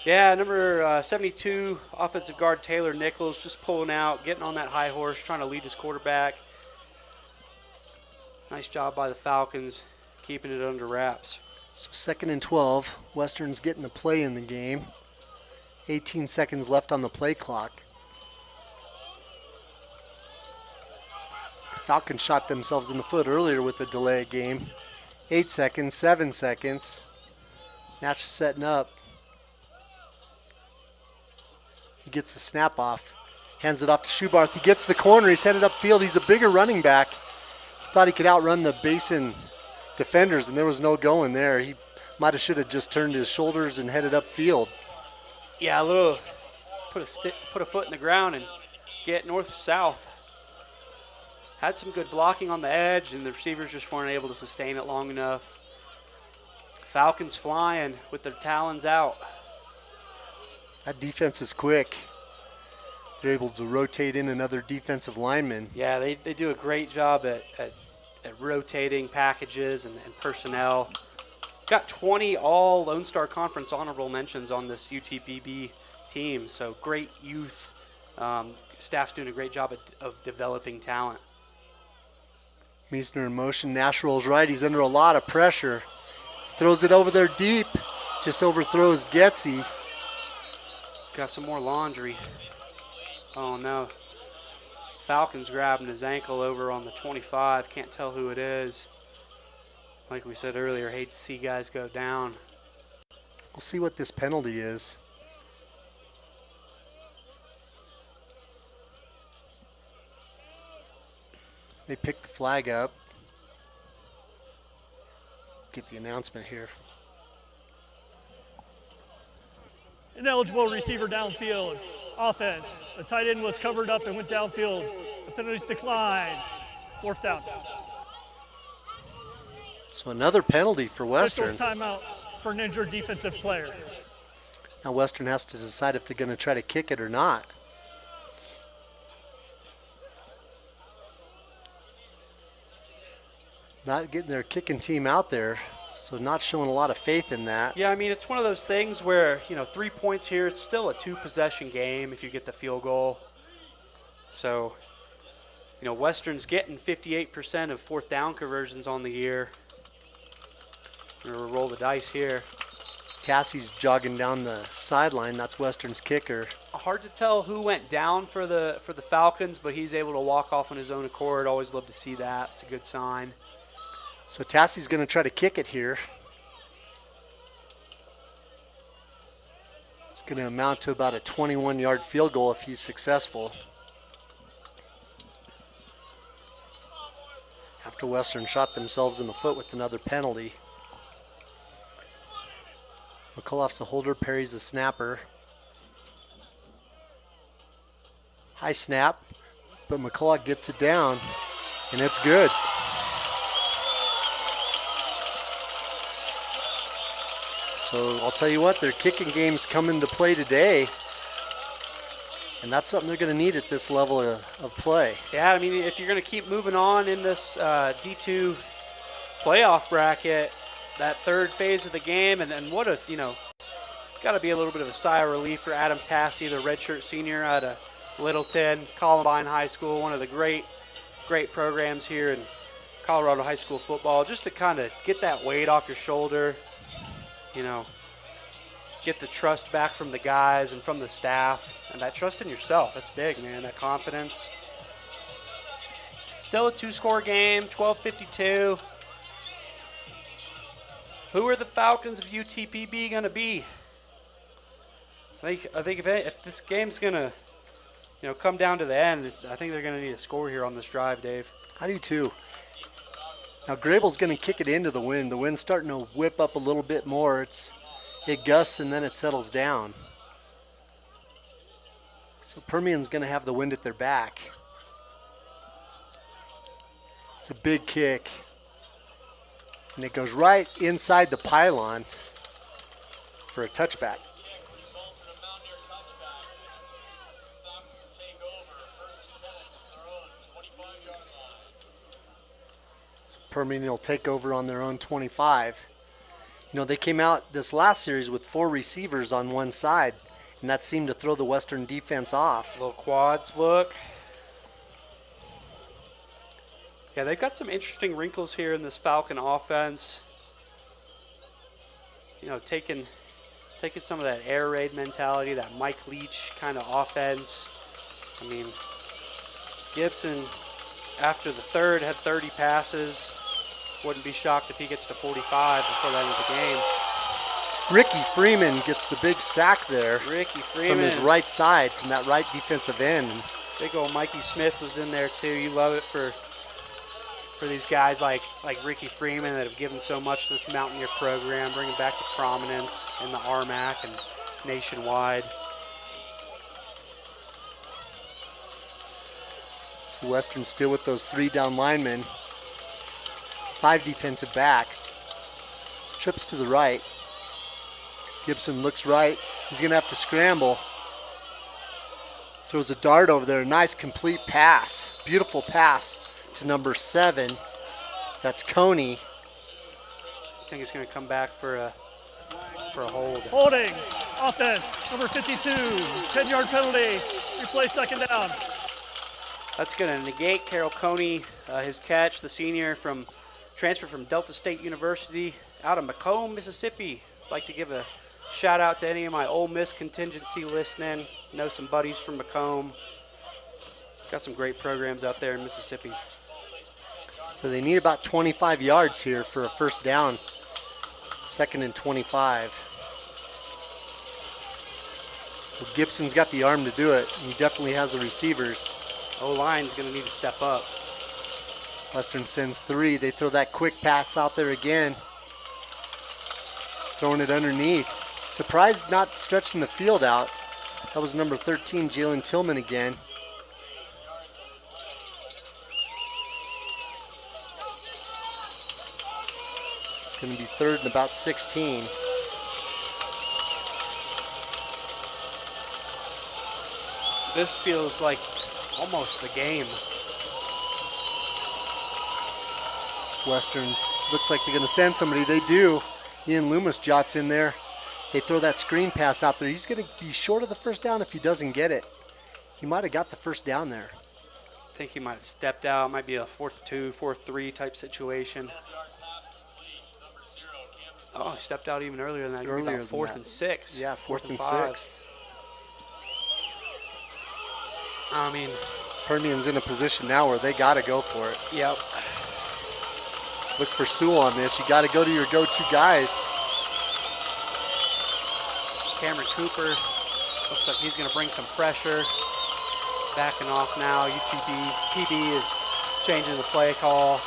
Yeah, number 72, offensive guard Taylor Nichols, just pulling out, getting on that high horse, trying to lead his quarterback. Nice job by the Falcons, keeping it under wraps. So 2nd and 12. Western's getting the play in the game. 18 seconds left on the play clock. The Falcons shot themselves in the foot earlier with the delay game. 8 seconds, 7 seconds. Nash is setting up. He gets the snap off. Hands it off to Schubarth. He gets the corner. He's headed upfield. He's a bigger running back. He thought he could outrun the Basin defenders, and there was no going there. He might have should have just turned his shoulders and headed upfield. Yeah, put a foot in the ground and get north-south. Had some good blocking on the edge, and the receivers just weren't able to sustain it long enough. Falcons flying with their talons out. That defense is quick. They're able to rotate in another defensive lineman. Yeah, they do a great job at rotating packages and personnel. Got 20 all Lone Star Conference honorable mentions on this UTPB team, so great youth. Staff's doing a great job of developing talent. Meissner in motion. Nash rolls right. He's under a lot of pressure. He throws it over there deep. Just overthrows Getzy. Got some more laundry. Oh, no. Falcon's grabbing his ankle over on the 25. Can't tell who it is. Like we said earlier, hate to see guys go down. We'll see what this penalty is. They pick the flag up. Get the announcement here. Ineligible receiver downfield. Offense. The tight end was covered up and went downfield. The penalties decline. 4th down. So another penalty for Western. Officials timeout for an injured defensive player. Now Western has to decide if they're going to try to kick it or not. Not getting their kicking team out there, so not showing a lot of faith in that. Yeah, I mean, it's one of those things where, 3 points here, it's still a 2-possession game if you get the field goal. So, Western's getting 58% of 4th down conversions on the year. We're going to roll the dice here. Tassie's jogging down the sideline. That's Western's kicker. Hard to tell who went down for the Falcons, but he's able to walk off on his own accord. Always love to see that. It's a good sign. So Tassie's going to try to kick it here. It's going to amount to about a 21-yard field goal if he's successful. After Western shot themselves in the foot with another penalty. McCullough's the holder, Perry's the snapper. High snap, but McCullough gets it down, and it's good. So I'll tell you what, their kicking game's come into play today, and that's something they're going to need at this level of play. Yeah, I mean, if you're going to keep moving on in this D2 playoff bracket, that third phase of the game, and what a, it's got to be a little bit of a sigh of relief for Adam Tassie, the redshirt senior out of Littleton, Columbine High School, one of the great programs here in Colorado high school football, just to kind of get that weight off your shoulder, get the trust back from the guys and from the staff, and that trust in yourself. That's big, man, that confidence. Still a 2-score game, 12-52. Who are the Falcons of UTPB going to be? I think if this game's going to, come down to the end, I think they're going to need a score here on this drive, Dave. I do too. Now Grable's going to kick it into the wind. The wind's starting to whip up a little bit more. It gusts and then it settles down. So Permian's going to have the wind at their back. It's a big kick. And it goes right inside the pylon for a touchback. So Permian will take over on their own 25. They came out this last series with 4 receivers on one side, and that seemed to throw the Western defense off. Little quads look. Yeah, they've got some interesting wrinkles here in this Falcon offense. Taking some of that air raid mentality, that Mike Leach kind of offense. I mean, Gibson, after the third, had 30 passes. Wouldn't be shocked if he gets to 45 before the end of the game. Ricky Freeman gets the big sack there. Ricky Freeman. From his right side, from that right defensive end. Big old Mikey Smith was in there too. You love it for these guys like Ricky Freeman that have given so much to this Mountaineer program, bringing back to prominence in the RMAC and nationwide. So Western still with those 3 down linemen. 5 defensive backs. Trips to the right. Gibson looks right. He's going to have to scramble. Throws a dart over there. Nice complete pass. Beautiful pass to number 7. That's Coney. I think he's going to come back for a hold. Holding. Offense. Number 52. 10-yard penalty. Replay 2nd down. That's going to negate Carroll Coney, his catch, the senior transfer from Delta State University out of Macomb, Mississippi. like to give a shout out to any of my Ole Miss contingency listening. Know some buddies from Macomb. Got some great programs out there in Mississippi. So they need about 25 yards here for a first down. 2nd and 25. Well, Gibson's got the arm to do it. He definitely has the receivers. O-line's going to need to step up. Western sends 3. They throw that quick pass out there again. Throwing it underneath. Surprised not stretching the field out. That was number 13, Jalen Tillman again. It's going to be 3rd and about 16. This feels like almost the game. Western looks like they're going to send somebody. They do. Ian Loomis jots in there. They throw that screen pass out there. He's going to be short of the first down if he doesn't get it. He might have got the first down there. I think he might have stepped out. Might be a 4th-2, 4th-3 type situation. Oh, he stepped out even earlier than that. Earlier about 4th and 6. Yeah, 4th and 5. 6. I mean, Permian's in a position now where they got to go for it. Yep. Look for Sewell on this. You got to go to your go-to guys. Cameron Cooper looks like he's going to bring some pressure. He's backing off now. UTPB is changing the play call.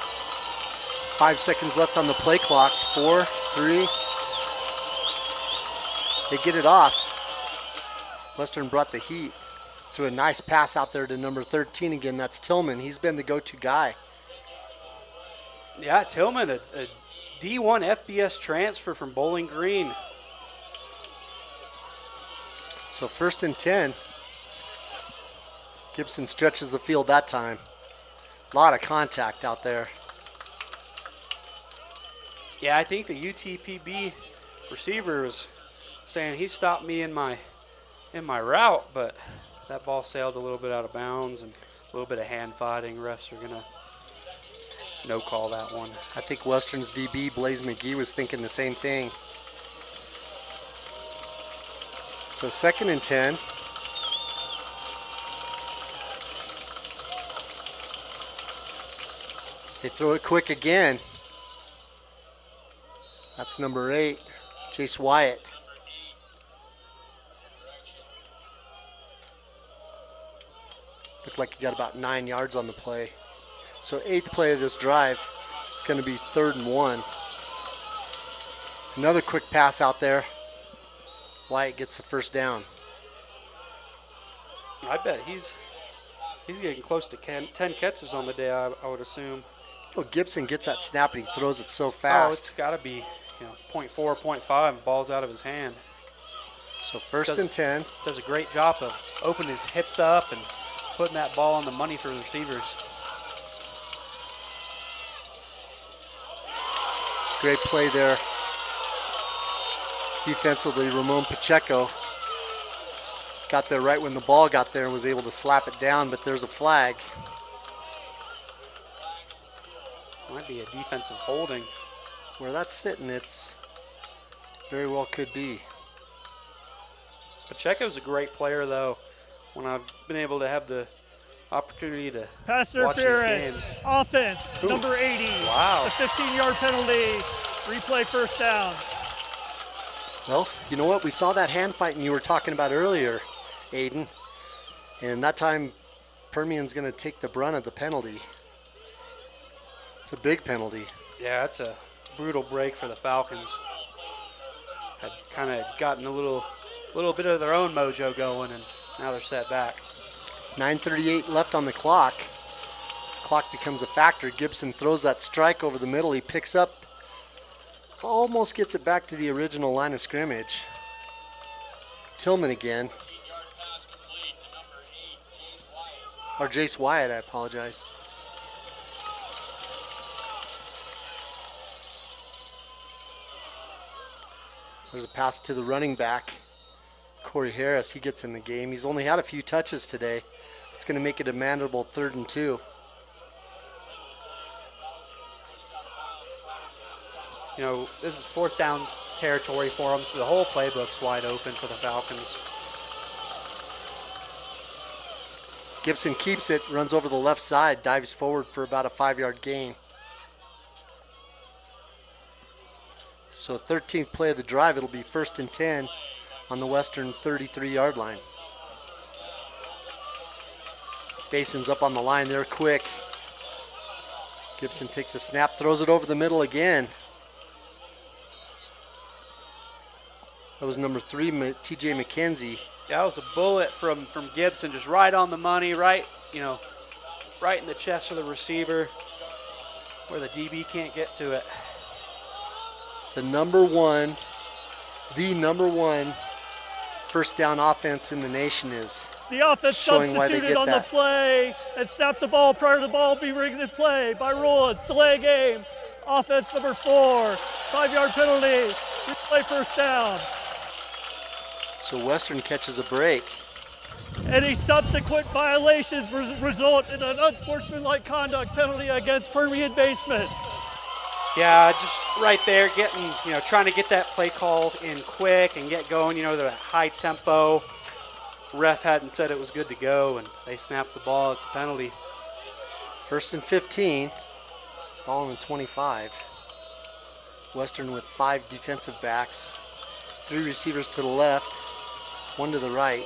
5 seconds left on the play clock. 4, 3. They get it off. Western brought the heat. Threw a nice pass out there to number 13 again. That's Tillman. He's been the go-to guy. Yeah, Tillman, a D1 FBS transfer from Bowling Green. So 1st and 10. Gibson stretches the field that time. A lot of contact out there. Yeah, I think the UTPB receiver was saying he stopped me in my route, but that ball sailed a little bit out of bounds and a little bit of hand fighting. Refs are going to no call that one. I think Western's DB, Blaze McGee, was thinking the same thing. So 2nd and 10. They throw it quick again. That's number 8, Jace Wyatt. Looked like he got about 9 yards on the play. So 8th play of this drive. It's going to be 3rd and 1. Another quick pass out there. Wyatt gets the first down. I bet he's getting close to 10 catches on the day, I would assume. You know, Gibson gets that snap and he throws it so fast. Oh, it's got to be 0.4, 0.5, ball's out of his hand. So 1st and 10. Does a great job of opening his hips up and putting that ball on the money for the receivers. Great play there. Defensively, Ramon Pacheco got there right when the ball got there and was able to slap it down, but there's a flag. Might be a defensive holding. Where that's sitting, it's very well could be. Pacheco's a great player, though. When I've been able to have the opportunity to pass watch his interference, games. offense, Ooh. number 80. Wow. It's a 15-yard penalty. Replay first down. Well, you know what? We saw that hand fighting you were talking about earlier, Aiden. And that time, Permian's going to take the brunt of the penalty. It's a big penalty. Yeah, it's a brutal break for the Falcons. Had kind of gotten a little bit of their own mojo going, and now they're set back. 9:38 left on the clock. This clock becomes a factor. Gibson throws that strike over the middle. He picks up, almost gets it back to the original line of scrimmage. Tillman again. Or Jace Wyatt, I apologize. There's a pass to the running back, Corey Harris. He gets in the game. He's only had a few touches today. It's going to make it a manageable 3rd and 2. You know, this is 4th down territory for them, so the whole playbook's wide open for the Falcons. Gibson keeps it, runs over the left side, dives forward for about a 5-yard gain. So 13th play of the drive, it'll be 1st and 10 on the Western 33-yard line. Basin's up on the line there quick. Gibson takes a snap, throws it over the middle again. That was number 3, TJ McKenzie. Yeah, that was a bullet from Gibson, just right on the money, right in the chest of the receiver where the DB can't get to it. The number one first down offense in the nation is the offense showing why they substituted get on that. the play and snapped the ball prior to the ball being rigged in play. By rule, it's delay game. Offense number 4, 5-yard penalty, replay first down. So Western catches a break. Any subsequent violations result in an unsportsmanlike conduct penalty against Permian Basement. Yeah, just right there, trying to get that play call in quick and get going, the high tempo. Ref hadn't said it was good to go, and they snapped the ball. It's a penalty. 1st and 15, ball on the 25. Western with 5 defensive backs, 3 receivers to the left, 1 to the right.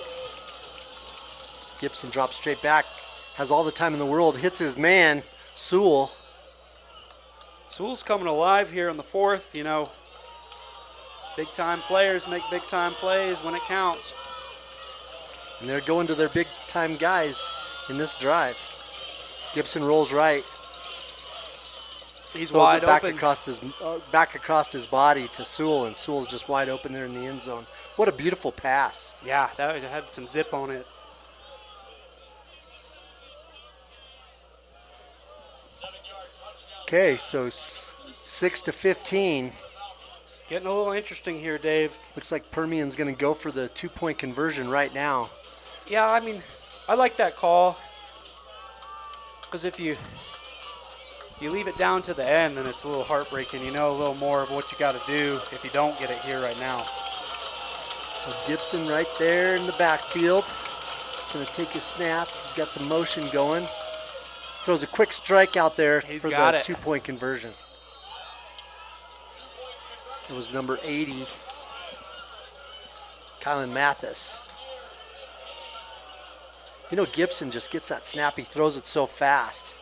Gibson drops straight back, has all the time in the world, hits his man, Sewell. Sewell's coming alive here in the 4th, Big-time players make big-time plays when it counts. And they're going to their big-time guys in this drive. Gibson rolls right. He's throws wide it back open. Back across his body to Sewell, and Sewell's just wide open there in the end zone. What a beautiful pass. Yeah, that had some zip on it. Okay, so 6 to 15. Getting a little interesting here, Dave. Looks like Permian's going to go for the 2-point conversion right now. Yeah, I like that call because if you leave it down to the end, then it's a little heartbreaking. A little more of what you got to do if you don't get it here right now. So Gibson right there in the backfield. He's going to take his snap. He's got some motion going. Throws a quick strike out there for the 2-point conversion. It was number 80, Kylan Mathis. Gibson just gets that snap. He throws it so fast.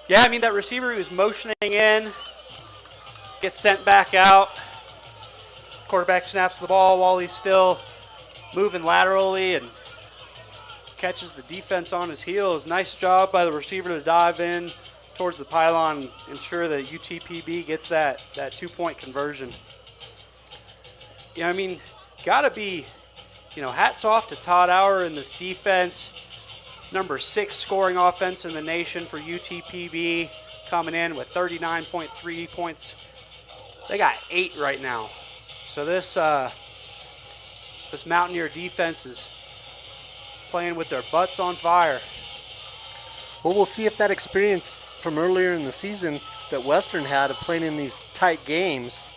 Yeah, that receiver who's motioning in gets sent back out. Quarterback snaps the ball while he's still moving laterally and catches the defense on his heels. Nice job by the receiver to dive in towards the pylon and ensure that UTPB gets that 2-point conversion. Gotta be, hats off to Todd Auer and this defense. Number 6 scoring offense in the nation for UTPB, coming in with 39.3 points. They got 8 right now. So this Mountaineer defense is playing with their butts on fire. Well, we'll see if that experience from earlier in the season that Western had of playing in these tight games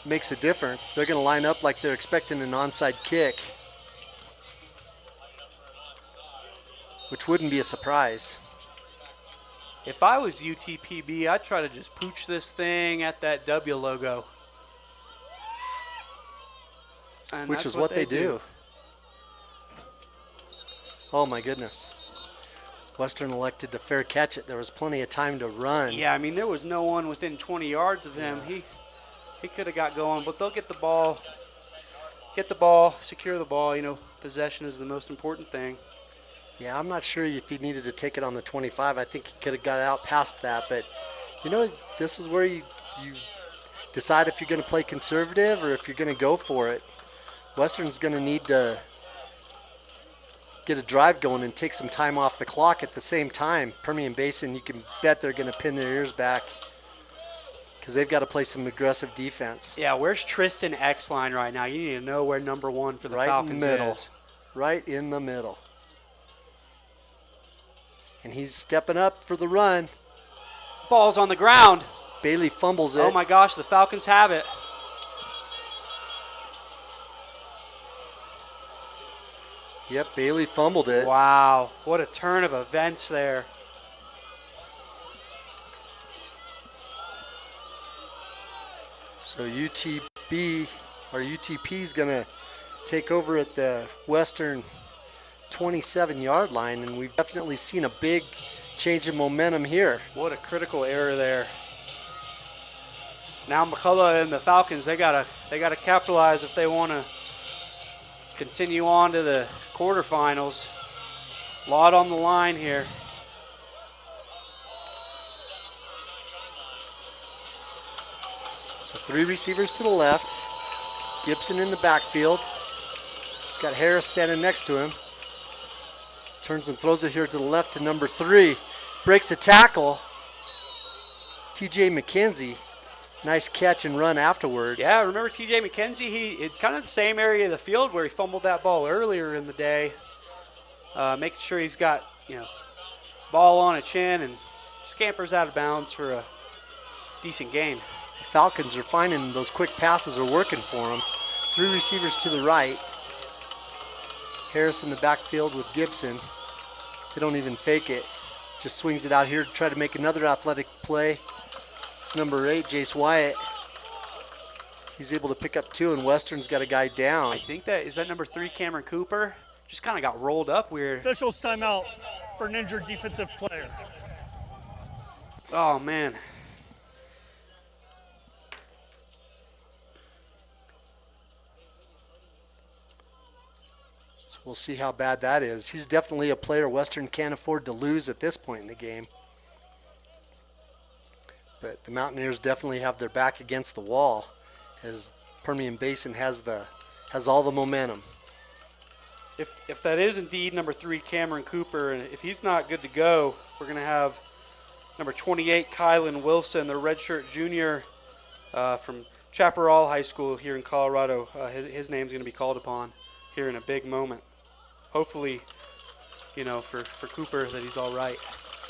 makes a difference. They're going to line up like they're expecting an onside kick, which wouldn't be a surprise. If I was UTPB, I'd try to just pooch this thing at that W logo. And which is what they do. Oh my goodness. Western elected to fair catch it. There was plenty of time to run. Yeah, there was no one within 20 yards of him. Yeah. He could have got going, but they'll get the ball, secure the ball. Possession is the most important thing. Yeah, I'm not sure if he needed to take it on the 25. I think he could have got out past that, but this is where you decide if you're going to play conservative or if you're going to go for it. Western's going to need to get a drive going and take some time off the clock at the same time. Permian Basin, you can bet they're going to pin their ears back because they've got to play some aggressive defense. Yeah, where's Tristan Exline right now? You need to know where number 1 for the Falcons is. Right in the middle. And he's stepping up for the run. Ball's on the ground. Bailey fumbles it. Oh my gosh, the Falcons have it. Yep, Bailey fumbled it. Wow, what a turn of events there. So UTP is going to take over at the Western 27-yard line, and we've definitely seen a big change in momentum here. What a critical error there. Now McCullough and the Falcons, they gotta capitalize if they want to continue on to the quarterfinals. Lot on the line here. So 3 receivers to the left. Gibson in the backfield. He's got Harris standing next to him. Turns and throws it here to the left to number 3. Breaks a tackle. TJ McKenzie. Nice catch and run afterwards. Yeah, remember TJ McKenzie? He kind of the same area of the field where he fumbled that ball earlier in the day. Making sure he's got, ball on a chin and scampers out of bounds for a decent gain. The Falcons are finding those quick passes are working for them. 3 receivers to the right. Harris in the backfield with Gibson. They don't even fake it. Just swings it out here to try to make another athletic play. It's number 8, Jace Wyatt. He's able to pick up 2, and Western's got a guy down. I think is that number 3, Cameron Cooper? Just kind of got rolled up weird. Officials timeout for an injured defensive player. Oh, man. So we'll see how bad that is. He's definitely a player Western can't afford to lose at this point in the game. But the Mountaineers definitely have their back against the wall as Permian Basin has all the momentum. If that is indeed number 3, Cameron Cooper, and if he's not good to go, we're going to have number 28, Kylan Wilson, the redshirt junior from Chaparral High School here in Colorado. His name's going to be called upon here in a big moment. Hopefully, for Cooper that he's all right.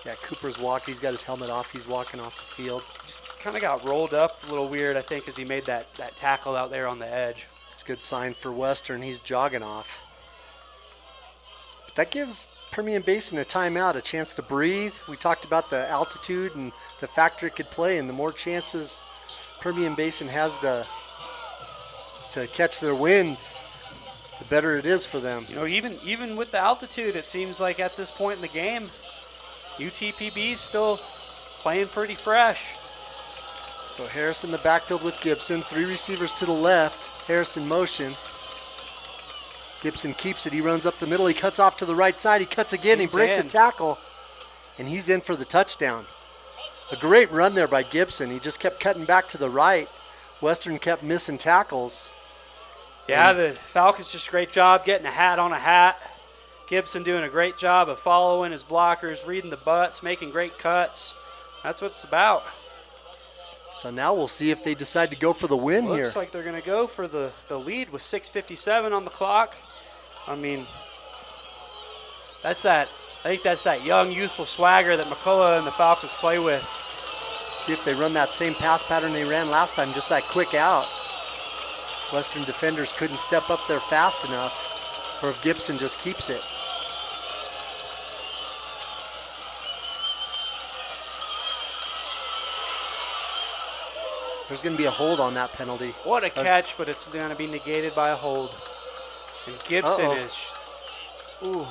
Yeah, Cooper's walking. He's got his helmet off. He's walking off the field. Just kind of got rolled up a little weird, I think, as he made that tackle out there on the edge. It's a good sign for Western. He's jogging off. But that gives Permian Basin a timeout, a chance to breathe. We talked about the altitude and the factor it could play, and the more chances Permian Basin has to catch their wind, the better it is for them. Even with the altitude, it seems like at this point in the game, UTPB's still playing pretty fresh. So Harris in the backfield with Gibson. 3 receivers to the left. Harris in motion. Gibson keeps it. He runs up the middle. He cuts off to the right side. He cuts again. He breaks a tackle. And he's in for the touchdown. A great run there by Gibson. He just kept cutting back to the right. Western kept missing tackles. Yeah, the Falcons just a great job getting a hat on a hat. Gibson doing a great job of following his blockers, reading the butts, making great cuts. That's what it's about. So now we'll see if they decide to go for the win here. Looks like they're going to go for the lead with 6:57 on the clock. I mean, I think that's that young, youthful swagger that McCullough and the Falcons play with. See if they run that same pass pattern they ran last time, just that quick out. Western defenders couldn't step up there fast enough, or if Gibson just keeps it. There's going to be a hold on that penalty. What a catch, but it's going to be negated by a hold. And Gibson is, ooh.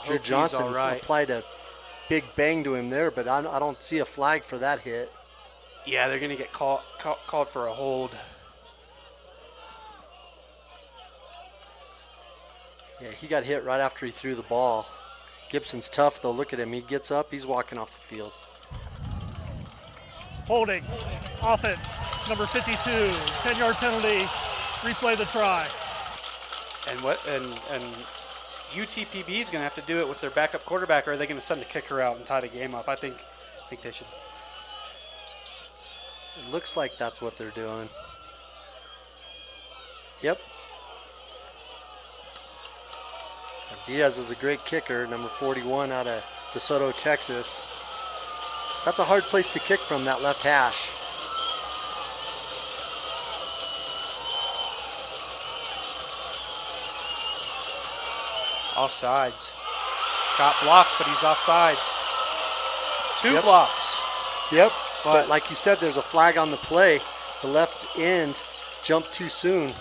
Drew Johnson applied a big bang to him there, but I don't see a flag for that hit. Yeah, they're going to get called for a hold. Yeah, he got hit right after he threw the ball. Gibson's tough, though. Look at him. He gets up. He's walking off the field. Holding. Offense. Number 52. 10-yard penalty. Replay the try. And UTPB is going to have to do it with their backup quarterback, or are they going to send the kicker out and tie the game up? I think they should. It looks like that's what they're doing. Yep. Diaz is a great kicker, number 41 out of DeSoto, Texas. That's a hard place to kick from, that left hash. Offsides. Got blocked, but he's offsides. Two blocks. Yep, but like you said, there's a flag on the play. The left end jumped too soon.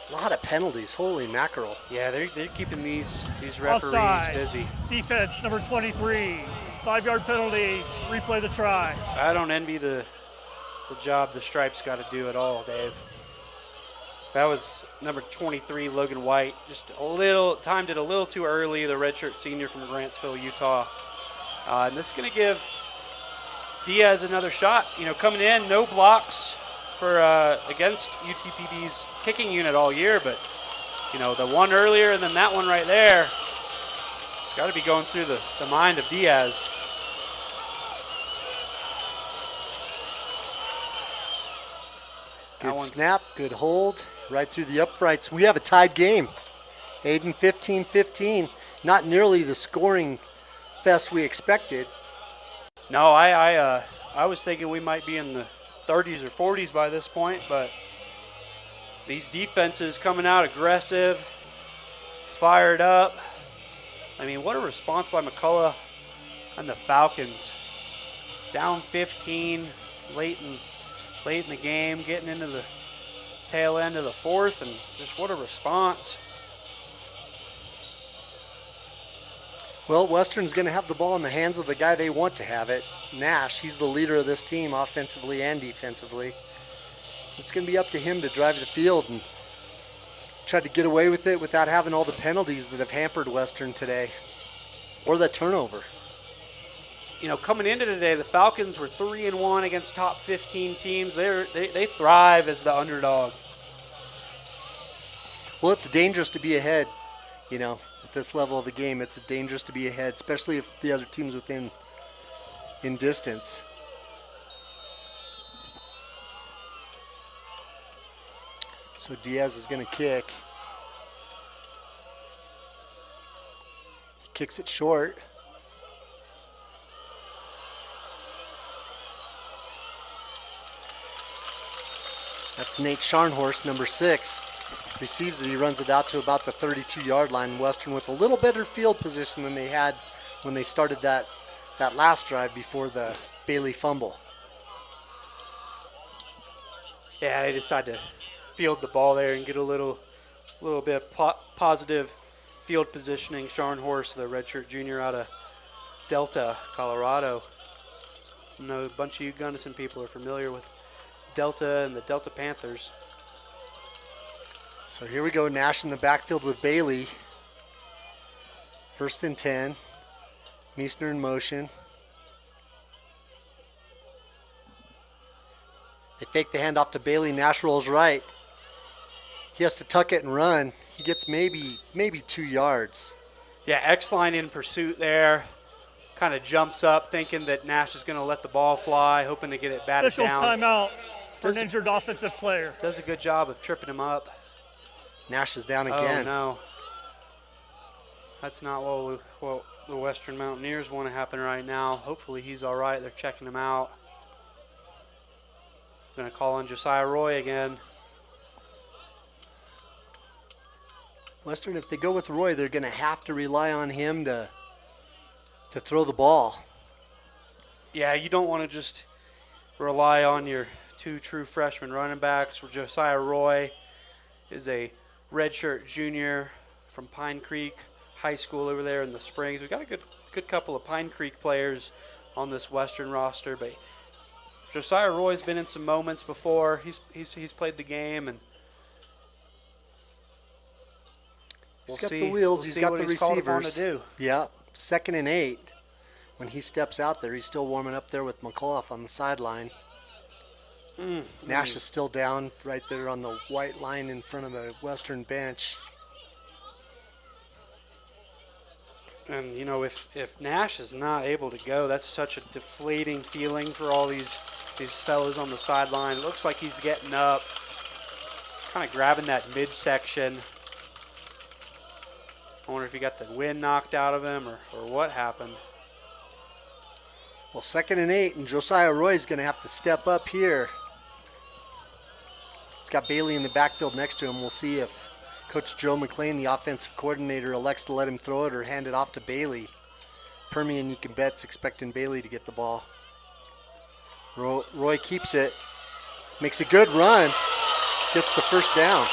A lot of penalties, holy mackerel. Yeah, they're keeping these referees Offside. busy. Defense number 23, 5-yard penalty, replay the try. I don't envy the job the Stripes got to do at all, Dave. That was number 23, Logan White. Just timed it a little too early, the redshirt senior from Grantsville, Utah. And this is going to give Diaz another shot. You know, coming in, no blocks for against UTPB's kicking unit all year, but you know, the one earlier and then that one right there, it's got to be going through the mind of Diaz. Good snap, good hold, right through the uprights. We have a tied game. Aiden 15-15, not nearly the scoring fest we expected. No, I was thinking we might be in the 30s or 40s by this point, but these defenses coming out aggressive, fired up. I mean, what a response by McCullough and the Falcons. Down 15 late in the game, getting into the tail end of the fourth, and just what a response. Well, Western's going to have the ball in the hands of the guy they want to have it, Nash. He's the leader of this team offensively and defensively. It's going to be up to him to drive the field and try to get away with it without having all the penalties that have hampered Western today, or the turnover. You know, coming into today, the Falcons were 3-1 against top 15 teams. They thrive as the underdog. Well, it's dangerous to be ahead, you know. At this level of the game, it's dangerous to be ahead, especially if the other team's within in distance. So Diaz is going to kick. He kicks it short. That's Nate Scharnhorst, number 6. Receives it, he runs it out to about the 32-yard line. Western with a little better field position than they had when they started that last drive before the Bailey fumble. Yeah, they decided to field the ball there and get a little bit of positive field positioning. Scharnhorst, the redshirt junior out of Delta, Colorado. I know a bunch of you Gunnison people are familiar with Delta and the Delta Panthers. So here we go, Nash in the backfield with Bailey. 1st and 10. Meissner in motion. They fake the handoff to Bailey. Nash rolls right. He has to tuck it and run. He gets maybe 2 yards. Yeah, X-line in pursuit there. Kind of jumps up thinking that Nash is going to let the ball fly, hoping to get it batted Officials down. timeout for an injured offensive player. Does a good job of tripping him up. Nash is down again. Oh, no. That's not what the Western Mountaineers want to happen right now. Hopefully he's all right. They're checking him out. Going to call on Josiah Roy again. Western, if they go with Roy, they're going to have to rely on him to throw the ball. Yeah, you don't want to just rely on your 2 true freshman running backs. Josiah Roy is a redshirt junior from Pine Creek High School over there in the Springs. We've got a good couple of Pine Creek players on this Western roster, but Josiah Roy's been in some moments before. He's played the game, and he's got the wheels. He's got the receivers. To do. Yeah, 2nd and 8. When he steps out there, he's still warming up there with McCullough on the sideline. Nash is still down right there on the white line in front of the Western bench. And, you know, if Nash is not able to go, that's such a deflating feeling for all these fellows on the sideline. It looks like he's getting up, kind of grabbing that midsection. I wonder if he got the wind knocked out of him or what happened. Well, 2nd and 8, and Josiah Roy's going to have to step up here. He's got Bailey in the backfield next to him. We'll see if Coach Joe McLean, the offensive coordinator, elects to let him throw it or hand it off to Bailey. Permian, you can bet, is expecting Bailey to get the ball. Roy keeps it, makes a good run, gets the first down.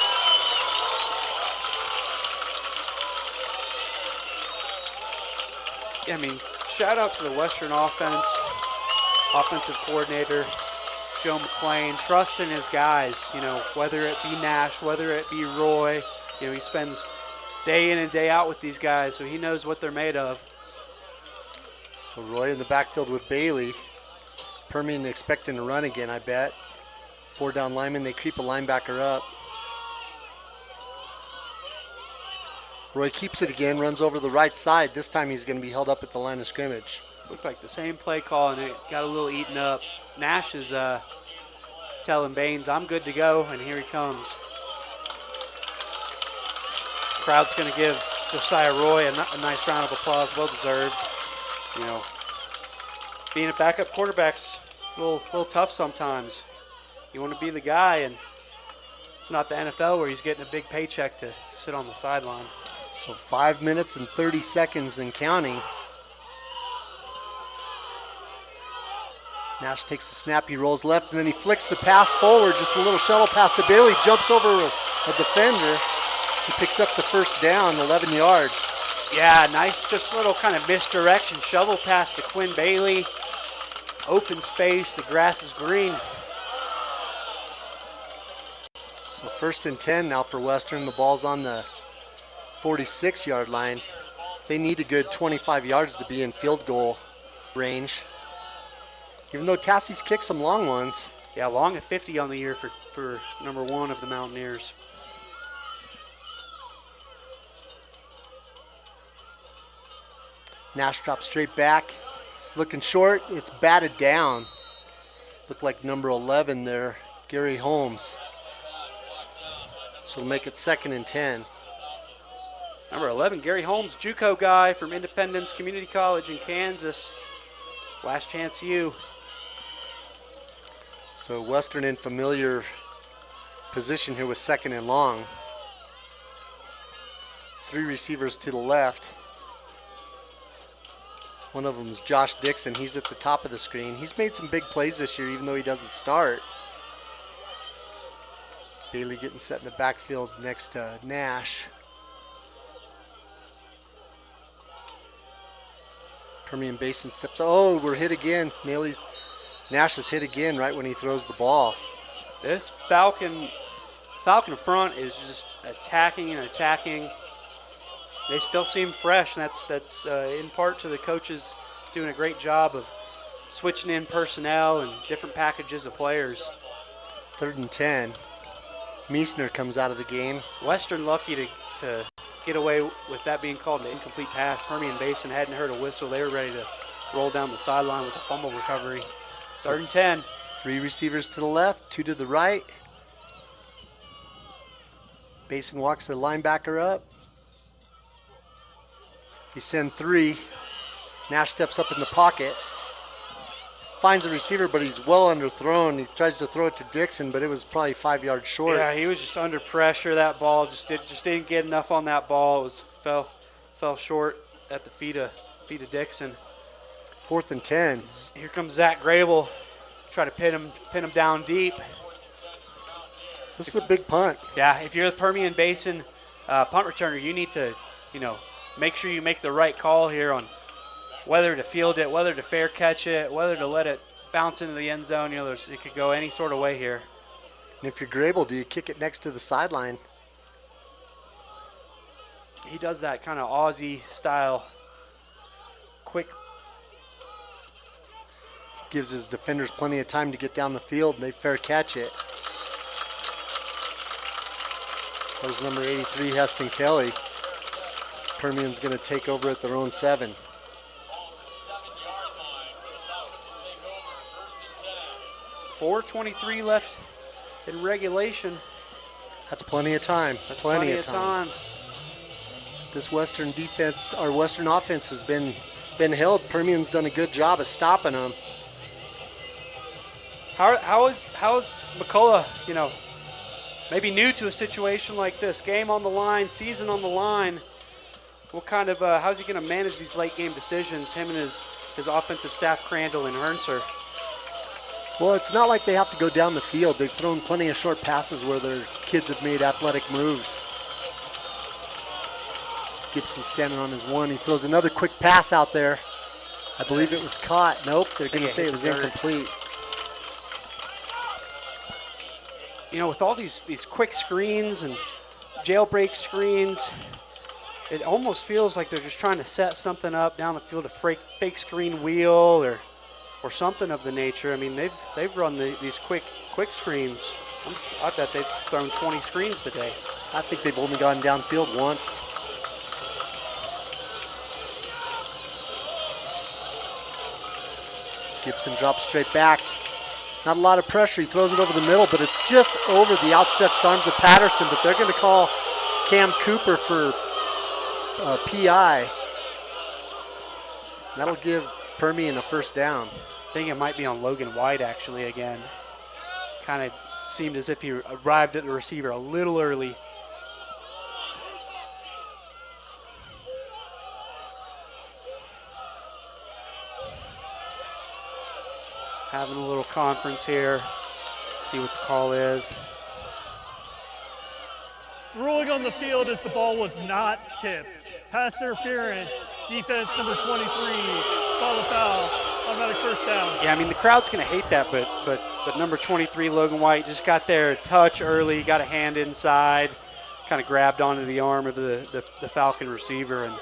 I mean, shout out to the Western offense, offensive coordinator, Joe McLean, trusting his guys, you know, whether it be Nash, whether it be Roy. You know, he spends day in and day out with these guys, so he knows what they're made of. So Roy in the backfield with Bailey. Permian expecting to run again, I bet. 4 down linemen, they creep a linebacker up. Roy keeps it again, runs over the right side. This time he's going to be held up at the line of scrimmage. Looked like the same play call, and it got a little eaten up. Nash is telling Baines, I'm good to go, and here he comes. Crowd's going to give Josiah Roy a nice round of applause, well deserved. You know, being a backup quarterback's a little tough sometimes. You want to be the guy, and it's not the NFL where he's getting a big paycheck to sit on the sideline. So 5 minutes and 30 seconds and counting. Nash takes the snap, he rolls left, and then he flicks the pass forward, just a little shuttle pass to Bailey, jumps over a defender. He picks up the first down, 11 yards. Yeah, nice just little kind of misdirection. Shovel pass to Quinn Bailey. Open space, the grass is green. So 1st and 10 now for Western. The ball's on the 46-yard line. They need a good 25 yards to be in field goal range. Even though Tassie's kicked some long ones. Yeah, long at 50 on the year for number 1 of the Mountaineers. Nash drops straight back. It's looking short. It's batted down. Looked like number 11 there, Gary Holmes. So it'll make it 2nd and 10. Number 11, Gary Holmes, JUCO guy from Independence Community College in Kansas. Last chance you. So Western in familiar position here with 2nd and long. 3 receivers to the left. One of them is Josh Dixon. He's at the top of the screen. He's made some big plays this year, even though he doesn't start. Bailey getting set in the backfield next to Nash. Permian Basin steps. Oh, we're hit again. Nash is hit again right when he throws the ball. This Falcon front is just attacking and attacking. They still seem fresh, and that's in part to the coaches doing a great job of switching in personnel and different packages of players. 3rd and 10. Meisner comes out of the game. Western lucky to get away with that being called an incomplete pass. Permian Basin hadn't heard a whistle. They were ready to roll down the sideline with a fumble recovery. 3rd and 10. 3 receivers to the left, 2 to the right. Basin walks the linebacker up. They send 3. Nash steps up in the pocket. Finds a receiver, but he's well underthrown. He tries to throw it to Dixon, but it was probably 5 yards short. Yeah, he was just under pressure. That ball just didn't get enough on that ball. It fell short at the feet of Dixon. 4th and 10. Here comes Zach Grable, try to pin him down deep. This is a big punt. Yeah, if you're the Permian Basin punt returner, you need to, make sure you make the right call here on whether to field it, whether to fair catch it, whether to let it bounce into the end zone. It could go any sort of way here. And if you're Grable, do you kick it next to the sideline? He does that kind of Aussie style, quick. Gives his defenders plenty of time to get down the field, and they fair catch it. That was number 83, Heston Kelly. Permian's going to take over at their own 7. .423 left in regulation. That's plenty of time. That's plenty of time. This Western defense, our Western offense has been been held. Permian's done a good job of stopping them. How's McCullough, maybe new to a situation like this? Game on the line, season on the line. What kind of, how's he going to manage these late game decisions, him and his offensive staff, Crandall and Hernser? Well, it's not like they have to go down the field. They've thrown plenty of short passes where their kids have made athletic moves. Gibson standing on his one. He throws another quick pass out there. I believe it was caught. Nope, they're going to say it was incomplete. With all these quick screens and jailbreak screens, it almost feels like they're just trying to set something up down the field, a fake screen wheel or something of the nature. I mean, they've run these quick screens. I bet they've thrown 20 screens today. I think they've only gone downfield once. Gibson drops straight back. Not a lot of pressure. He throws it over the middle, but it's just over the outstretched arms of Patterson. But they're going to call Cam Cooper for PI. That'll give Permian a first down. I think it might be on Logan White actually again. Kind of seemed as if he arrived at the receiver a little early. Having a little conference here, see what the call is. The ruling on the field is the ball was not tipped. Pass interference, defense number 23, spot the foul, automatic first down. Yeah, I mean, the crowd's going to hate that, but number 23, Logan White, just got there, touch early, got a hand inside, kind of grabbed onto the arm of the Falcon receiver, and,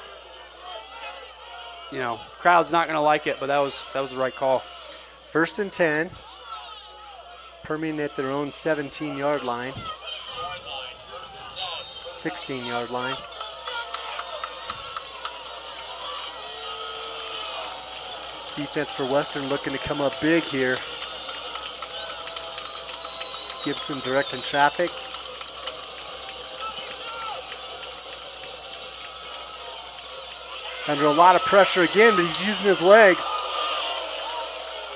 crowd's not going to like it, but that was the right call. 1st and 10. Permian at their own 17-yard line. 16-yard line. Defense for Western looking to come up big here. Gibson directing traffic. Under a lot of pressure again, but he's using his legs.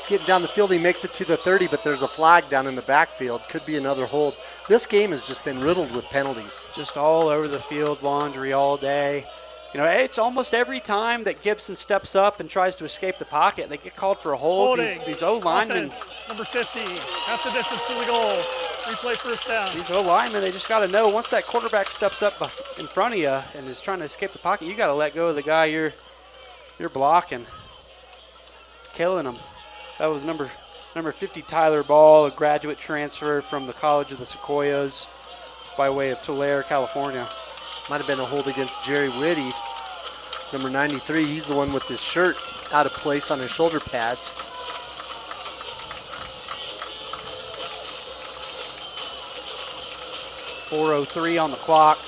Getting down the field, he makes it to the 30, but there's a flag down in the backfield. Could be another hold. This game has just been riddled with penalties. Just all over the field, laundry all day. It's almost every time that Gibson steps up and tries to escape the pocket, they get called for a hold. These O-linemen. Number 50, half the distance to the goal. Replay first down. These O-linemen, they just got to know once that quarterback steps up in front of you and is trying to escape the pocket, you got to let go of the guy you're blocking. It's killing them. That was number 50, Tyler Ball, a graduate transfer from the College of the Sequoias by way of Tulare, California. Might have been a hold against Jerry Whitty. Number 93, he's the one with his shirt out of place on his shoulder pads. .403 on the clock.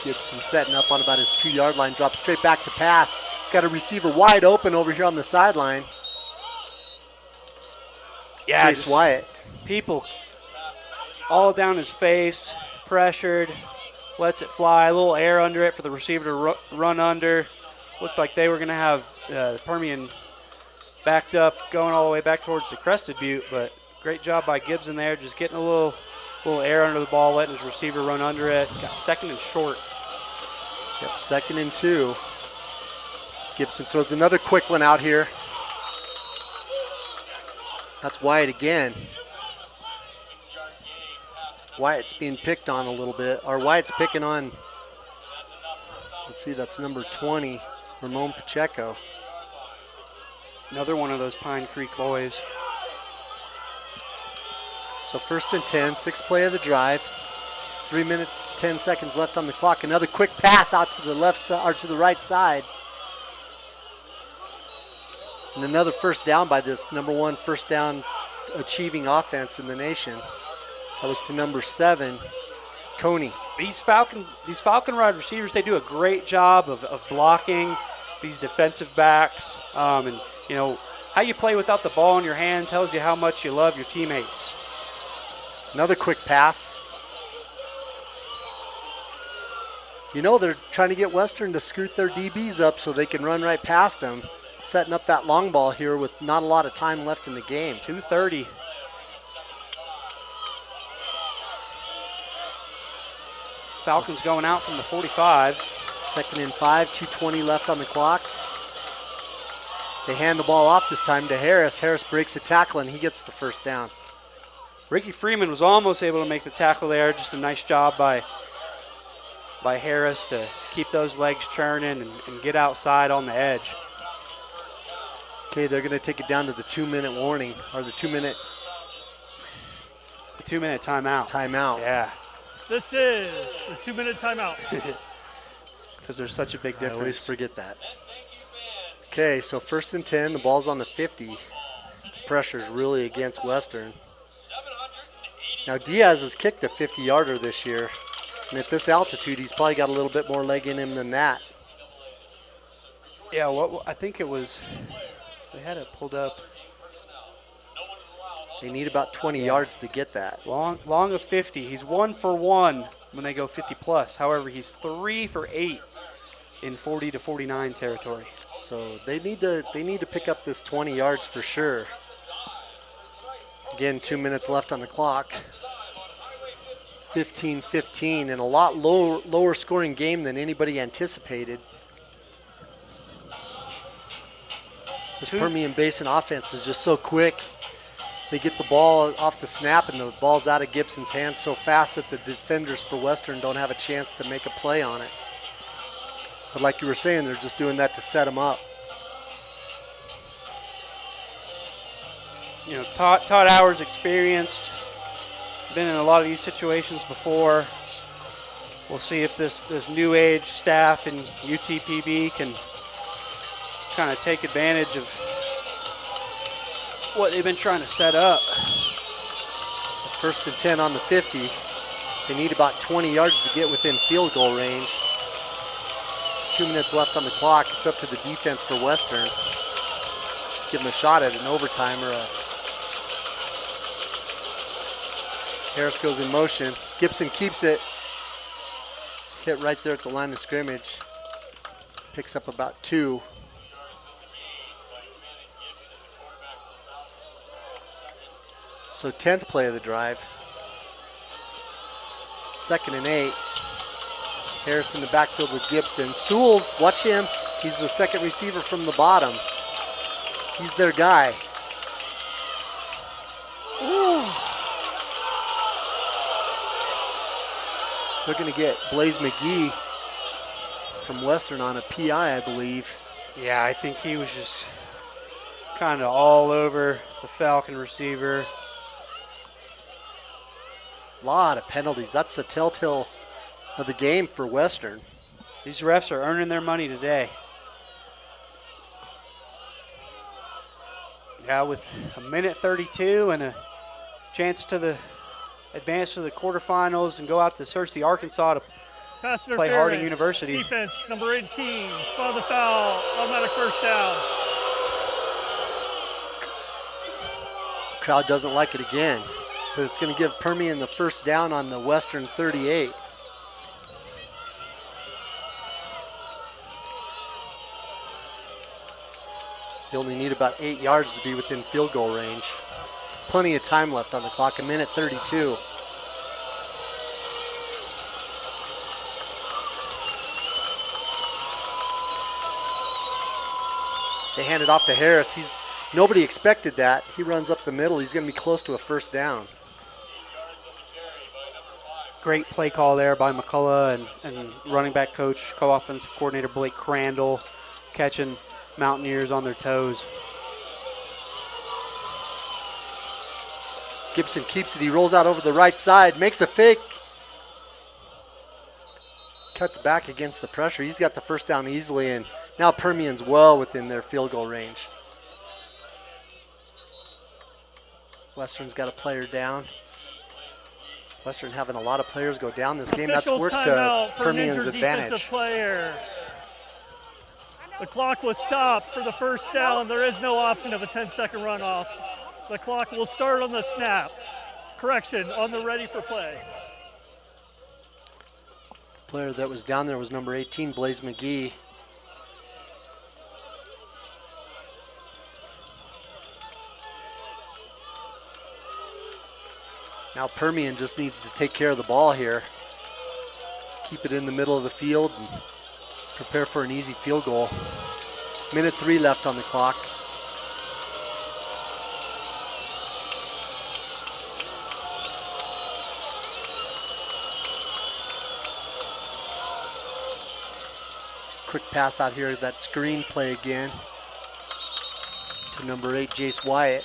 Gibson setting up on about his 2-yard line, drops straight back to pass. He's got a receiver wide open over here on the sideline. Yeah, Chase Wyatt. People all down his face, pressured, lets it fly, a little air under it for the receiver to run under. Looked like they were going to have Permian backed up, going all the way back towards the Crested Butte, but great job by Gibson there, just getting a little air under the ball, letting his receiver run under it. Got 2nd and short. Yep, 2nd and 2. Gibson throws another quick one out here. That's Wyatt again. Wyatt's being picked on a little bit, or Wyatt's picking on, let's see, that's number 20, Ramon Pacheco. Another one of those Pine Creek boys. So 1st and 10, 6th play of the drive. 3 minutes, 10 seconds left on the clock. Another quick pass out to the left side, or to the right side. And another first down by this number 1 first down achieving offense in the nation. That was to number 7, Coney. These Falcon wide receivers, they do a great job of blocking these defensive backs. And how you play without the ball in your hand tells you how much you love your teammates. Another quick pass. You know, they're trying to get Western to scoot their DBs up so they can run right past them, setting up that long ball here with not a lot of time left in the game. 2:30. Falcons going out from the 45. 2nd and 5, 2:20 left on the clock. They hand the ball off this time to Harris. Harris breaks a tackle, and he gets the first down. Ricky Freeman was almost able to make the tackle there. Just a nice job by Harris to keep those legs churning and get outside on the edge. Okay, they're going to take it down to the 2-minute warning, or the 2-minute. The 2-minute timeout. Timeout. Yeah. This is the 2-minute timeout. Because there's such a big difference. I always forget that. Okay, so 1st and 10, the ball's on the 50. The pressure's really against Western. Now Diaz has kicked a 50-yarder this year, and at this altitude, he's probably got a little bit more leg in him than that. Yeah, I think it was, they had it pulled up. They need about 20 yards to get that. Long of 50. He's 1 for 1 when they go 50 plus. However, he's 3 for 8 in 40 to 49 territory. So they need to pick up this 20 yards for sure. Again, 2 minutes left on the clock. 15-15, and a lot lower scoring game than anybody anticipated. This Permian Basin offense is just so quick. They get the ball off the snap, and the ball's out of Gibson's hands so fast that the defenders for Western don't have a chance to make a play on it. But like you were saying, they're just doing that to set them up. You know, Todd Hour's experienced, been in a lot of these situations before. We'll see if this new age staff in UTPB can kind of take advantage of what they've been trying to set up. So 1st and 10 on the 50. They need about 20 yards to get within field goal range. 2 minutes left on the clock. It's up to the defense for Western. Give them a shot at an overtime or a. Harris goes in motion. Gibson keeps it. Hit right there at the line of scrimmage. Picks up about 2. So 10th play of the drive. 2nd and 8. Harris in the backfield with Gibson. Sewell's, watch him. He's the second receiver from the bottom. He's their guy. Ooh. They're going to get Blaze McGee from Western on a PI, I believe. Yeah, I think he was just kind of all over the Falcon receiver. A lot of penalties. That's the telltale of the game for Western. These refs are earning their money today. Yeah, with a minute 32 and a chance to advance to the quarterfinals and go out to search the Arkansas to Pass play Harding interference. University. Defense, number 18, spot the foul, automatic first down. Crowd doesn't like it again, but it's going to give Permian the first down on the Western 38. They only need about 8 yards to be within field goal range. Plenty of time left on the clock, a minute 32. They hand it off to Harris. Nobody expected that. He runs up the middle. He's going to be close to a first down. Great play call there by McCullough and running back coach, co-offensive coordinator Blake Crandall, catching Mountaineers on their toes. Gibson keeps it. He rolls out over the right side, makes a fake. Cuts back against the pressure. He's got the first down easily, and now Permian's well within their field goal range. Western's got a player down. Western having a lot of players go down this game. That's worked Permian's advantage. Player. The clock was stopped for the first down. There is no option of a 10-second runoff. The clock will start on the snap. Correction, on the ready for play. Player that was down there was number 18, Blaze McGee. Now Permian just needs to take care of the ball here. Keep it in the middle of the field and prepare for an easy field goal. Minute 3 left on the clock. Quick pass out here, that screen play again to number 8, Jace Wyatt.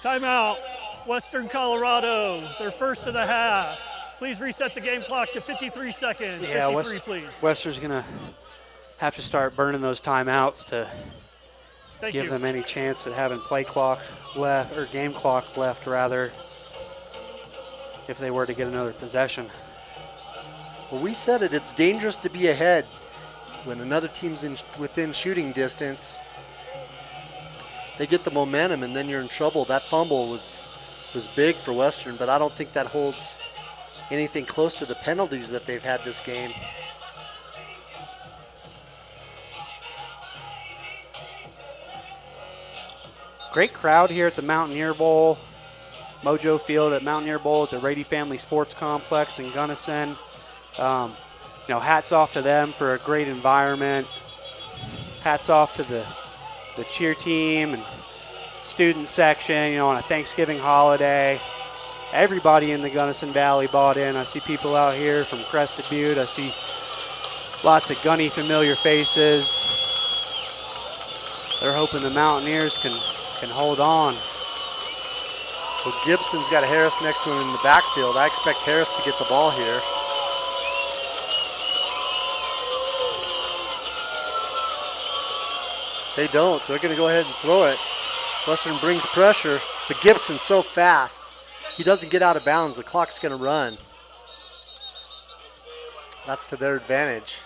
Timeout, Western Colorado, their first of the half. Please reset the game clock to 53 seconds. Yeah, 53, please. Western's going to have to start burning those timeouts to give them any chance at having play clock left, or game clock left, rather, if they were to get another possession. Well, we said it. It's dangerous to be ahead when another team's within shooting distance. They get the momentum, and then you're in trouble. That fumble was big for Western, but I don't think that holds anything close to the penalties that they've had this game. Great crowd here at the Mountaineer Bowl, Mojo Field at Mountaineer Bowl at the Rady Family Sports Complex in Gunnison. Hats off to them for a great environment. Hats off to the cheer team and student section, on a Thanksgiving holiday. Everybody in the Gunnison Valley bought in. I see people out here from Crested Butte. I see lots of Gunny familiar faces. They're hoping the Mountaineers can hold on. So Gibson's got Harris next to him in the backfield. I expect Harris to get the ball here. They don't. They're going to go ahead and throw it. Western brings pressure, but Gibson's so fast. He doesn't get out of bounds. The clock's going to run. That's to their advantage.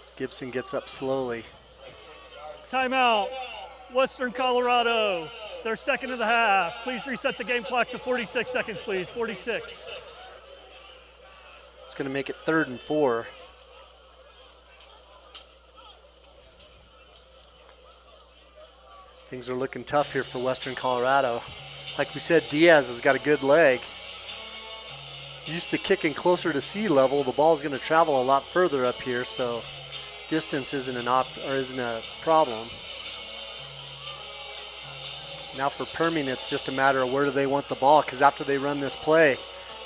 As Gibson gets up slowly. Timeout, Western Colorado, their second of the half. Please reset the game clock to 46 seconds, please. 46. It's going to make it 3rd and 4. Things are looking tough here for Western Colorado. Like we said, Diaz has got a good leg. Used to kicking closer to sea level. The ball's going to travel a lot further up here, so distance isn't a problem. Now for Permian, it's just a matter of where do they want the ball, because after they run this play,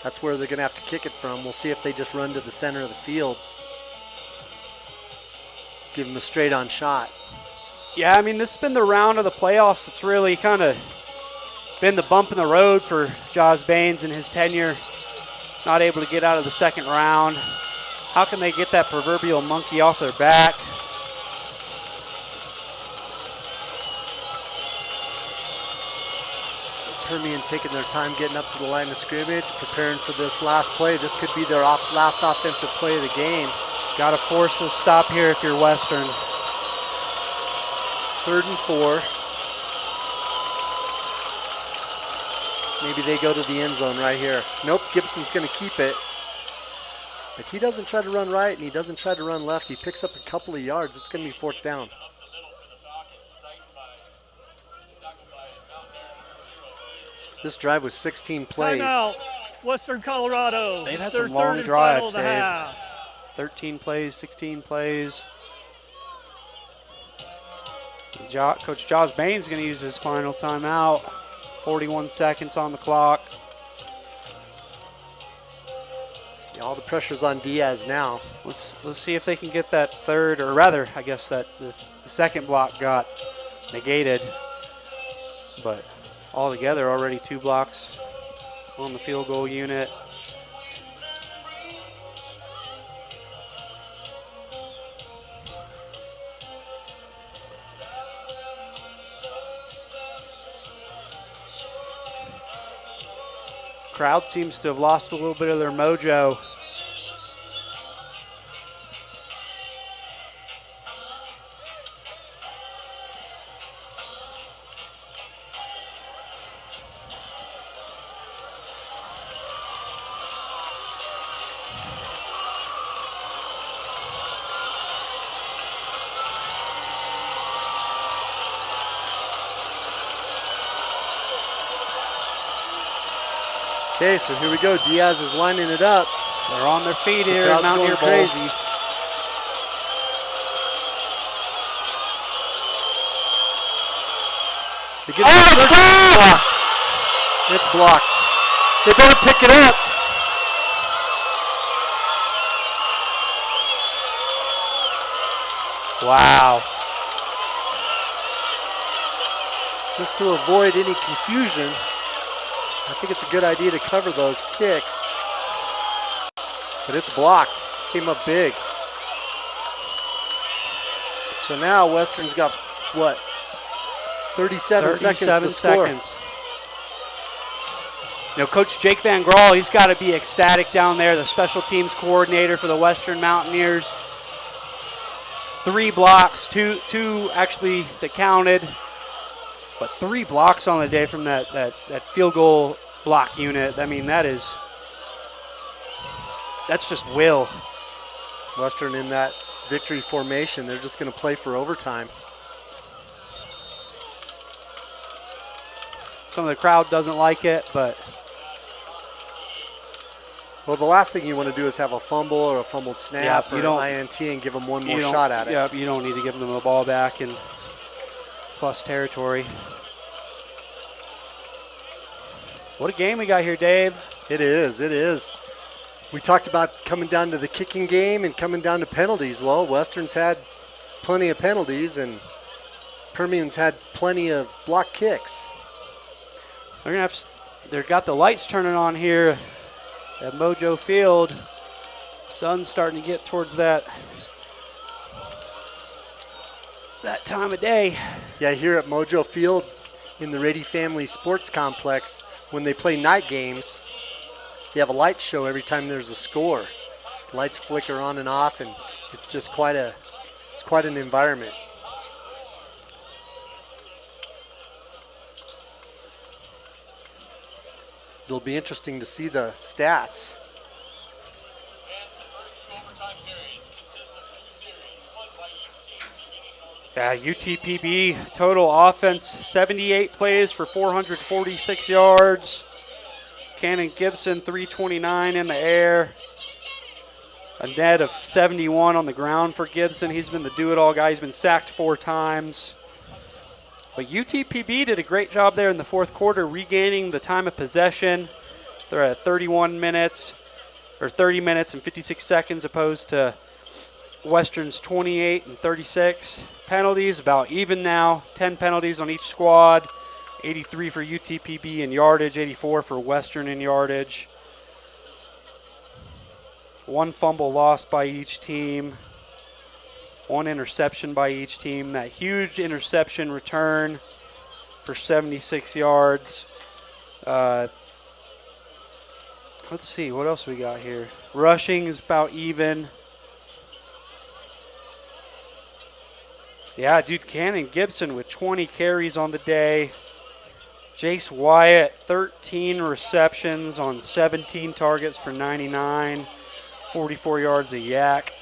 that's where they're going to have to kick it from. We'll see if they just run to the center of the field. Give them a straight-on shot. Yeah, this has been the round of the playoffs. It's really kind of been the bump in the road for Jaws Baines and his tenure. Not able to get out of the second round. How can they get that proverbial monkey off their back? So Permian taking their time getting up to the line of scrimmage, preparing for this last play. This could be their last offensive play of the game. Got to force the stop here if you're Western. 3rd and 4. Maybe they go to the end zone right here. Nope, Gibson's going to keep it. But he doesn't try to run right and he doesn't try to run left. He picks up a couple of yards. It's going to be 4th down. This drive was 16 plays. Timeout, Western Colorado. They've had their some long third drives, and final of the Dave. half. 13 plays, 16 plays. Coach Jaws Baines is going to use his final timeout. 41 seconds on the clock. Yeah, all the pressure's on Diaz now. Let's see if they can get that third, or rather, I guess that the second block got negated. But altogether, already 2 blocks on the field goal unit. Crowd seems to have lost a little bit of their mojo. Okay, so here we go. Diaz is lining it up. They're on their feet The here in crowd's Mountaineer going Bowl. crazy. They get blocked. It's blocked. They better pick it up. Wow. Just to avoid any confusion, I think it's a good idea to cover those kicks. But it's blocked. Came up big. So now Western's got, what, 37 seconds to score. You know, Coach Jake Van Graal, he's got to be ecstatic down there, the special teams coordinator for the Western Mountaineers. 3 blocks, two actually that counted, but 3 blocks on the day from that field goal block unit. I mean, that's just will. Western in that victory formation, they're just going to play for overtime. Some of the crowd doesn't like it, but well, the last thing you want to do is have a fumble or a fumbled snap or an INT and give them one more shot at it. Yeah, you don't need to give them the ball back in plus territory. What a game we got here, Dave. It is, it is. We talked about coming down to the kicking game and coming down to penalties. Well, Western's had plenty of penalties and Permian's had plenty of block kicks. They've got the lights turning on here at Mojo Field. Sun's starting to get towards that time of day. Yeah, here at Mojo Field in the Rady Family Sports Complex, when they play night games, they have a light show every time there's a score. The lights flicker on and off, and it's just quite an environment. It'll be interesting to see the stats. Yeah, UTPB total offense, 78 plays for 446 yards. Cannon Gibson, 329 in the air. A net of 71 on the ground for Gibson. He's been the do-it-all guy. He's been sacked 4 times. But UTPB did a great job there in the fourth quarter, regaining the time of possession. They're at 30 minutes and 56 seconds opposed to Western's 28 and 36. Penalties about even now, 10 penalties on each squad, 83 for UTPB in yardage, 84 for Western in yardage. 1 fumble lost by each team. 1 interception by each team. That huge interception return for 76 yards. Let's see, what else we got here? Rushing is about even. Yeah, dude, Cannon Gibson with 20 carries on the day. Jace Wyatt, 13 receptions on 17 targets for 99, 44 yards a yak.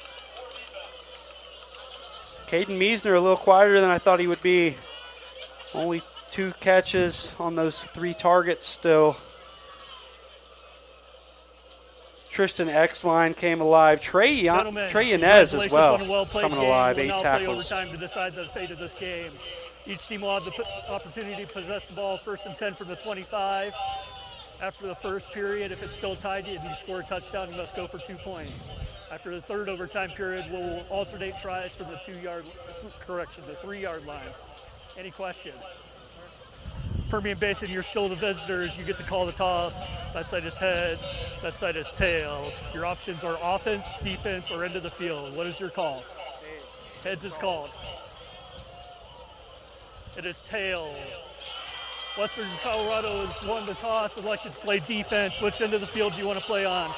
Caden Meisner a little quieter than I thought he would be. Only 2 catches on those 3 targets still. Tristan Exline came alive. Trey Yanez as well, coming alive, 8 tackles. Play overtime to decide the fate of this game. Each team will have the opportunity to possess the ball 1st and 10 from the 25. After the first period, if it's still tied and you score a touchdown, you must go for 2 points. After the 3rd overtime period, we'll alternate tries from the 3-yard line. Any questions? Permian Basin, you're still the visitors. You get to call the toss. That side is heads. That side is tails. Your options are offense, defense, or end of the field. What is your call? Heads is called. It is tails. Western Colorado has won the toss, elected to play defense. Which end of the field do you want to play on?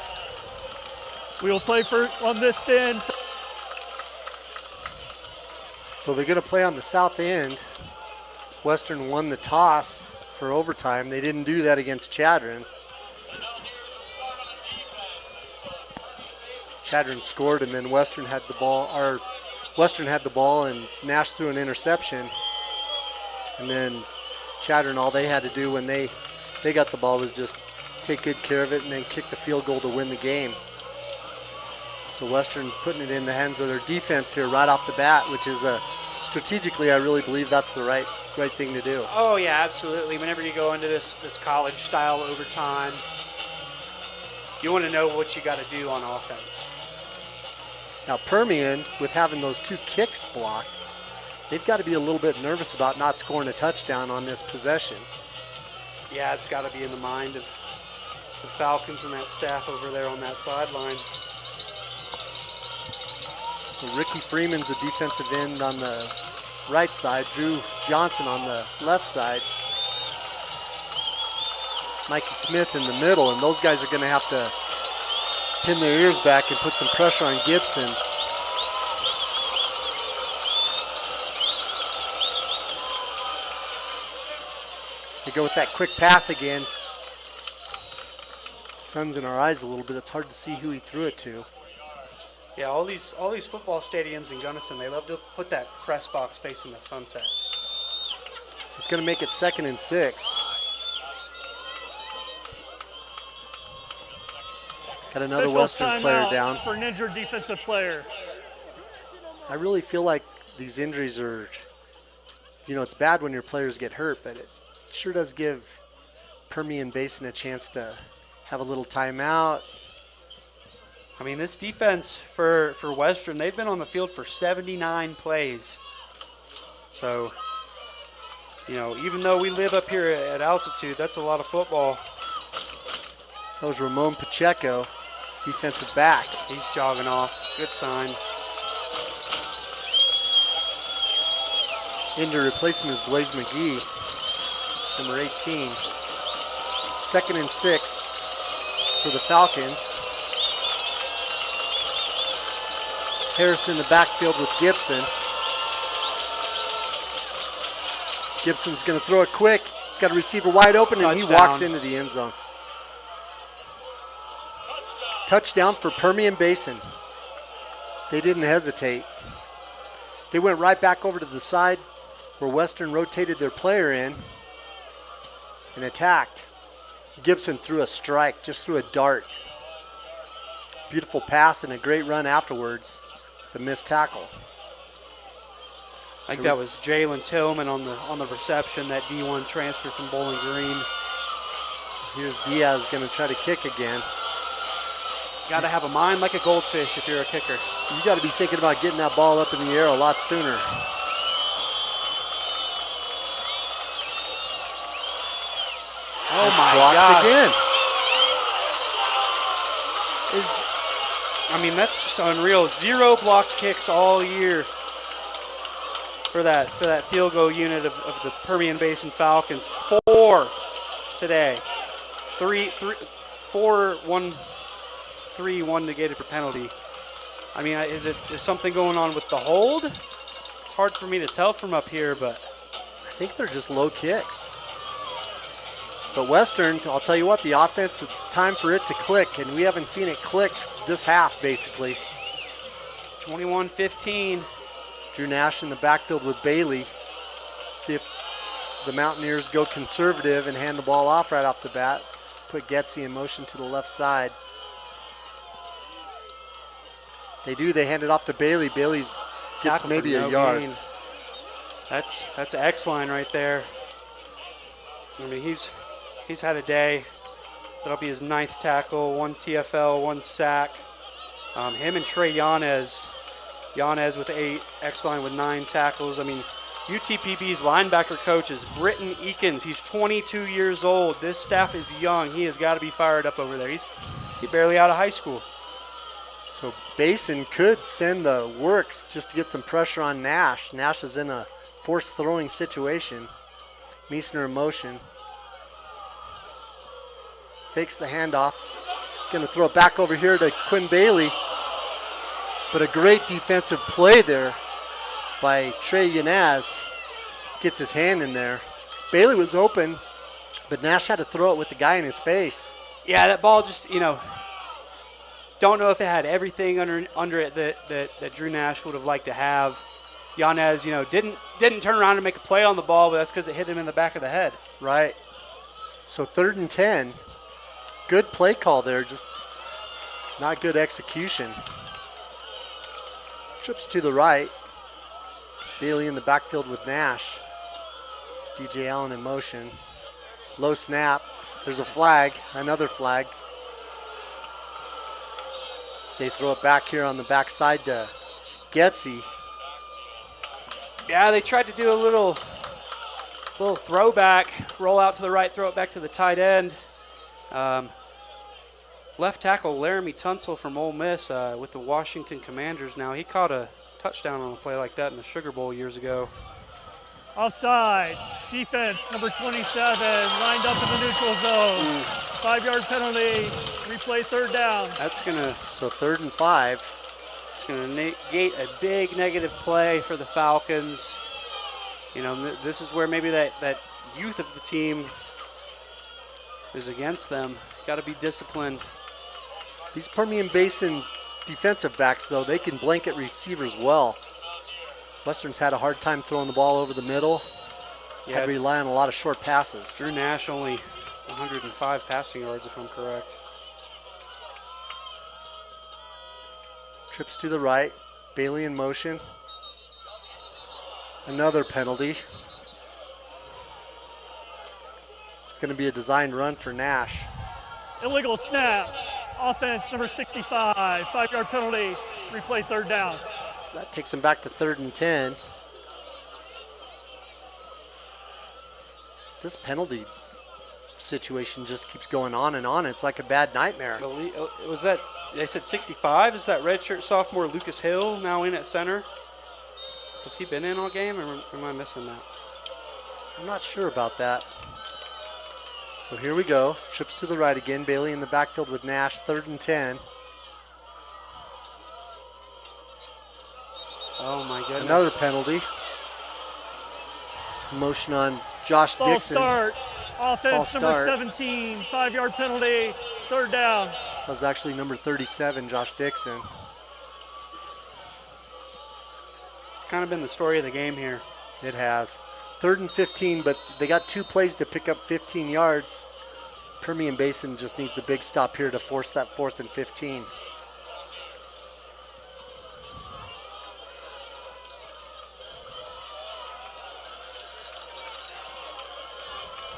We will play on this end. So they're going to play on the south end. Western won the toss for overtime. They didn't do that against Chadron. Chadron scored, and then Western had the ball, and Nash threw an interception. And then Chadron, all they had to do when they got the ball was just take good care of it, and then kick the field goal to win the game. So Western putting it in the hands of their defense here right off the bat, which is strategically, I really believe that's the right thing to do. Oh, yeah, absolutely. Whenever you go into this college-style overtime, you want to know what you got to do on offense. Now Permian, with having those 2 kicks blocked, they've got to be a little bit nervous about not scoring a touchdown on this possession. Yeah, it's got to be in the mind of the Falcons and that staff over there on that sideline. So Ricky Freeman's the defensive end on the right side, Drew Johnson on the left side, Mikey Smith in the middle, and those guys are going to have to pin their ears back and put some pressure on Gibson. They go with that quick pass again. Sun's in our eyes a little bit. It's hard to see who he threw it to. Yeah, all these football stadiums in Gunnison, they love to put that press box facing the sunset. So it's going to make it 2nd and 6. Got another Officials Western player timeout down. for an injured defensive player. I really feel like these injuries are, it's bad when your players get hurt, but it sure does give Permian Basin a chance to have a little timeout. I mean, this defense for Western, they've been on the field for 79 plays. So, even though we live up here at altitude, that's a lot of football. That was Ramon Pacheco, defensive back. He's jogging off. Good sign. In to replace him is Blaze McGee, number 18. 2nd and 6 for the Falcons. Harris in the backfield with Gibson. Gibson's going to throw it quick. He's got a receiver wide open, and he walks into the end zone. Touchdown for Permian Basin. They didn't hesitate. They went right back over to the side where Western rotated their player in and attacked. Gibson threw a strike, just threw a dart. Beautiful pass and a great run afterwards. The missed tackle. I think that was Jalen Tillman on the reception, that D1 transfer from Bowling Green. So here's Diaz going to try to kick again. Got to have a mind like a goldfish if you're a kicker. You got to be thinking about getting that ball up in the air a lot sooner. Oh That's my blocked gosh. again. That's just unreal. 0 blocked kicks all year for that field goal unit of the Permian Basin Falcons. 4 today. 3-1 negated for penalty. Is something going on with the hold? It's hard for me to tell from up here, but I think they're just low kicks. But Western, I'll tell you what, the offense, it's time for it to click, and we haven't seen it click this half, basically. 21-15. Drew Nash in the backfield with Bailey. See if the Mountaineers go conservative and hand the ball off right off the bat. Let's put Getzy in motion to the left side. They do. They hand it off to Bailey. Bailey's gets maybe a yard. Gain. That's X-line right there. He's had a day. That'll be his 9th tackle, 1 TFL, 1 sack. Him and Trey Yanez with 8, X-line with 9 tackles. UTPB's linebacker coach is Britton Eakins. He's 22 years old. This staff is young. He has got to be fired up over there. He's barely out of high school. So Basin could send the works just to get some pressure on Nash. Nash is in a forced throwing situation. Meissner in motion. Fakes the handoff. He's going to throw it back over here to Quinn Bailey. But a great defensive play there by Trey Yanez. Gets his hand in there. Bailey was open, but Nash had to throw it with the guy in his face. Yeah, that ball just, don't know if it had everything under it that Drew Nash would have liked to have. Yanez, didn't turn around and make a play on the ball, but that's because it hit him in the back of the head. Right. So 3rd and 10. Good play call there, just not good execution. Trips to the right. Bailey in the backfield with Nash. DJ Allen in motion. Low snap. There's a flag, another flag. They throw it back here on the backside to Getsy. Yeah, they tried to do a little throwback, roll out to the right, throw it back to the tight end. Left tackle Laramie Tunsil from Ole Miss with the Washington Commanders now. He caught a touchdown on a play like that in the Sugar Bowl years ago. Offside. Defense, number 27, lined up in the neutral zone. 5-yard penalty. Replay third down. That's going to... So 3rd and 5. It's going to negate a big negative play for the Falcons. You know, this is where maybe that youth of the team is against them. Got to be disciplined. These Permian Basin defensive backs, though, they can blanket receivers well. Western's had a hard time throwing the ball over the middle. Had to rely on a lot of short passes. Drew Nash only 105 passing yards, if I'm correct. Trips to the right. Bailey in motion. Another penalty. It's going to be a designed run for Nash. Illegal snap. Offense, number 65. 5-yard penalty. Replay third down. So that takes him back to 3rd and 10. This penalty situation just keeps going on and on. It's like a bad nightmare. Was that, they said 65? Is that redshirt sophomore Lucas Hill now in at center? Has he been in all game, or am I missing that? I'm not sure about that. So here we go. Trips to the right again. Bailey in the backfield with Nash, 3rd and 10. Oh my goodness. Another penalty. It's motion on Josh Dixon. Start. Offense, False number start. 17. 5-yard penalty. Third down. That was actually number 37, Josh Dixon. It's kind of been the story of the game here. It has. 3rd and 15, but they got 2 plays to pick up 15 yards. Permian Basin just needs a big stop here to force that 4th and 15.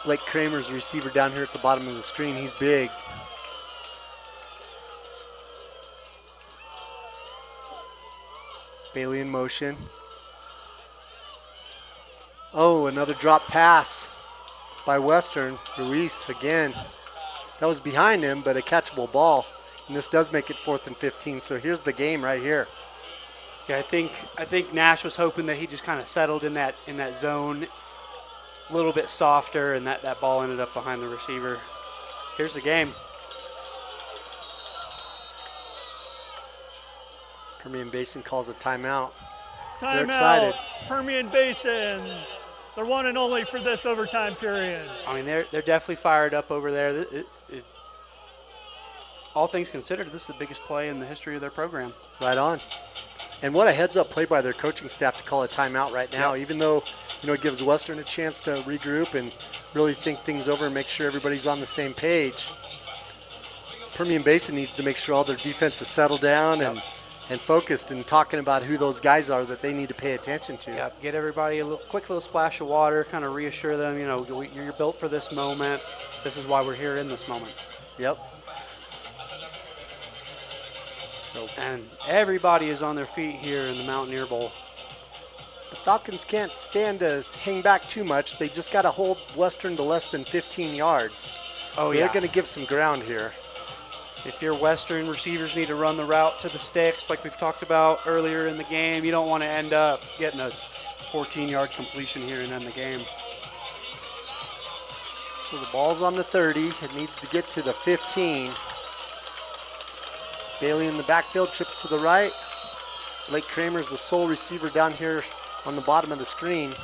Blake Kramer's receiver down here at the bottom of the screen. He's big. Bailey in motion. Oh, another drop pass by Western. Ruiz again. That was behind him, but a catchable ball. And this does make it 4th and 15. So here's the game right here. Yeah, I think Nash was hoping that he just kind of settled in that zone a little bit softer, and that ball ended up behind the receiver. Here's the game. Permian Basin calls a timeout. They're excited. Permian Basin. They're one and only for this overtime period. I mean, they're definitely fired up over there. All things considered, this is the biggest play in the history of their program. Right on. And what a heads-up play by their coaching staff to call a timeout right now, even though it gives Western a chance to regroup and really think things over and make sure everybody's on the same page. Permian Basin needs to make sure all their defense is settled down and focused and talking about who those guys are that they need to pay attention to. Yep, get everybody a quick little splash of water, kind of reassure them, you're built for this moment. This is why we're here in this moment. Yep. And everybody is on their feet here in the Mountaineer Bowl. The Falcons can't stand to hang back too much. They just got to hold Western to less than 15 yards. So they're going to give some ground here. If your Western receivers need to run the route to the sticks like we've talked about earlier in the game, you don't want to end up getting a 14-yard completion here and end the game. So the ball's on the 30. It needs to get to the 15. Bailey in the backfield, trips to the right. Blake Kramer's the sole receiver down here on the bottom of the screen.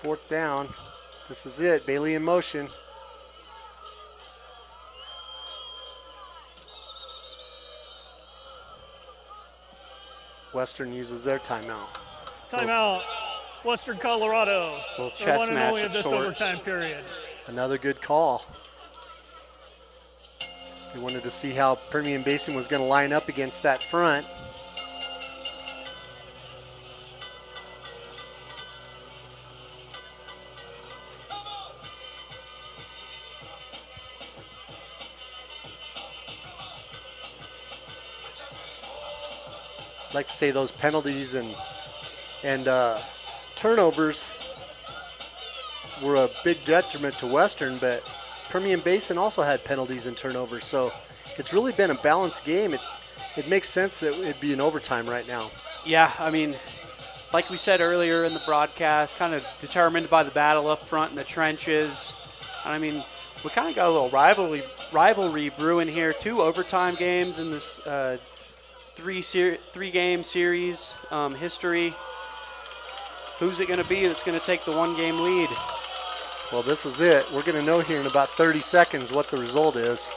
4th down. This is it. Bailey in motion. Western uses their timeout. Timeout. Western Colorado. Little They're chess one and match only of of this sorts. overtime period. Another good call. They wanted to see how Permian Basin was going to line up against that front. I'd like to say those penalties and turnovers were a big detriment to Western, but Permian Basin also had penalties and turnovers, so it's really been a balanced game. It makes sense that it'd be in overtime right now. Yeah, I mean, like we said earlier in the broadcast, kind of determined by the battle up front in the trenches. And I mean, we kind of got a little rivalry brewing here. 2 overtime games in this three-game series history. Who's it going to be that's going to take the 1-game lead? Well, this is it. We're going to know here in about 30 seconds what the result is.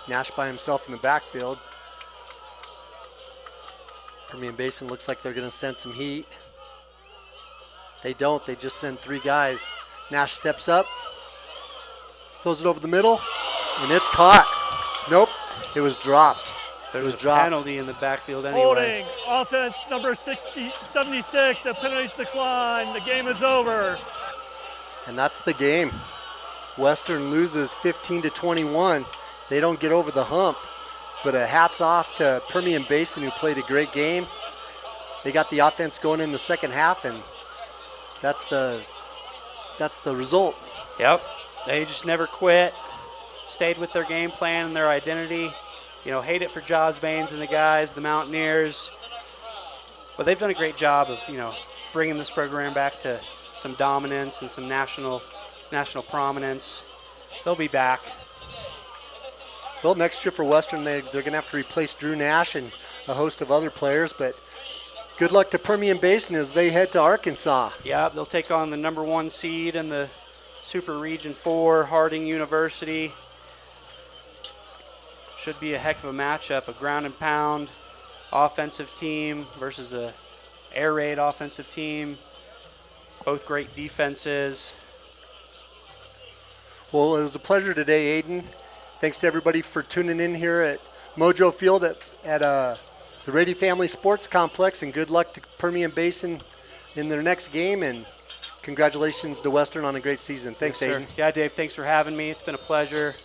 Nash by himself in the backfield. Permian Basin looks like they're going to send some heat. They don't. They just send 3 guys. Nash steps up, throws it over the middle, and it's caught. Nope, it was dropped. There's a penalty in the backfield anyway. Holding, offense number 76, a penalties decline. The game is over. And that's the game. Western loses 15-21. They don't get over the hump, but a hats off to Permian Basin, who played a great game. They got the offense going in the second half, and that's the result. Yep, they just never quit, stayed with their game plan and their identity. You know, hate it for Jaws Baines and the guys, the Mountaineers. But they've done a great job of, you know, bringing this program back to some dominance and some national prominence. They'll be back. Well, next year for Western, they're going to have to replace Drew Nash and a host of other players, but good luck to Permian Basin as they head to Arkansas. Yeah, they'll take on the number 1 seed in the Super Region 4, Harding University. Should be a heck of a matchup, a ground and pound offensive team versus a air raid offensive team. Both great defenses. Well, it was a pleasure today, Aiden. Thanks to everybody for tuning in here at Mojo Field at the Rady Family Sports Complex, and good luck to Permian Basin in their next game, and congratulations to Western on a great season. Thanks, yes, Aiden. Yeah, Dave, thanks for having me. It's been a pleasure.